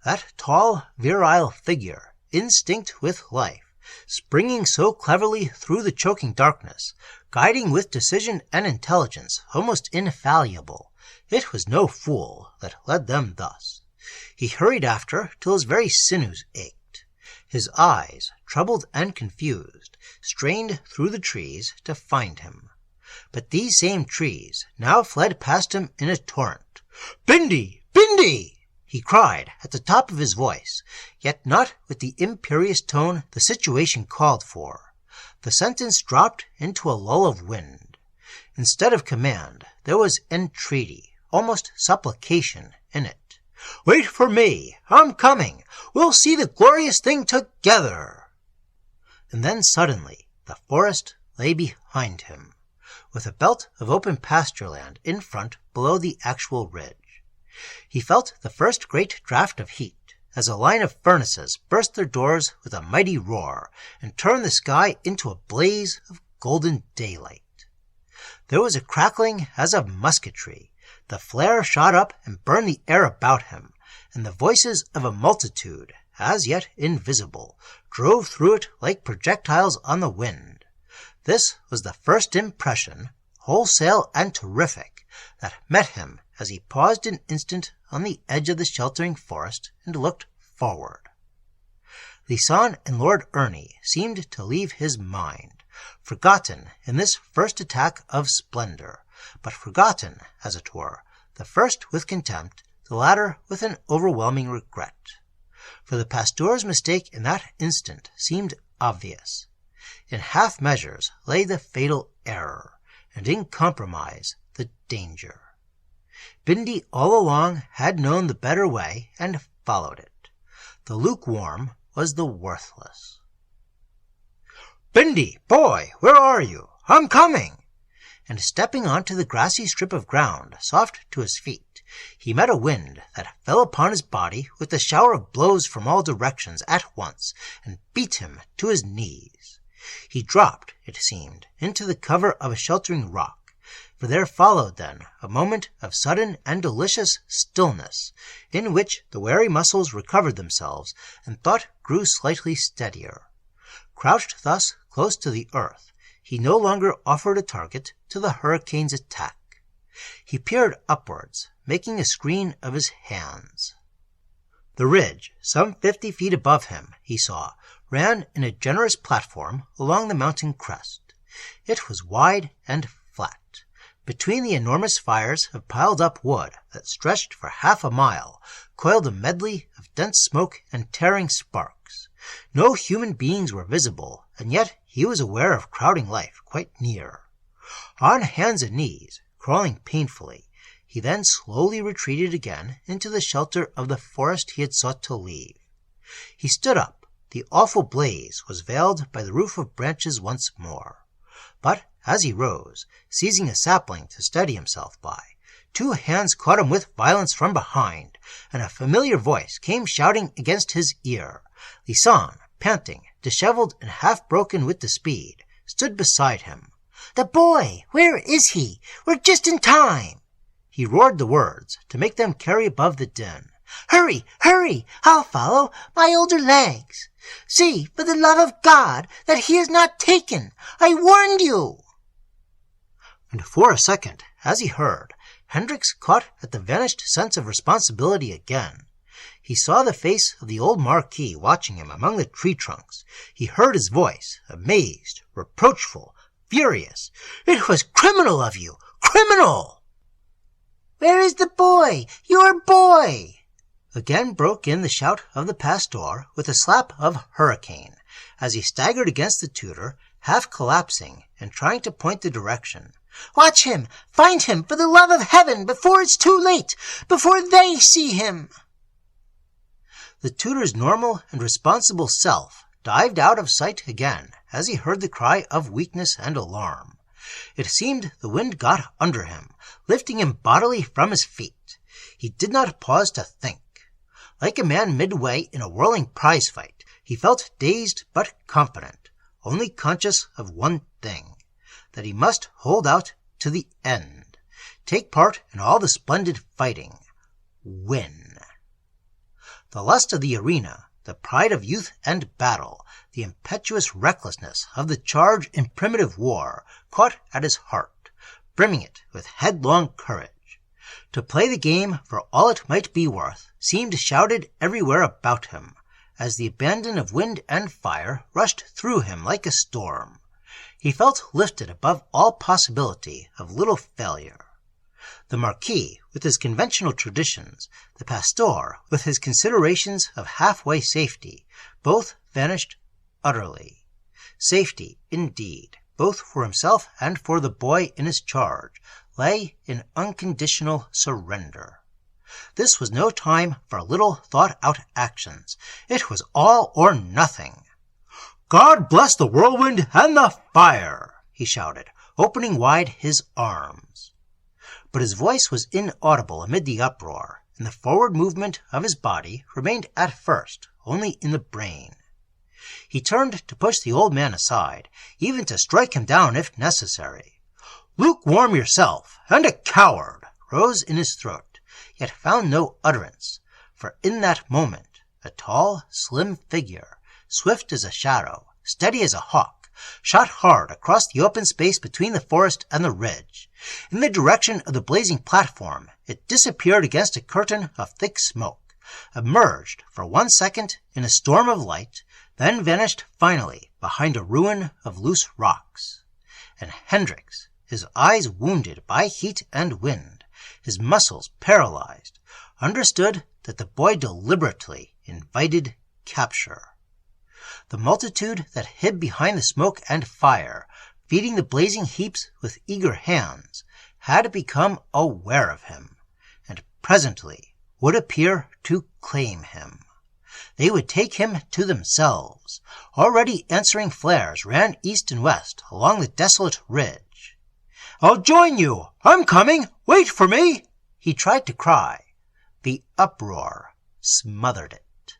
That tall, virile figure, instinct with life, springing so cleverly through the choking darkness, guiding with decision and intelligence almost infallible. It was no fool that led them thus. He hurried after till his very sinews ached. His eyes, troubled and confused, strained through the trees to find him. But these same trees now fled past him in a torrent. "Bindy! Bindy!" he cried at the top of his voice, yet not with the imperious tone the situation called for. The sentence dropped into a lull of wind. Instead of command, there was entreaty, almost supplication, in it. "Wait for me! I'm coming! We'll see the glorious thing together!" And then suddenly the forest lay behind him, with a belt of open pasture land in front below the actual ridge. He felt the first great draught of heat, as a line of furnaces burst their doors with a mighty roar and turned the sky into a blaze of golden daylight. There was a crackling as of musketry. The flare shot up and burned the air about him, and the voices of a multitude, as yet invisible, drove through it like projectiles on the wind. This was the first impression, wholesale and terrific, that met him as he paused an instant on the edge of the sheltering forest and looked forward. Lisann and Lord Ernie seemed to leave his mind, forgotten in this first attack of splendor, but forgotten, as it were, the first with contempt, the latter with an overwhelming regret. For the pasteur's mistake in that instant seemed obvious. In half measures lay the fatal error, and in compromise the danger. Bindy all along had known the better way and followed it. The lukewarm was the worthless. "Bindy, boy, where are you? I'm coming!" And stepping onto the grassy strip of ground, soft to his feet, he met a wind that fell upon his body with a shower of blows from all directions at once and beat him to his knees. He dropped, it seemed, into the cover of a sheltering rock, for there followed then a moment of sudden and delicious stillness, in which the weary muscles recovered themselves and thought grew slightly steadier. Crouched thus close to the earth, he no longer offered a target to the hurricane's attack. He peered upwards, making a screen of his hands. The ridge, some 50 feet above him, he saw, ran in a generous platform along the mountain crest. It was wide and flat. Between the enormous fires of piled-up wood that stretched for half a mile coiled a medley of dense smoke and tearing sparks. No human beings were visible, and yet he was aware of crowding life quite near. On hands and knees, crawling painfully, he then slowly retreated again into the shelter of the forest he had sought to leave. He stood up. The awful blaze was veiled by the roof of branches once more. But as he rose, seizing a sapling to steady himself by, 2 hands caught him with violence from behind, and a familiar voice came shouting against his ear. Lisann, panting, disheveled and half-broken with the speed, stood beside him. "The boy! Where is he? We're just in time!" He roared the words to make them carry above the din. "Hurry! Hurry! I'll follow! My older legs! See, for the love of God, that he is not taken! I warned you!" And for a second, as he heard, Hendricks caught at the vanished sense of responsibility again. He saw the face of the old Marquis watching him among the tree trunks. He heard his voice, amazed, reproachful, furious. "It was criminal of you! Criminal!" "Where is the boy? Your boy?" Again broke in the shout of the pastor with a slap of hurricane, as he staggered against the tutor, half collapsing and trying to point the direction. "Watch him! Find him, for the love of heaven, before it's too late! Before they see him!" The tutor's normal and responsible self dived out of sight again as he heard the cry of weakness and alarm. It seemed the wind got under him, lifting him bodily from his feet. He did not pause to think. Like a man midway in a whirling prize fight, he felt dazed but confident, only conscious of one thing, that he must hold out to the end, take part in all the splendid fighting, win. The lust of the arena, the pride of youth and battle, the impetuous recklessness of the charge in primitive war caught at his heart, brimming it with headlong courage. To play the game for all it might be worth seemed shouted everywhere about him, as the abandon of wind and fire rushed through him like a storm. He felt lifted above all possibility of little failure. The Marquis, with his conventional traditions, the pastor, with his considerations of halfway safety, both vanished utterly. Safety, indeed, both for himself and for the boy in his charge, lay in unconditional surrender. This was no time for little thought-out actions. It was all or nothing. "God bless the whirlwind and the fire!" he shouted, opening wide his arms. But his voice was inaudible amid the uproar, and the forward movement of his body remained at first only in the brain. He turned to push the old man aside, even to strike him down if necessary. "Lukewarm yourself, and a coward!" rose in his throat, yet found no utterance, for in that moment a tall, slim figure, swift as a shadow, steady as a hawk, shot hard across the open space between the forest and the ridge. In the direction of the blazing platform, it disappeared against a curtain of thick smoke, emerged for 1 second in a storm of light, then vanished finally behind a ruin of loose rocks. And Hendricks, his eyes wounded by heat and wind, his muscles paralyzed, understood that the boy deliberately invited capture. The multitude that hid behind the smoke and fire, feeding the blazing heaps with eager hands, had become aware of him, and presently would appear to claim him. They would take him to themselves. Already answering flares ran east and west along the desolate ridge. "I'll join you! I'm coming! Wait for me!" he tried to cry. The uproar smothered it.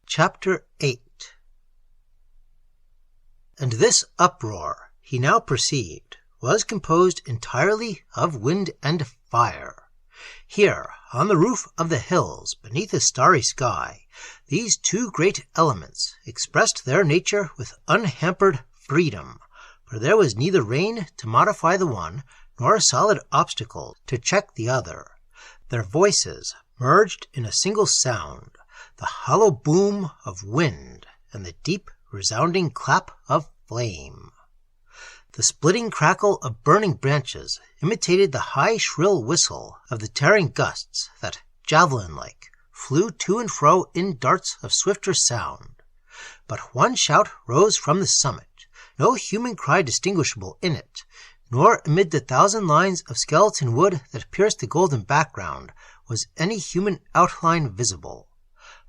Chapter 8. And this uproar, he now perceived, was composed entirely of wind and fire. Here, on the roof of the hills, beneath a starry sky, these two great elements expressed their nature with unhampered freedom, for there was neither rain to modify the one, nor a solid obstacle to check the other. Their voices merged in a single sound, the hollow boom of wind and the deep resounding clap of flame. The splitting crackle of burning branches imitated the high shrill whistle of the tearing gusts that, javelin-like, flew to and fro in darts of swifter sound. But one shout rose from the summit, no human cry distinguishable in it, nor amid the 1,000 lines of skeleton wood that pierced the golden background was any human outline visible.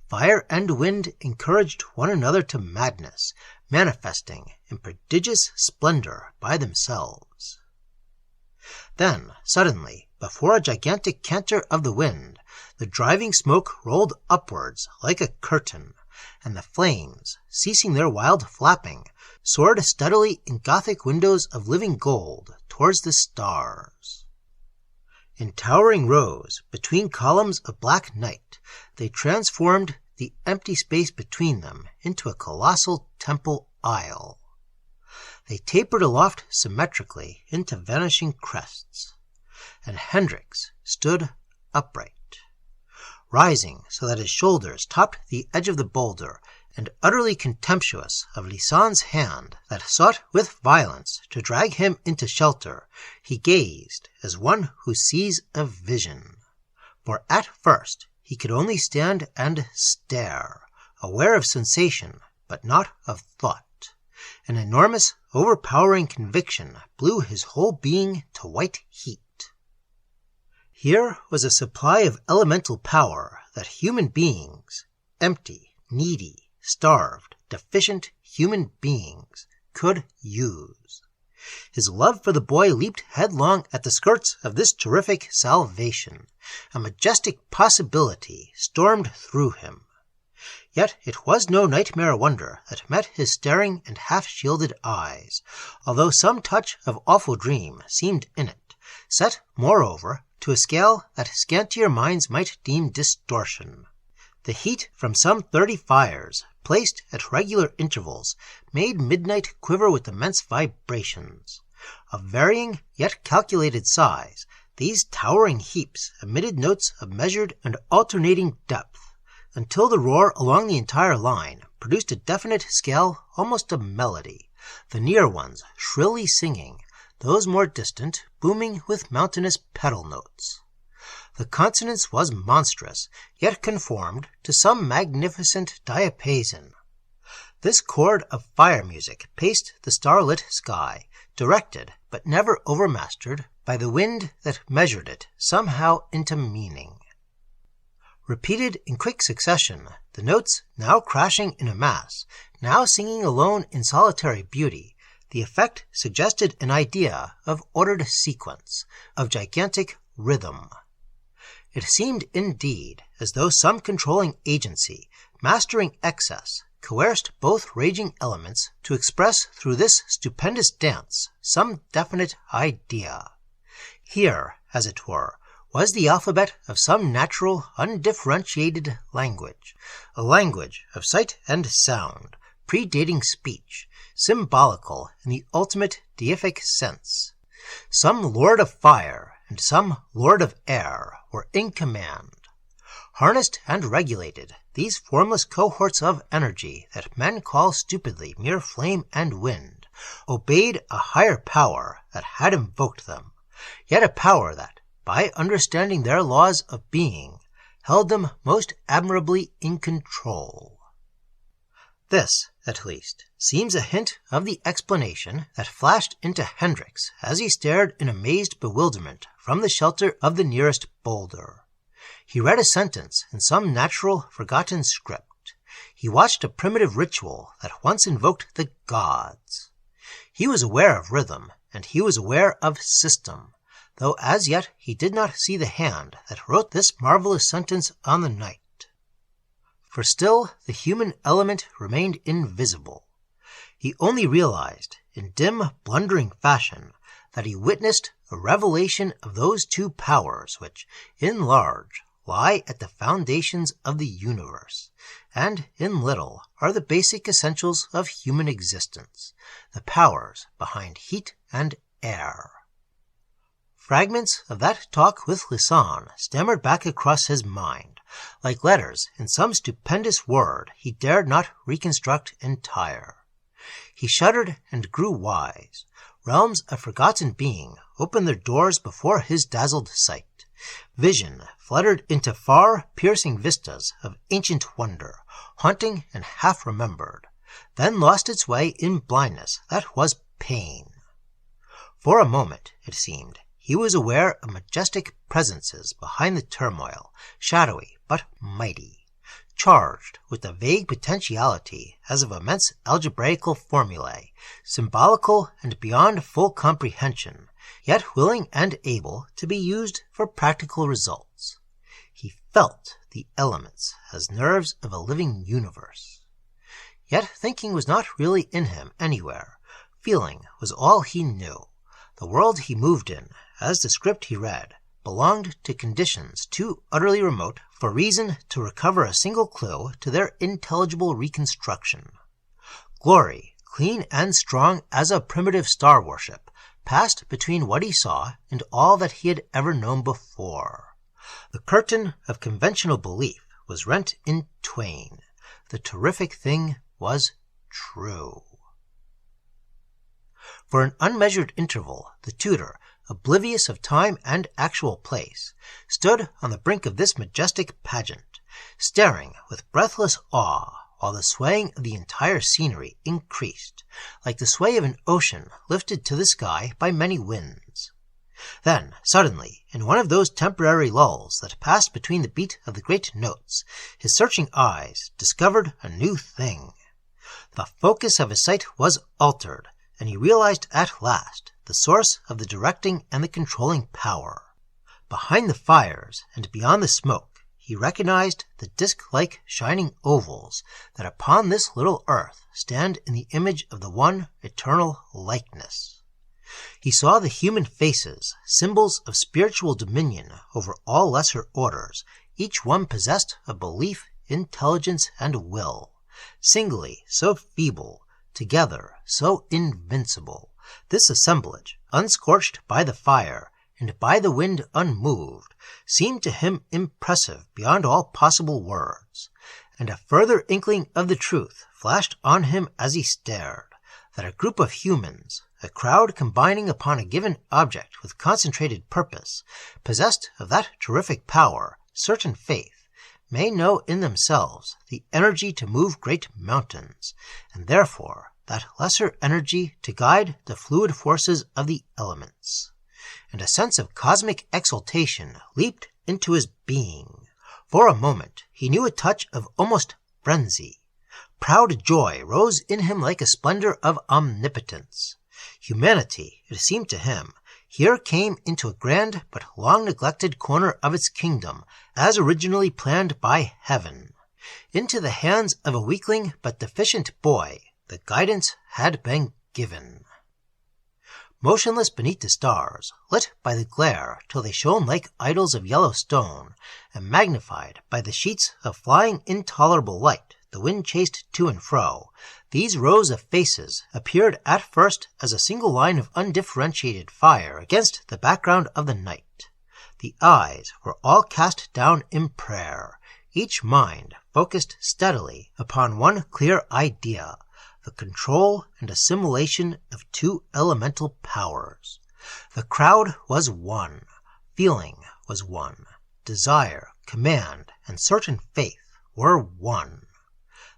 Fire and wind encouraged one another to madness, manifesting in prodigious splendor by themselves. Then, suddenly, before a gigantic canter of the wind, the driving smoke rolled upwards like a curtain, and the flames, ceasing their wild flapping, soared steadily in Gothic windows of living gold towards the stars. In towering rows, between columns of black night, they transformed the empty space between them into a colossal temple aisle. They tapered aloft symmetrically into vanishing crests, and Hendricks stood upright, rising so that his shoulders topped the edge of the boulder, and utterly contemptuous of Lisand's hand that sought with violence to drag him into shelter. He gazed as one who sees a vision. For at first he could only stand and stare, aware of sensation, but not of thought. An enormous, overpowering conviction blew his whole being to white heat. Here was a supply of elemental power that human beings, empty, needy, starved, deficient human beings, could use. His love for the boy leaped headlong at the skirts of this terrific salvation. A majestic possibility stormed through him. Yet it was no nightmare wonder that met his staring and half-shielded eyes, although some touch of awful dream seemed in it, set, moreover, to a scale that scantier minds might deem distortion. The heat from some 30 fires, placed at regular intervals, made midnight quiver with immense vibrations. Of varying yet calculated size, these towering heaps emitted notes of measured and alternating depth, until the roar along the entire line produced a definite scale, almost a melody, the near ones shrilly singing, those more distant booming with mountainous pedal notes. The consonance was monstrous, yet conformed to some magnificent diapason. This chord of fire music paced the starlit sky, directed, but never overmastered, by the wind that measured it somehow into meaning. Repeated in quick succession, the notes now crashing in a mass, now singing alone in solitary beauty, the effect suggested an idea of ordered sequence, of gigantic rhythm. It seemed indeed as though some controlling agency, mastering excess, coerced both raging elements to express through this stupendous dance some definite idea. Here, as it were, was the alphabet of some natural, undifferentiated language, a language of sight and sound, predating speech, symbolical in the ultimate deific sense. Some lord of fire and some lord of air were in command. Harnessed and regulated, these formless cohorts of energy that men call stupidly mere flame and wind, obeyed a higher power that had invoked them, yet a power that, by understanding their laws of being, held them most admirably in control. This, at least, seems a hint of the explanation that flashed into Hendricks as he stared in amazed bewilderment from the shelter of the nearest boulder. He read a sentence in some natural, forgotten script. He watched a primitive ritual that once invoked the gods. He was aware of rhythm, and he was aware of system, though as yet he did not see the hand that wrote this marvelous sentence on the night. For still the human element remained invisible. He only realized, in dim, blundering fashion, that he witnessed a revelation of those two powers which, in large, lie at the foundations of the universe, and, in little, are the basic essentials of human existence, the powers behind heat and air. Fragments of that talk with Lisanne stammered back across his mind, like letters in some stupendous word he dared not reconstruct entire. He shuddered and grew wise. Realms of forgotten being opened their doors before his dazzled sight. Vision fluttered into far, piercing vistas of ancient wonder, haunting and half-remembered, then lost its way in blindness that was pain. For a moment, it seemed, he was aware of majestic presences behind the turmoil, shadowy but mighty, charged with the vague potentiality as of immense algebraical formulae, symbolical and beyond full comprehension, yet willing and able to be used for practical results. He felt the elements as nerves of a living universe. Yet thinking was not really in him anywhere. Feeling was all he knew. The world he moved in, as the script he read, belonged to conditions too utterly remote for reason to recover a single clue to their intelligible reconstruction. Glory, clean and strong as a primitive star worship, passed between what he saw and all that he had ever known before. The curtain of conventional belief was rent in twain. The terrific thing was true. For an unmeasured interval, the tutor, oblivious of time and actual place, stood on the brink of this majestic pageant, staring with breathless awe while the swaying of the entire scenery increased, like the sway of an ocean lifted to the sky by many winds. Then, suddenly, in one of those temporary lulls that passed between the beat of the great notes, his searching eyes discovered a new thing. The focus of his sight was altered, and he realized at last the source of the directing and the controlling power. Behind the fires and beyond the smoke, he recognized the disk-like shining ovals that upon this little earth stand in the image of the one eternal likeness. He saw the human faces, symbols of spiritual dominion over all lesser orders, each one possessed of belief, intelligence, and will, singly so feeble, together so invincible. This assemblage, unscorched by the fire, and by the wind unmoved, seemed to him impressive beyond all possible words, and a further inkling of the truth flashed on him as he stared, that a group of humans, a crowd combining upon a given object with concentrated purpose, possessed of that terrific power, certain faith, may know in themselves the energy to move great mountains, and therefore that lesser energy to guide the fluid forces of the elements. And a sense of cosmic exultation leaped into his being. For a moment he knew a touch of almost frenzy. Proud joy rose in him like a splendor of omnipotence. Humanity, it seemed to him, here came into a grand but long-neglected corner of its kingdom, as originally planned by heaven. Into the hands of a weakling but deficient boy, the guidance had been given. Motionless beneath the stars, lit by the glare till they shone like idols of yellow stone, and magnified by the sheets of flying intolerable light the wind chased to and fro, these rows of faces appeared at first as a single line of undifferentiated fire against the background of the night. The eyes were all cast down in prayer, each mind focused steadily upon one clear idea, the control and assimilation of two elemental powers. The crowd was one, feeling was one, desire, command, and certain faith were one.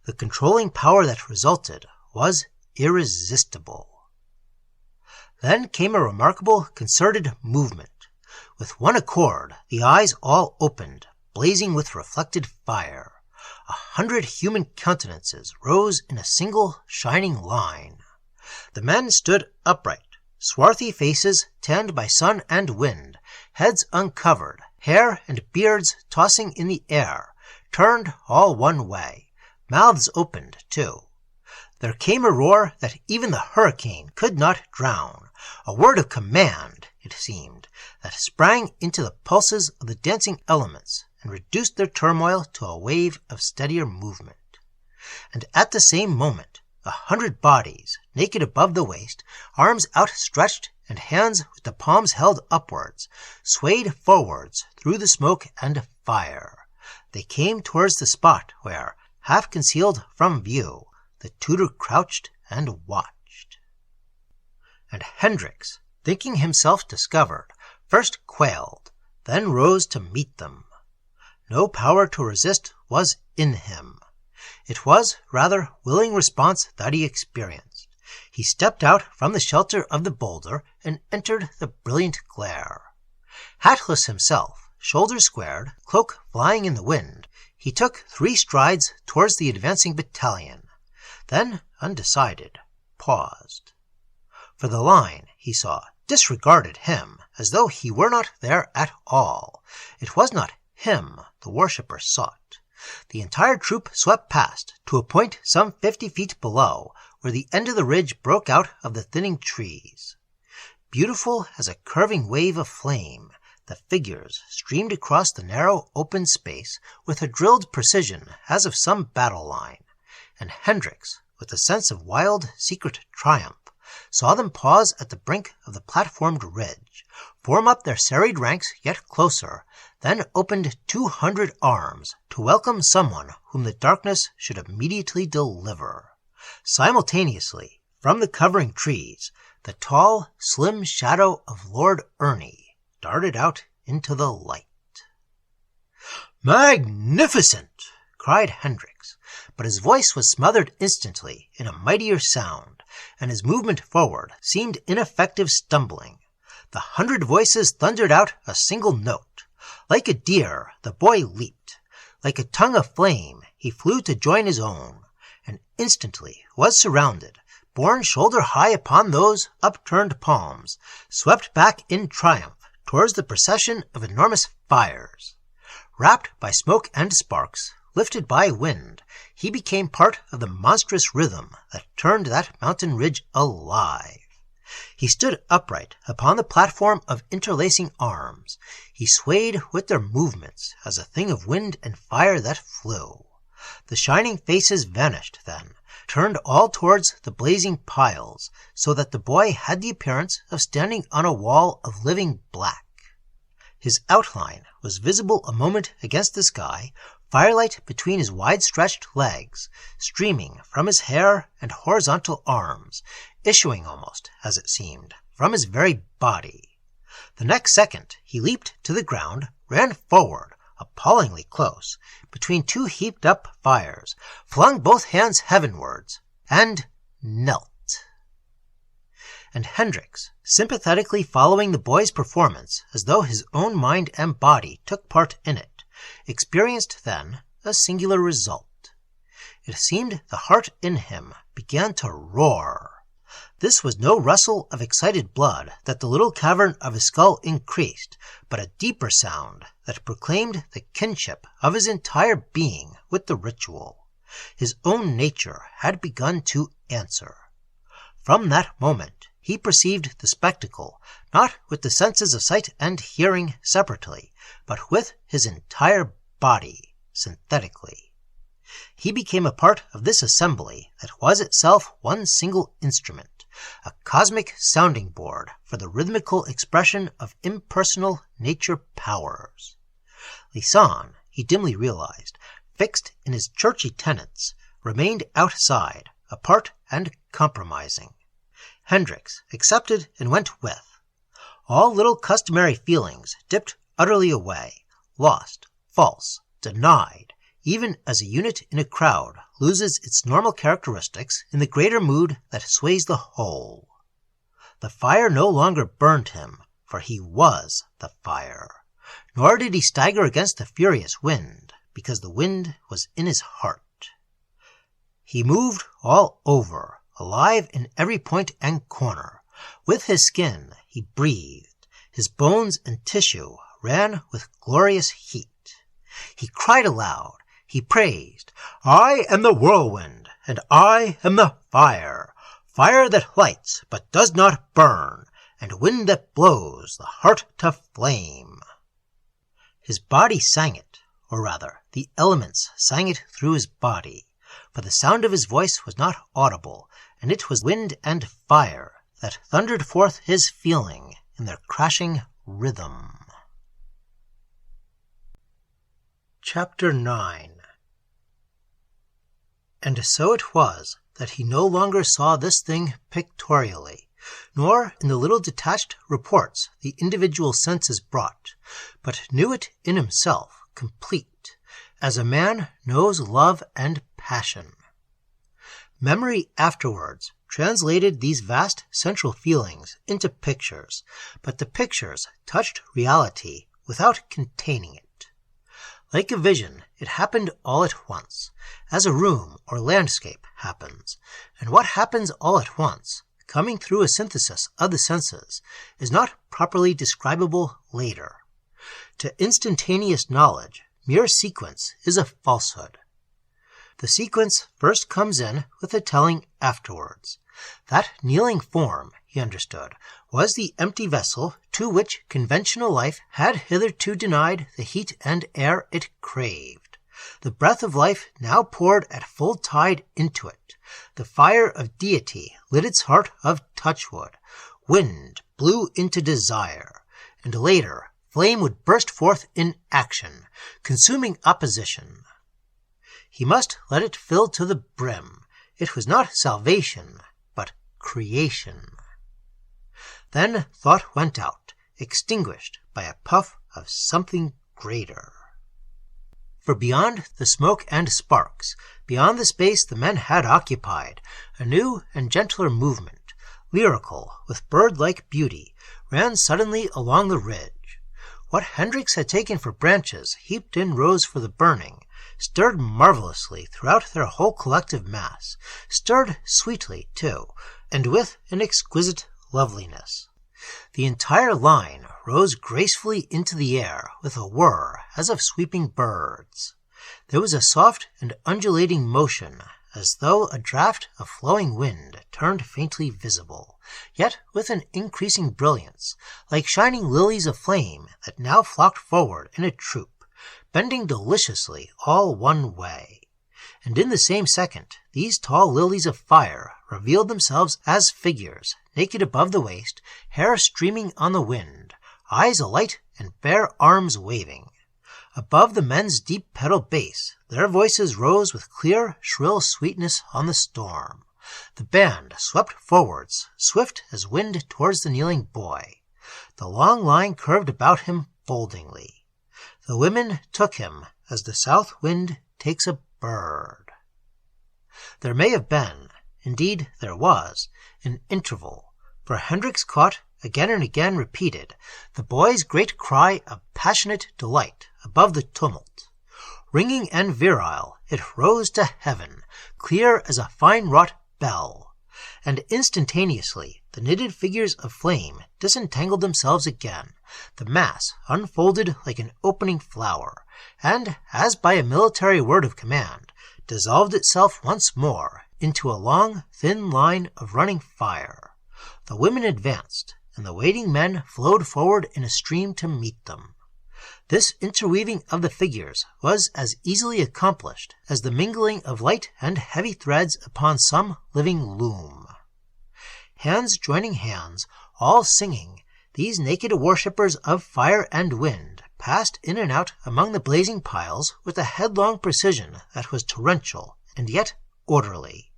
The controlling power that resulted was irresistible. Then came a remarkable concerted movement. With one accord, the eyes all opened, blazing with reflected fire. 100 human countenances rose in a single shining line. The men stood upright, swarthy faces tanned by sun and wind, heads uncovered, hair and beards tossing in the air, turned all one way, mouths opened too. There came a roar that even the hurricane could not drown, a word of command, it seemed, that sprang into the pulses of the dancing elements and reduced their turmoil to a wave of steadier movement. And at the same moment, 100 bodies, naked above the waist, arms outstretched and hands with the palms held upwards, swayed forwards through the smoke and fire. They came towards the spot where, half concealed from view, the tutor crouched and watched. And Hendricks, thinking himself discovered, first quailed, then rose to meet them. No power to resist was in him. It was rather willing response that he experienced. He stepped out from the shelter of the boulder and entered the brilliant glare. Hatless himself, shoulders squared, cloak flying in the wind, he took 3 strides towards the advancing battalion, then, undecided, paused. For the line, he saw, disregarded him, as though he were not there at all. It was not him the worshipper sought. The entire troop swept past, to a point some 50 feet below, where the end of the ridge broke out of the thinning trees. Beautiful as a curving wave of flame, the figures streamed across the narrow open space with a drilled precision as of some battle line, and Hendricks, with a sense of wild, secret triumph, saw them pause at the brink of the platformed ridge, form up their serried ranks yet closer, then opened 200 arms to welcome someone whom the darkness should immediately deliver. Simultaneously, from the covering trees, the tall, slim shadow of Lord Ernie darted out into the light. "Magnificent!" cried Hendricks, but his voice was smothered instantly in a mightier sound, and his movement forward seemed ineffective stumbling. The 100 voices thundered out a single note. Like a deer, the boy leaped. Like a tongue of flame, he flew to join his own, and instantly was surrounded, borne shoulder high upon those upturned palms, swept back in triumph towards the procession of enormous fires. Wrapped by smoke and sparks, lifted by wind, he became part of the monstrous rhythm that turned that mountain ridge alive. He stood upright upon the platform of interlacing arms. He swayed with their movements as a thing of wind and fire that flew. The shining faces vanished then, turned all towards the blazing piles, so that the boy had the appearance of standing on a wall of living black. His outline was visible a moment against the sky, firelight between his wide-stretched legs, streaming from his hair and horizontal arms, issuing almost, as it seemed, from his very body. The next second he leaped to the ground, ran forward, appallingly close, between 2 heaped-up fires, flung both hands heavenwards, and knelt. And Hendricks, sympathetically following the boy's performance as though his own mind and body took part in it, experienced then a singular result. It seemed the heart in him began to roar. This was no rustle of excited blood that the little cavern of his skull increased, but a deeper sound that proclaimed the kinship of his entire being with the ritual. His own nature had begun to answer. From that moment he perceived the spectacle, not with the senses of sight and hearing separately, but with his entire body synthetically. He became a part of this assembly that was itself one single instrument, a cosmic sounding board for the rhythmical expression of impersonal nature powers. Lisanne, he dimly realized, fixed in his churchy tenets, remained outside, apart and compromising. Hendricks accepted and went with. All little customary feelings dipped utterly away, lost, false, denied, even as a unit in a crowd loses its normal characteristics in the greater mood that sways the whole. The fire no longer burned him, for he was the fire. Nor did he stagger against the furious wind, because the wind was in his heart. He moved all over, alive in every point and corner. With his skin he breathed. His bones and tissue ran with glorious heat. He cried aloud. He praised, "I am the whirlwind, and I am the fire, fire that lights but does not burn, and wind that blows the heart to flame." His body sang it, or rather, the elements sang it through his body, for the sound of his voice was not audible, and it was wind and fire that thundered forth his feeling in their crashing rhythm. Chapter 9. And so it was that he no longer saw this thing pictorially, nor in the little detached reports the individual senses brought, but knew it in himself, complete, as a man knows love and passion. Memory afterwards translated these vast central feelings into pictures, but the pictures touched reality without containing it. Like a vision, it happened all at once, as a room or landscape happens, and what happens all at once, coming through a synthesis of the senses, is not properly describable later. To instantaneous knowledge, mere sequence is a falsehood. The sequence first comes in with the telling afterwards. That kneeling form, he understood, was the empty vessel to which conventional life had hitherto denied the heat and air it craved. The breath of life now poured at full tide into it. The fire of deity lit its heart of touchwood. Wind blew into desire, and later flame would burst forth in action, consuming opposition. He must let it fill to the brim. It was not salvation, but creation. Then thought went out, extinguished by a puff of something greater. For beyond the smoke and sparks, beyond the space the men had occupied, a new and gentler movement, lyrical with bird-like beauty, ran suddenly along the ridge. What Hendricks had taken for branches heaped in rows for the burning, stirred marvelously throughout their whole collective mass, stirred sweetly, too, and with an exquisite loveliness. The entire line rose gracefully into the air with a whir as of sweeping birds. There was a soft and undulating motion, as though a draught of flowing wind turned faintly visible, yet with an increasing brilliance, like shining lilies of flame that now flocked forward in a troop, bending deliciously all one way. And in the same second, these tall lilies of fire revealed themselves as figures, naked above the waist, hair streaming on the wind, eyes alight and bare arms waving. Above the men's deep pedal bass, their voices rose with clear, shrill sweetness on the storm. The band swept forwards, swift as wind towards the kneeling boy. The long line curved about him foldingly. The women took him as the south wind takes a bird. There may have been, indeed there was, an interval, for Hendricks caught, again and again repeated, the boy's great cry of passionate delight above the tumult. Ringing and virile, it rose to heaven, clear as a fine-wrought bell. and instantaneously the knitted figures of flame disentangled themselves again, the mass unfolded like an opening flower, and, as by a military word of command, dissolved itself once more into a long, thin line of running fire. The women advanced, and the waiting men flowed forward in a stream to meet them. This interweaving of the figures was as easily accomplished as the mingling of light and heavy threads upon some living loom. Hands joining hands, all singing, these naked worshippers of fire and wind passed in and out among the blazing piles with a headlong precision that was torrential and yet orderly.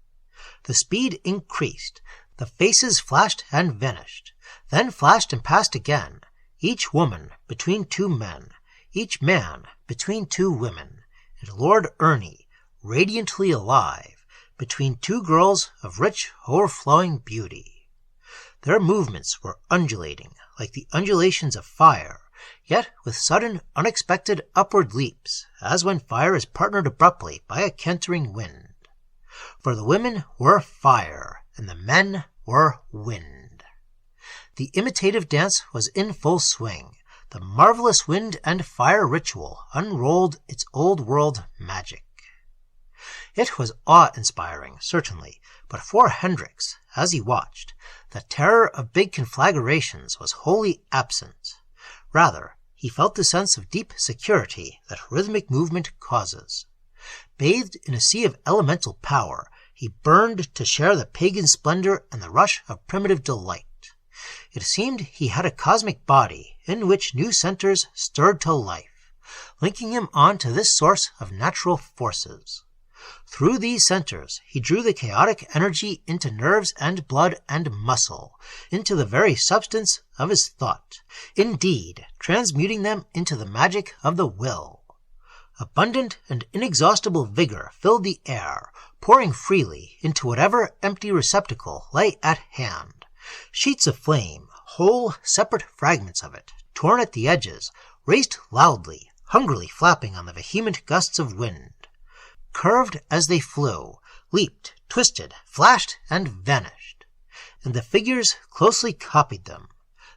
The speed increased, the faces flashed and vanished, then flashed and passed again, each woman between two men, each man between two women, and Lord Ernie, radiantly alive, between two girls of rich, overflowing beauty. Their movements were undulating, like the undulations of fire, yet with sudden, unexpected upward leaps, as when fire is partnered abruptly by a cantering wind. For the women were fire, and the men were wind. The imitative dance was in full swing. The marvelous wind and fire ritual unrolled its old-world magic. It was awe-inspiring, certainly, but for Hendricks, as he watched, the terror of big conflagrations was wholly absent. Rather, he felt the sense of deep security that rhythmic movement causes. Bathed in a sea of elemental power, he burned to share the pagan splendor and the rush of primitive delight. It seemed he had a cosmic body in which new centers stirred to life, linking him on to this source of natural forces. Through these centers he drew the chaotic energy into nerves and blood and muscle, into the very substance of his thought, indeed, transmuting them into the magic of the will. Abundant and inexhaustible vigor filled the air, pouring freely into whatever empty receptacle lay at hand. Sheets of flame, whole separate fragments of it, torn at the edges, raced loudly, hungrily flapping on the vehement gusts of wind. Curved as they flew, leaped, twisted, flashed, and vanished. And the figures closely copied them.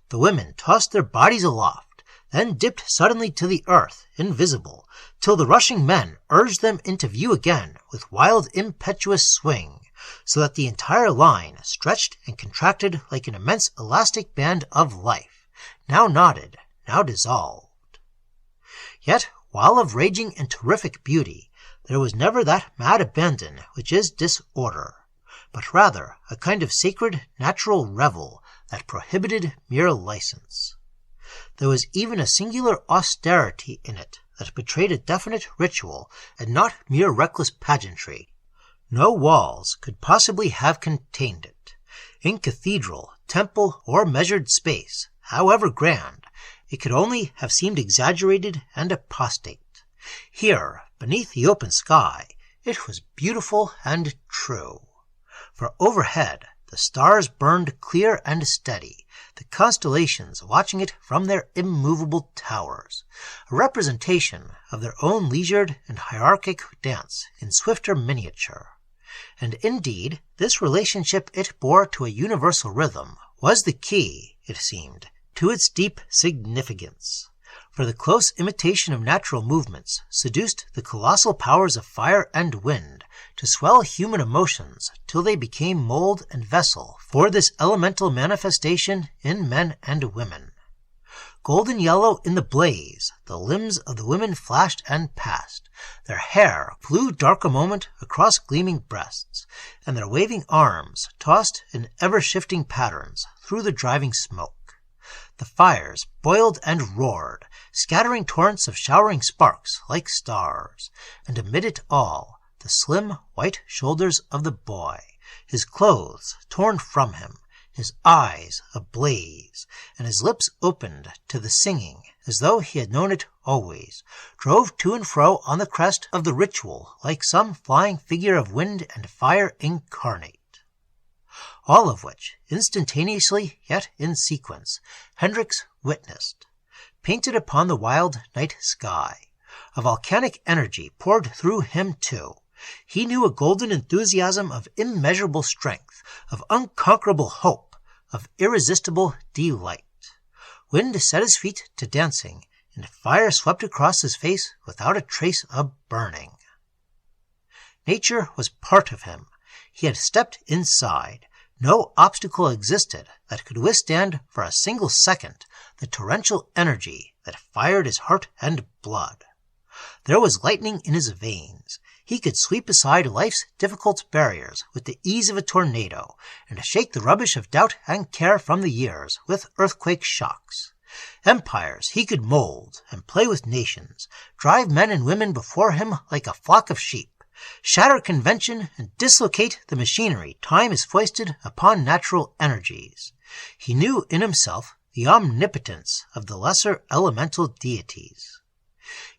The women tossed their bodies aloft, then dipped suddenly to the earth, invisible, till the rushing men urged them into view again with wild, impetuous swing, so that the entire line stretched and contracted like an immense elastic band of life, now knotted, now dissolved. Yet, while of raging and terrific beauty, there was never that mad abandon which is disorder, but rather a kind of sacred natural revel that prohibited mere license. There was even a singular austerity in it that betrayed a definite ritual and not mere reckless pageantry. No walls could possibly have contained it. In cathedral, temple, or measured space, however grand, it could only have seemed exaggerated and apostate. Here, beneath the open sky, it was beautiful and true. For overhead, the stars burned clear and steady, the constellations watching it from their immovable towers, a representation of their own leisured and hierarchic dance in swifter miniature. And indeed, this relationship it bore to a universal rhythm was the key, it seemed, to its deep significance. For the close imitation of natural movements seduced the colossal powers of fire and wind to swell human emotions till they became mold and vessel for this elemental manifestation in men and women. Golden yellow in the blaze, the limbs of the women flashed and passed. Their hair flew dark a moment across gleaming breasts, and their waving arms tossed in ever-shifting patterns through the driving smoke. The fires boiled and roared, scattering torrents of showering sparks like stars, and amid it all, the slim white shoulders of the boy, his clothes torn from him, his eyes ablaze, and his lips opened to the singing as though he had known it always, drove to and fro on the crest of the ritual like some flying figure of wind and fire incarnate. All of which, instantaneously yet in sequence, Hendricks witnessed. Painted upon the wild night sky, a volcanic energy poured through him too, He knew a golden enthusiasm of immeasurable strength, of unconquerable hope, of irresistible delight. Wind set his feet to dancing, and fire swept across his face without a trace of burning. Nature was part of him. He had stepped inside. No obstacle existed that could withstand for a single second the torrential energy that fired his heart and blood. There was lightning in his veins. He could sweep aside life's difficult barriers with the ease of a tornado, and shake the rubbish of doubt and care from the years with earthquake shocks. Empires he could mold and play with nations, drive men and women before him like a flock of sheep, shatter convention and dislocate the machinery time has foisted upon natural energies. He knew in himself the omnipotence of the lesser elemental deities.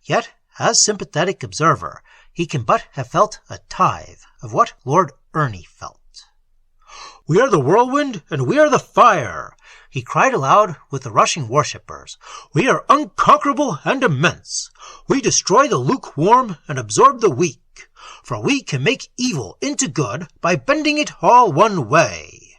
Yet, as sympathetic observer, he can but have felt a tithe of what Lord Ernie felt. "We are the whirlwind, and we are the fire," he cried aloud with the rushing worshippers. "We are unconquerable and immense. We destroy the lukewarm and absorb the weak, for we can make evil into good by bending it all one way."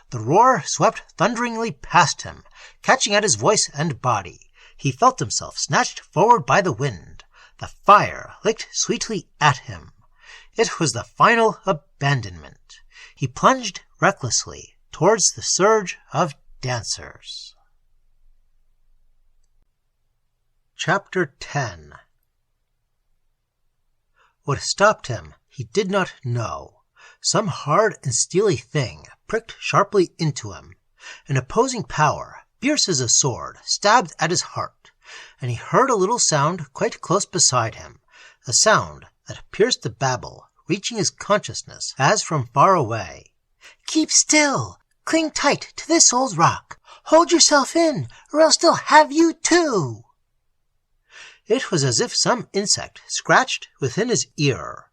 The roar swept thunderingly past him, catching at his voice and body. He felt himself snatched forward by the wind. The fire licked sweetly at him. It was the final abandonment. He plunged recklessly towards the surge of dancers. Chapter 10. What stopped him he did not know. Some hard and steely thing pricked sharply into him. An opposing power, fierce as a sword, stabbed at his heart, and he heard a little sound quite close beside him, a sound that pierced the babel, reaching his consciousness as from far away. "Keep still! Cling tight to this old rock! Hold yourself in, or else they'll have you too!" It was as if some insect scratched within his ear.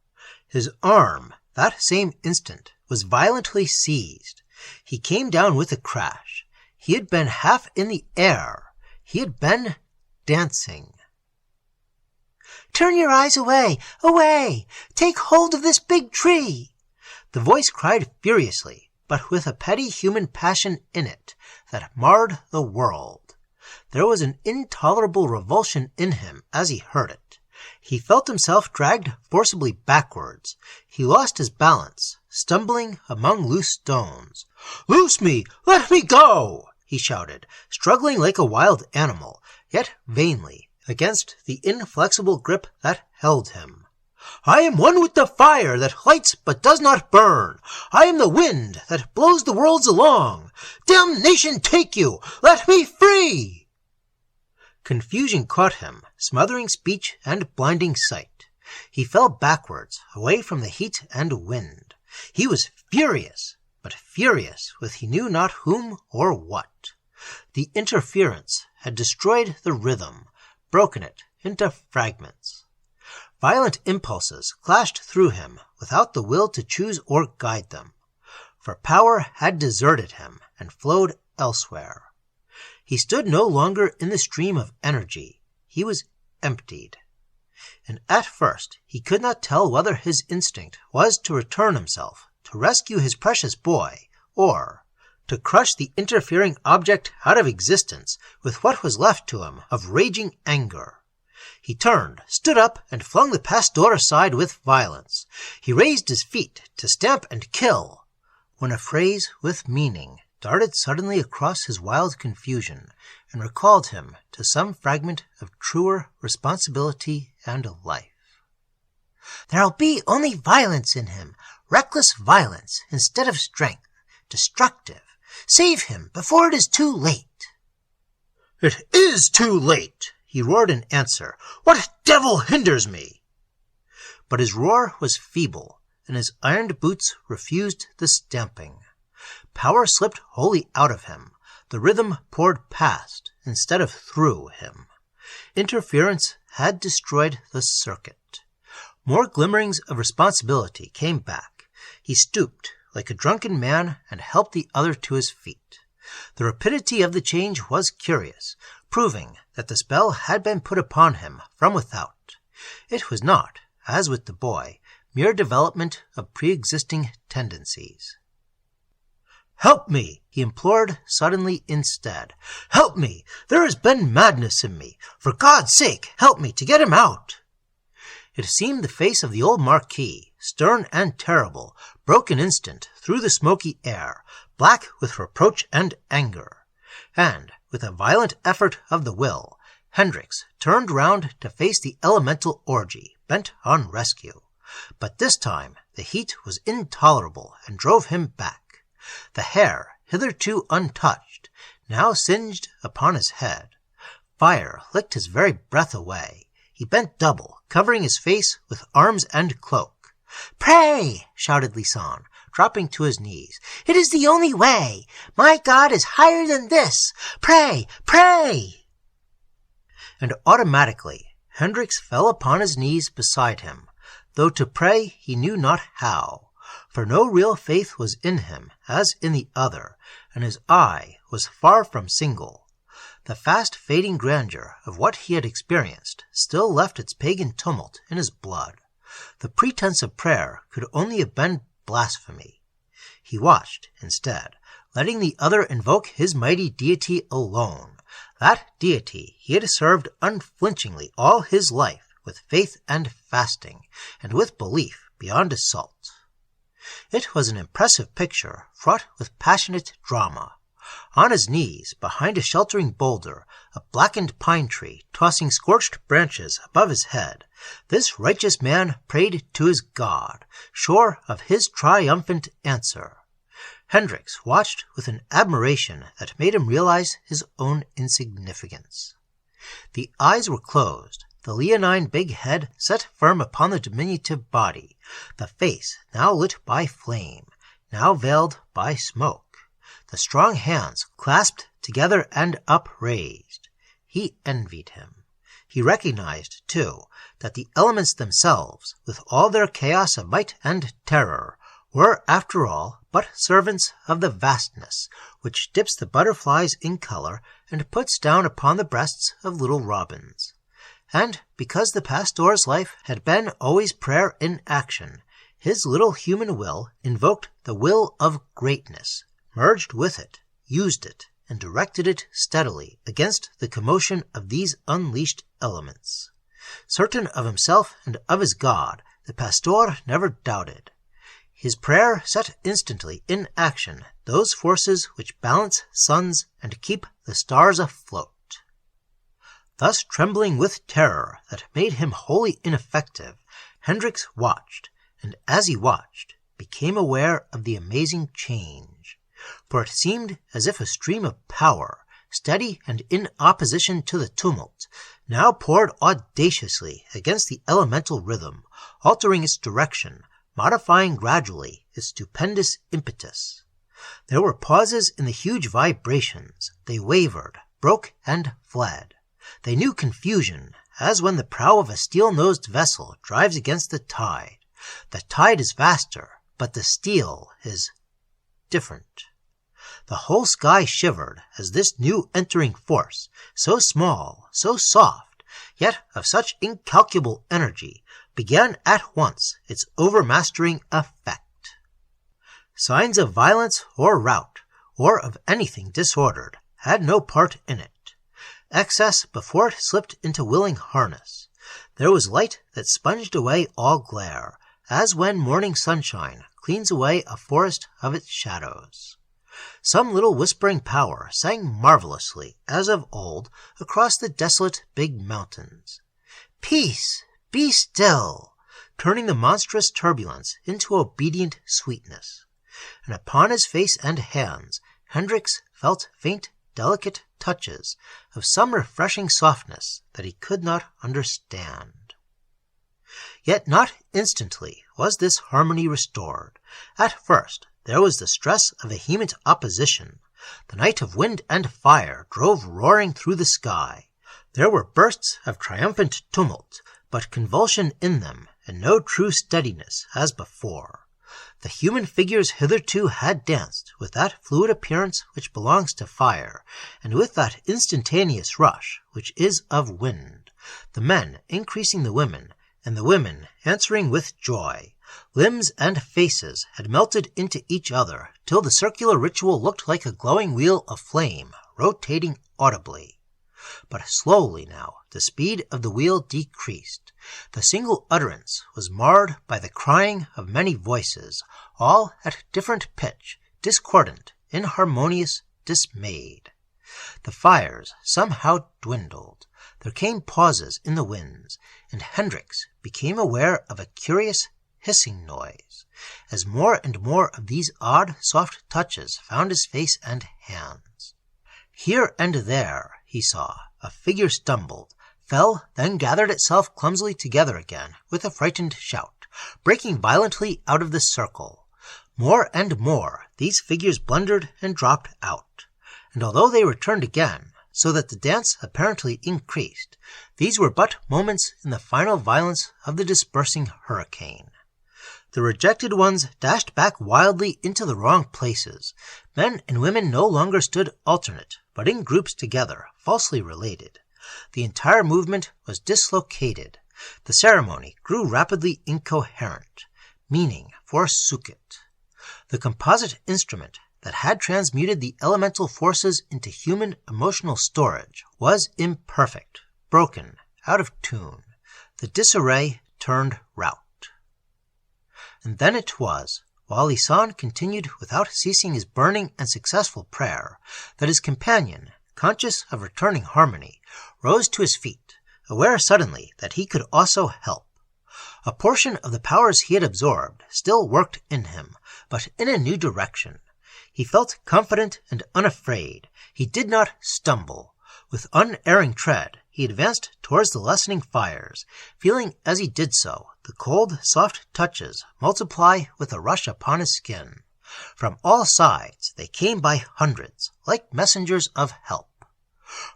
His arm, that same instant, was violently seized. He came down with a crash. He had been half in the air. He had been dancing. "Turn your eyes away, away! Take hold of this big tree!" The voice cried furiously, but with a petty human passion in it that marred the world. There was an intolerable revulsion in him as he heard it. He felt himself dragged forcibly backwards. He lost his balance, stumbling among loose stones. "Loose me! Let me go!" he shouted, struggling like a wild animal, yet vainly, against the inflexible grip that held him. "I am one with the fire that lights but does not burn. I am the wind that blows the worlds along. Damnation take you! Let me free!" Confusion caught him, smothering speech and blinding sight. He fell backwards, away from the heat and wind. He was furious, but furious with he knew not whom or what. The interference had destroyed the rhythm, broken it into fragments. Violent impulses clashed through him without the will to choose or guide them, for power had deserted him and flowed elsewhere. He stood no longer in the stream of energy. He was emptied. And at first he could not tell whether his instinct was to return himself, to rescue his precious boy, or to crush the interfering object out of existence with what was left to him of raging anger. He turned, stood up, and flung the pastor aside with violence. He raised his feet to stamp and kill, when a phrase with meaning darted suddenly across his wild confusion and recalled him to some fragment of truer responsibility and life. "There'll be only violence in him, reckless violence instead of strength, destructive. Save him before it is too late." "It is too late!" he roared in answer. "What devil hinders me?" But his roar was feeble, and his ironed boots refused the stamping. Power slipped wholly out of him. The rhythm poured past instead of through him. Interference had destroyed the circuit. More glimmerings of responsibility came back. He stooped like a drunken man and helped the other to his feet. The rapidity of the change was curious, proving that the spell had been put upon him from without. It was not, as with the boy, mere development of pre-existing tendencies. "Help me!" he implored suddenly instead. "Help me! There has been madness in me. For God's sake, help me to get him out!" It seemed the face of the old Marquis, stern and terrible, broke an instant through the smoky air, black with reproach and anger. And, with a violent effort of the will, Hendricks turned round to face the elemental orgy, bent on rescue. But this time the heat was intolerable and drove him back. The hair, hitherto untouched, now singed upon his head. Fire licked his very breath away. He bent double, covering his face with arms and cloak. "Pray!" shouted Lisanne, dropping to his knees. "It is the only way. My God is higher than this. Pray! Pray!" And automatically Hendricks fell upon his knees beside him, though to pray he knew not how. For no real faith was in him, as in the other, and his eye was far from single. The fast-fading grandeur of what he had experienced still left its pagan tumult in his blood. The pretense of prayer could only have been blasphemy. He watched, instead, letting the other invoke his mighty deity alone, that deity he had served unflinchingly all his life, with faith and fasting, and with belief beyond assault. It was an impressive picture, fraught with passionate drama. On his knees, behind a sheltering boulder, a blackened pine tree tossing scorched branches above his head, this righteous man prayed to his God, sure of his triumphant answer. Hendricks watched with an admiration that made him realize his own insignificance. The eyes were closed, the leonine big head set firm upon the diminutive body, the face now lit by flame, now veiled by smoke, the strong hands clasped together and upraised. He envied him. He recognized, too, that the elements themselves, with all their chaos of might and terror, were, after all, but servants of the vastness, which dips the butterflies in color and puts down upon the breasts of little robins. And because the pastor's life had been always prayer in action, his little human will invoked the will of greatness, merged with it, used it, and directed it steadily against the commotion of these unleashed elements. Certain of himself and of his God, the pastor never doubted. His prayer set instantly in action those forces which balance suns and keep the stars afloat. Thus trembling with terror that made him wholly ineffective, Hendricks watched, and as he watched, became aware of the amazing change. For it seemed as if a stream of power, steady and in opposition to the tumult, now poured audaciously against the elemental rhythm, altering its direction, modifying gradually its stupendous impetus. There were pauses in the huge vibrations. They wavered, broke, and fled. They knew confusion, as when the prow of a steel-nosed vessel drives against the tide. The tide is vaster, but the steel is different. The whole sky shivered as this new entering force, so small, so soft, yet of such incalculable energy, began at once its overmastering effect. Signs of violence or rout, or of anything disordered, had no part in it. Excess before it slipped into willing harness. There was light that sponged away all glare, as when morning sunshine cleans away a forest of its shadows. Some little whispering power sang marvelously, as of old, across the desolate big mountains. Peace! Be still! Turning the monstrous turbulence into obedient sweetness. And upon his face and hands, Hendricks felt faint, delicate touches of some refreshing softness that he could not understand. Yet not instantly was this harmony restored. At first there was the stress of vehement opposition. The night of wind and fire drove roaring through the sky. There were bursts of triumphant tumult, but convulsion in them, and no true steadiness as before. The human figures hitherto had danced with that fluid appearance which belongs to fire, and with that instantaneous rush which is of wind, the men increasing the women, and the women answering with joy. Limbs and faces had melted into each other till the circular ritual looked like a glowing wheel of flame, rotating audibly. But slowly now the speed of the wheel decreased. The single utterance was marred by the crying of many voices, all at different pitch, discordant, inharmonious, dismayed. The fires somehow dwindled. There came pauses in the winds, and Hendricks became aware of a curious hissing noise, as more and more of these odd, soft touches found his face and hands. Here and there, he saw, a figure stumbled, fell, then gathered itself clumsily together again with a frightened shout, breaking violently out of the circle. More and more these figures blundered and dropped out, and although they returned again, so that the dance apparently increased, these were but moments in the final violence of the dispersing hurricane. The rejected ones dashed back wildly into the wrong places. Men and women no longer stood alternate, but in groups together, falsely related. The entire movement was dislocated. The ceremony grew rapidly incoherent. Meaning forsook it. The composite instrument that had transmuted the elemental forces into human emotional storage was imperfect, broken, out of tune. The disarray turned rout. And then it was, while Lisanne continued without ceasing his burning and successful prayer, that his companion, conscious of returning harmony, rose to his feet, aware suddenly that he could also help. A portion of the powers he had absorbed still worked in him, but in a new direction. He felt confident and unafraid. He did not stumble. With unerring tread, he advanced towards the lessening fires, feeling as he did so the cold, soft touches multiply with a rush upon his skin. From all sides they came by hundreds, like messengers of help.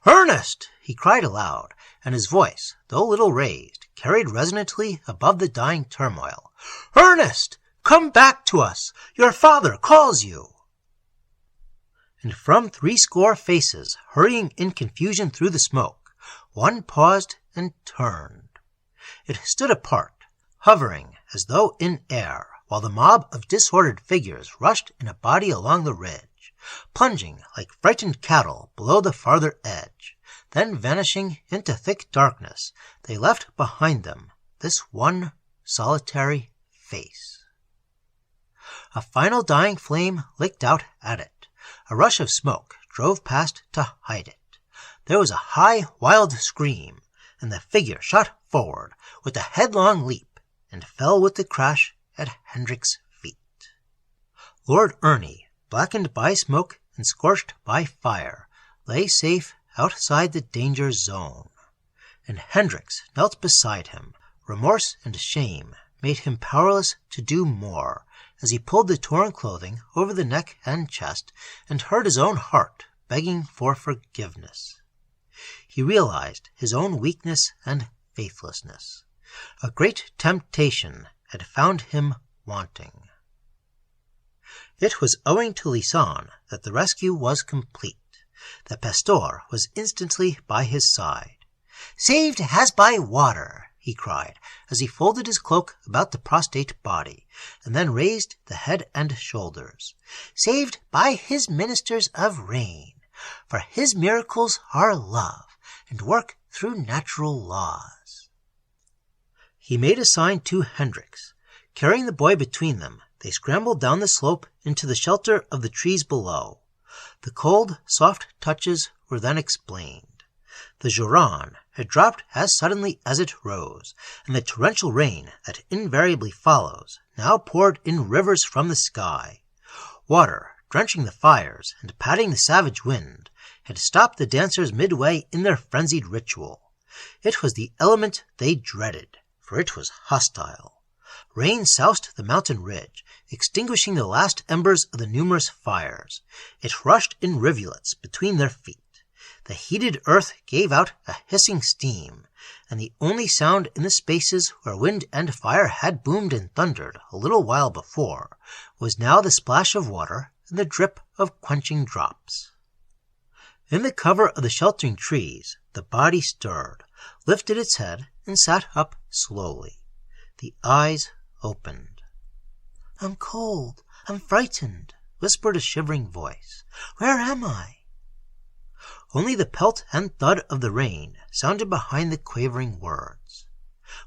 "Ernest!" he cried aloud, and his voice, though little raised, carried resonantly above the dying turmoil. "Ernest! Come back to us! Your father calls you!" And from 80 faces, hurrying in confusion through the smoke, one paused and turned. It stood apart, hovering as though in air, while the mob of disordered figures rushed in a body along the ridge, plunging like frightened cattle below the farther edge. Then vanishing into thick darkness, they left behind them this one solitary face. A final dying flame licked out at it. A rush of smoke drove past to hide it. There was a high, wild scream, and the figure shot forward with a headlong leap and fell with the crash at Hendricks' feet. Lord Ernie, blackened by smoke and scorched by fire, lay safe outside the danger zone, and Hendricks knelt beside him. Remorse and shame made him powerless to do more, as he pulled the torn clothing over the neck and chest and heard his own heart begging for forgiveness. He realized his own weakness and faithlessness. A great temptation had found him wanting. It was owing to Lisanne that the rescue was complete. The pastor was instantly by his side. "Saved as by water," he cried, as he folded his cloak about the prostrate body, and then raised the head and shoulders. "Saved by his ministers of rain, for his miracles are love, and work through natural laws." He made a sign to Hendricks. Carrying the boy between them, they scrambled down the slope into the shelter of the trees below. The cold, soft touches were then explained. The joran had dropped as suddenly as it rose, and the torrential rain that invariably follows now poured in rivers from the sky. Water, drenching the fires and patting the savage wind, had stopped the dancers midway in their frenzied ritual. It was the element they dreaded, for it was hostile. Rain soused the mountain ridge, extinguishing the last embers of the numerous fires. It rushed in rivulets between their feet. The heated earth gave out a hissing steam, and the only sound in the spaces where wind and fire had boomed and thundered a little while before was now the splash of water and the drip of quenching drops. In the cover of the sheltering trees, the body stirred, lifted its head, and sat up slowly. The eyes opened. "I'm cold. I'm frightened," whispered a shivering voice. "Where am I?" Only the pelt and thud of the rain sounded behind the quavering words.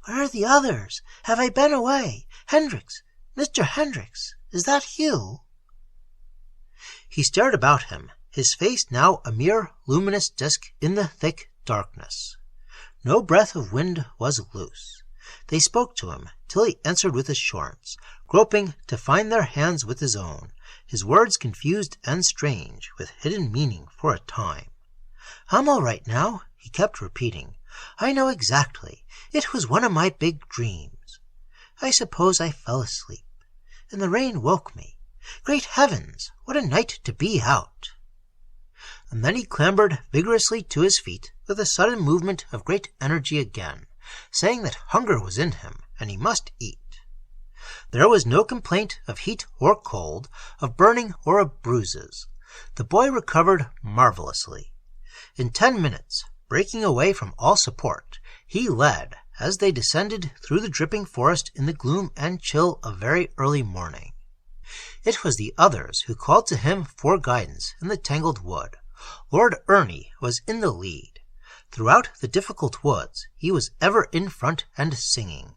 "Where are the others? Have I been away? Hendricks, Mr. Hendricks, is that you?" He stared about him, his face now a mere luminous disk in the thick darkness. No breath of wind was loose. They spoke to him till he answered with assurance, groping to find their hands with his own, his words confused and strange, with hidden meaning for a time. "I'm all right now," he kept repeating. "I know exactly. It was one of my big dreams. I suppose I fell asleep, and the rain woke me. Great heavens, what a night to be out!" And then he clambered vigorously to his feet with a sudden movement of great energy again, saying that hunger was in him and he must eat. There was no complaint of heat or cold, of burning or of bruises. The boy recovered marvelously. In 10 minutes, breaking away from all support, he led, as they descended through the dripping forest in the gloom and chill of very early morning. It was the others who called to him for guidance in the tangled wood. Lord Ernie was in the lead. Throughout the difficult woods he was ever in front and singing,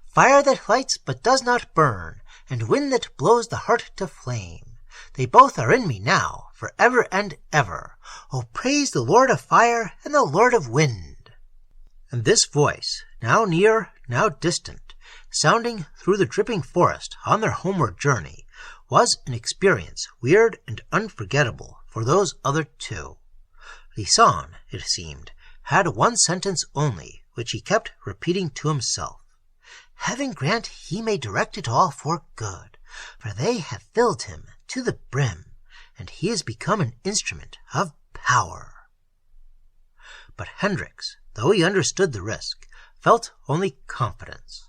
"Fire that lights but does not burn, and wind that blows the heart to flame. They both are in me now, for ever and ever. Oh, praise the Lord of Fire and the Lord of Wind." And this voice, now near, now distant, sounding through the dripping forest on their homeward journey, was an experience weird and unforgettable for those other two. Lisan, it seemed, had one sentence only, which he kept repeating to himself. "Heaven grant he may direct it all for good, for they have filled him to the brim, and he has become an instrument of power." But Hendricks, though he understood the risk, felt only confidence.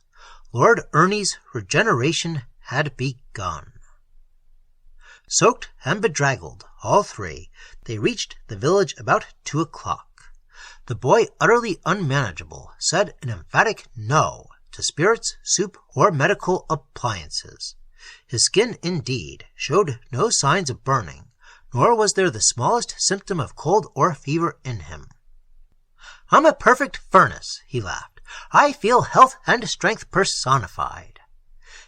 Lord Ernie's regeneration had begun. Soaked and bedraggled, all three, they reached the village about 2 o'clock. The boy, utterly unmanageable, said an emphatic no to spirits, soup, or medical appliances. His skin, indeed, showed no signs of burning, nor was there the smallest symptom of cold or fever in him. "I'm a perfect furnace," he laughed. "I feel health and strength personified."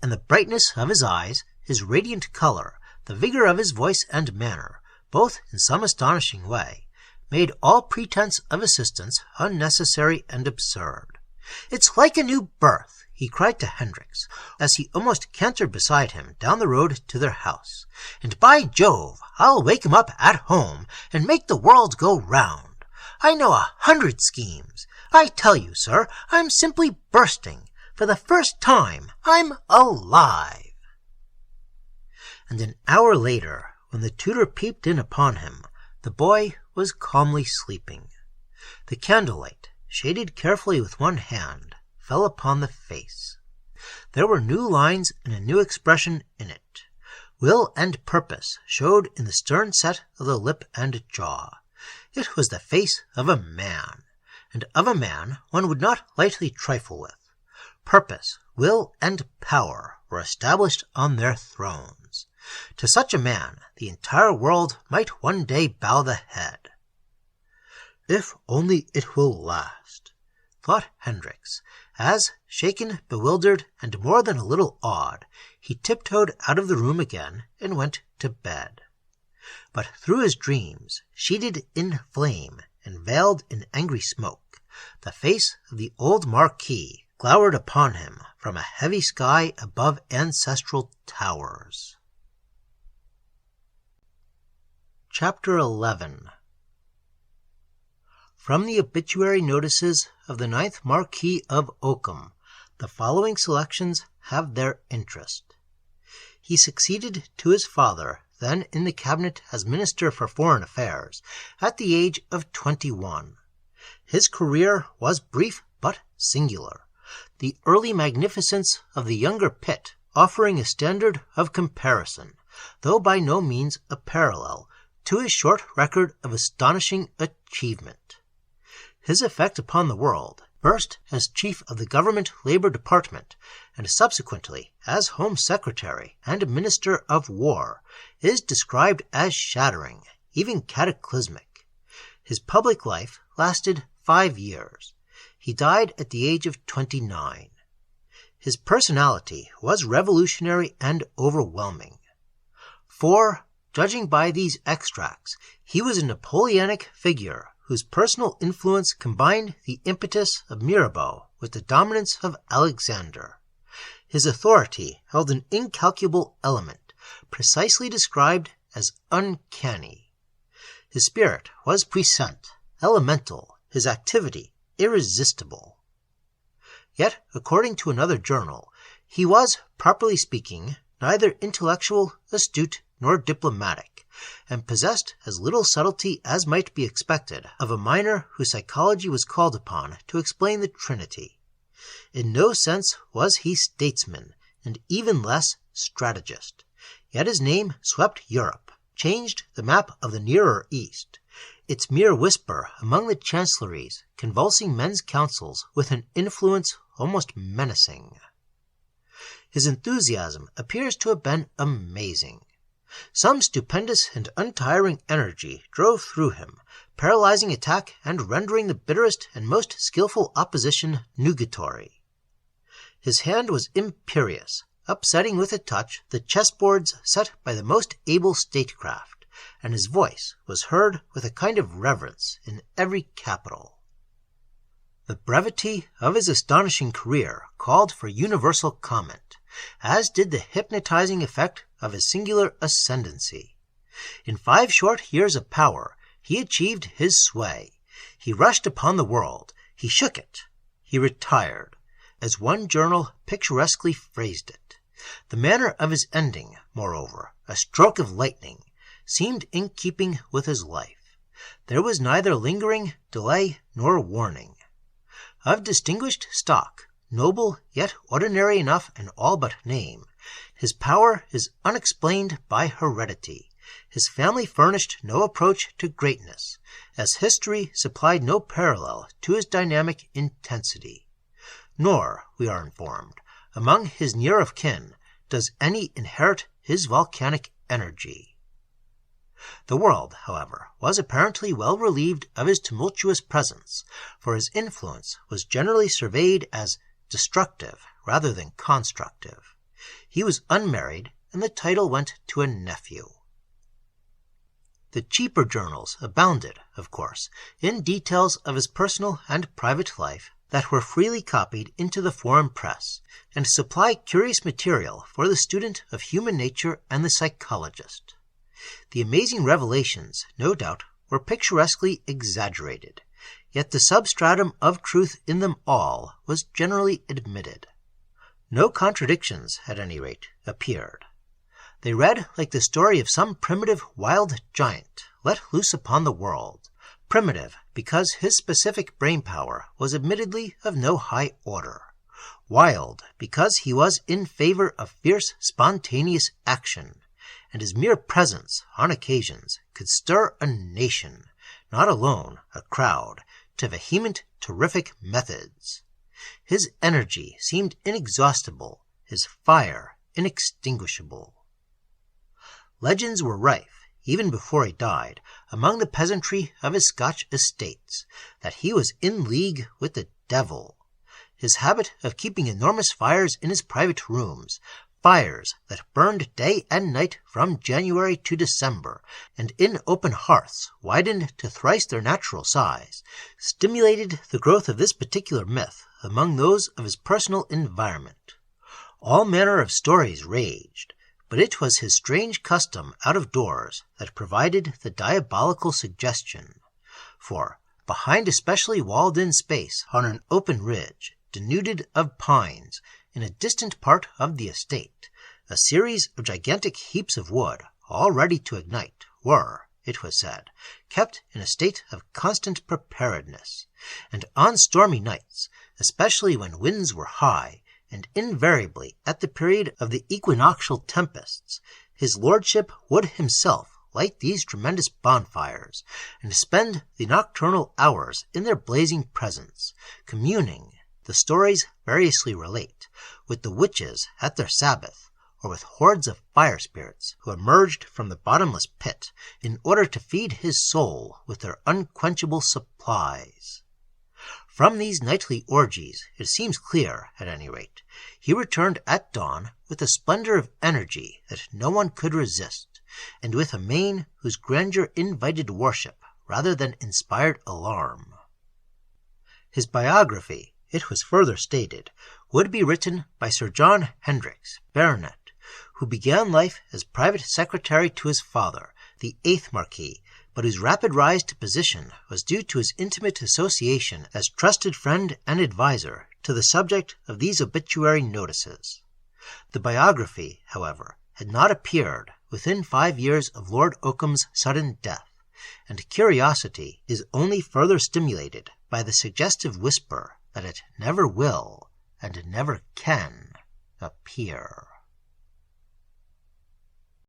And the brightness of his eyes, his radiant color, the vigor of his voice and manner, both in some astonishing way, made all pretense of assistance unnecessary and absurd. "It's like a new birth," he cried to Hendricks, as he almost cantered beside him down the road to their house. "And by Jove, I'll wake him up at home and make the world go round. I know 100 schemes. I tell you, sir, I'm simply bursting. For the first time, I'm alive." And an hour later, when the tutor peeped in upon him, the boy was calmly sleeping. The candlelight, shaded carefully with one hand, fell upon the face. There were new lines and a new expression in it. Will and purpose showed in the stern set of the lip and jaw. It was the face of a man, and of a man one would not lightly trifle with. Purpose, will, and power were established on their thrones. To such a man the entire world might one day bow the head. "If only it will last," thought Hendricks, as, shaken, bewildered, and more than a little awed, he tiptoed out of the room again and went to bed. But through his dreams, sheeted in flame and veiled in angry smoke, the face of the old Marquis glowered upon him from a heavy sky above ancestral towers. Chapter 11. From the obituary notices of the 9th Marquis of Oakham, the following selections have their interest. He succeeded to his father, then in the cabinet as Minister for Foreign Affairs, at the age of 21. His career was brief but singular, the early magnificence of the younger Pitt offering a standard of comparison, though by no means a parallel, to his short record of astonishing achievement. His effect upon the world, first as chief of the government labor department, and subsequently as Home Secretary and Minister of War, is described as shattering, even cataclysmic. His public life lasted 5 years. He died at the age of 29. His personality was revolutionary and overwhelming. For, judging by these extracts, he was a Napoleonic figure whose personal influence combined the impetus of Mirabeau with the dominance of Alexander. His authority held an incalculable element, precisely described as uncanny. His spirit was puissant, elemental, his activity irresistible. Yet, according to another journal, he was, properly speaking, neither intellectual, astute, nor diplomatic, and possessed as little subtlety as might be expected of a miner whose psychology was called upon to explain the Trinity. In no sense was he statesman, and even less strategist. Yet his name swept Europe, changed the map of the Nearer East, its mere whisper among the chancelleries, convulsing men's councils with an influence almost menacing. His enthusiasm appears to have been amazing. Some stupendous and untiring energy drove through him, paralyzing attack and rendering the bitterest and most skillful opposition nugatory. His hand was imperious, upsetting with a touch the chessboards set by the most able statecraft, and his voice was heard with a kind of reverence in every capital. The brevity of his astonishing career called for universal comment, as did the hypnotizing effect of his singular ascendancy. In 5 short years of power, he achieved his sway. He rushed upon the world. He shook it. He retired, as one journal picturesquely phrased it. The manner of his ending, moreover, a stroke of lightning, seemed in keeping with his life. There was neither lingering, delay, nor warning. Of distinguished stock, noble yet ordinary enough in all but name, his power is unexplained by heredity. His family furnished no approach to greatness, as history supplied no parallel to his dynamic intensity. Nor, we are informed, among his near of kin does any inherit his volcanic energy. The world, however, was apparently well relieved of his tumultuous presence, for his influence was generally surveyed as destructive rather than constructive. He was unmarried, and the title went to a nephew. The cheaper journals abounded, of course, in details of his personal and private life that were freely copied into the foreign press, and supply curious material for the student of human nature and the psychologist. The amazing revelations, no doubt, were picturesquely exaggerated, yet the substratum of truth in them all was generally admitted. No contradictions, at any rate, appeared. They read like the story of some primitive wild giant let loose upon the world, primitive because his specific brain power was admittedly of no high order, wild because he was in favor of fierce, spontaneous action, and his mere presence, on occasions, could stir a nation, not alone a crowd, to vehement, terrific methods. His energy seemed inexhaustible, his fire inextinguishable. Legends were rife, even before he died, among the peasantry of his Scotch estates, that he was in league with the devil. His habit of keeping enormous fires in his private rooms, fires that burned day and night from January to December, and in open hearths widened to thrice their natural size, stimulated the growth of this particular myth among those of his personal environment. All manner of stories raged, but it was his strange custom out of doors that provided the diabolical suggestion. For, behind a specially walled-in space on an open ridge, denuded of pines, in a distant part of the estate, a series of gigantic heaps of wood, all ready to ignite, were, it was said, kept in a state of constant preparedness, and on stormy nights, especially when winds were high, and invariably at the period of the equinoctial tempests, his lordship would himself light these tremendous bonfires, and spend the nocturnal hours in their blazing presence, communing, the stories variously relate, with the witches at their Sabbath, or with hordes of fire spirits who emerged from the bottomless pit in order to feed his soul with their unquenchable supplies. From these nightly orgies, it seems clear, at any rate, he returned at dawn with a splendor of energy that no one could resist, and with a mien whose grandeur invited worship rather than inspired alarm. His biography, it was further stated, would be written by Sir John Hendricks, Baronet, who began life as private secretary to his father, the 8th Marquis, but whose rapid rise to position was due to his intimate association as trusted friend and adviser to the subject of these obituary notices. The biography, however, had not appeared within 5 years of Lord Oakham's sudden death, and curiosity is only further stimulated by the suggestive whisper that it never will and never can appear.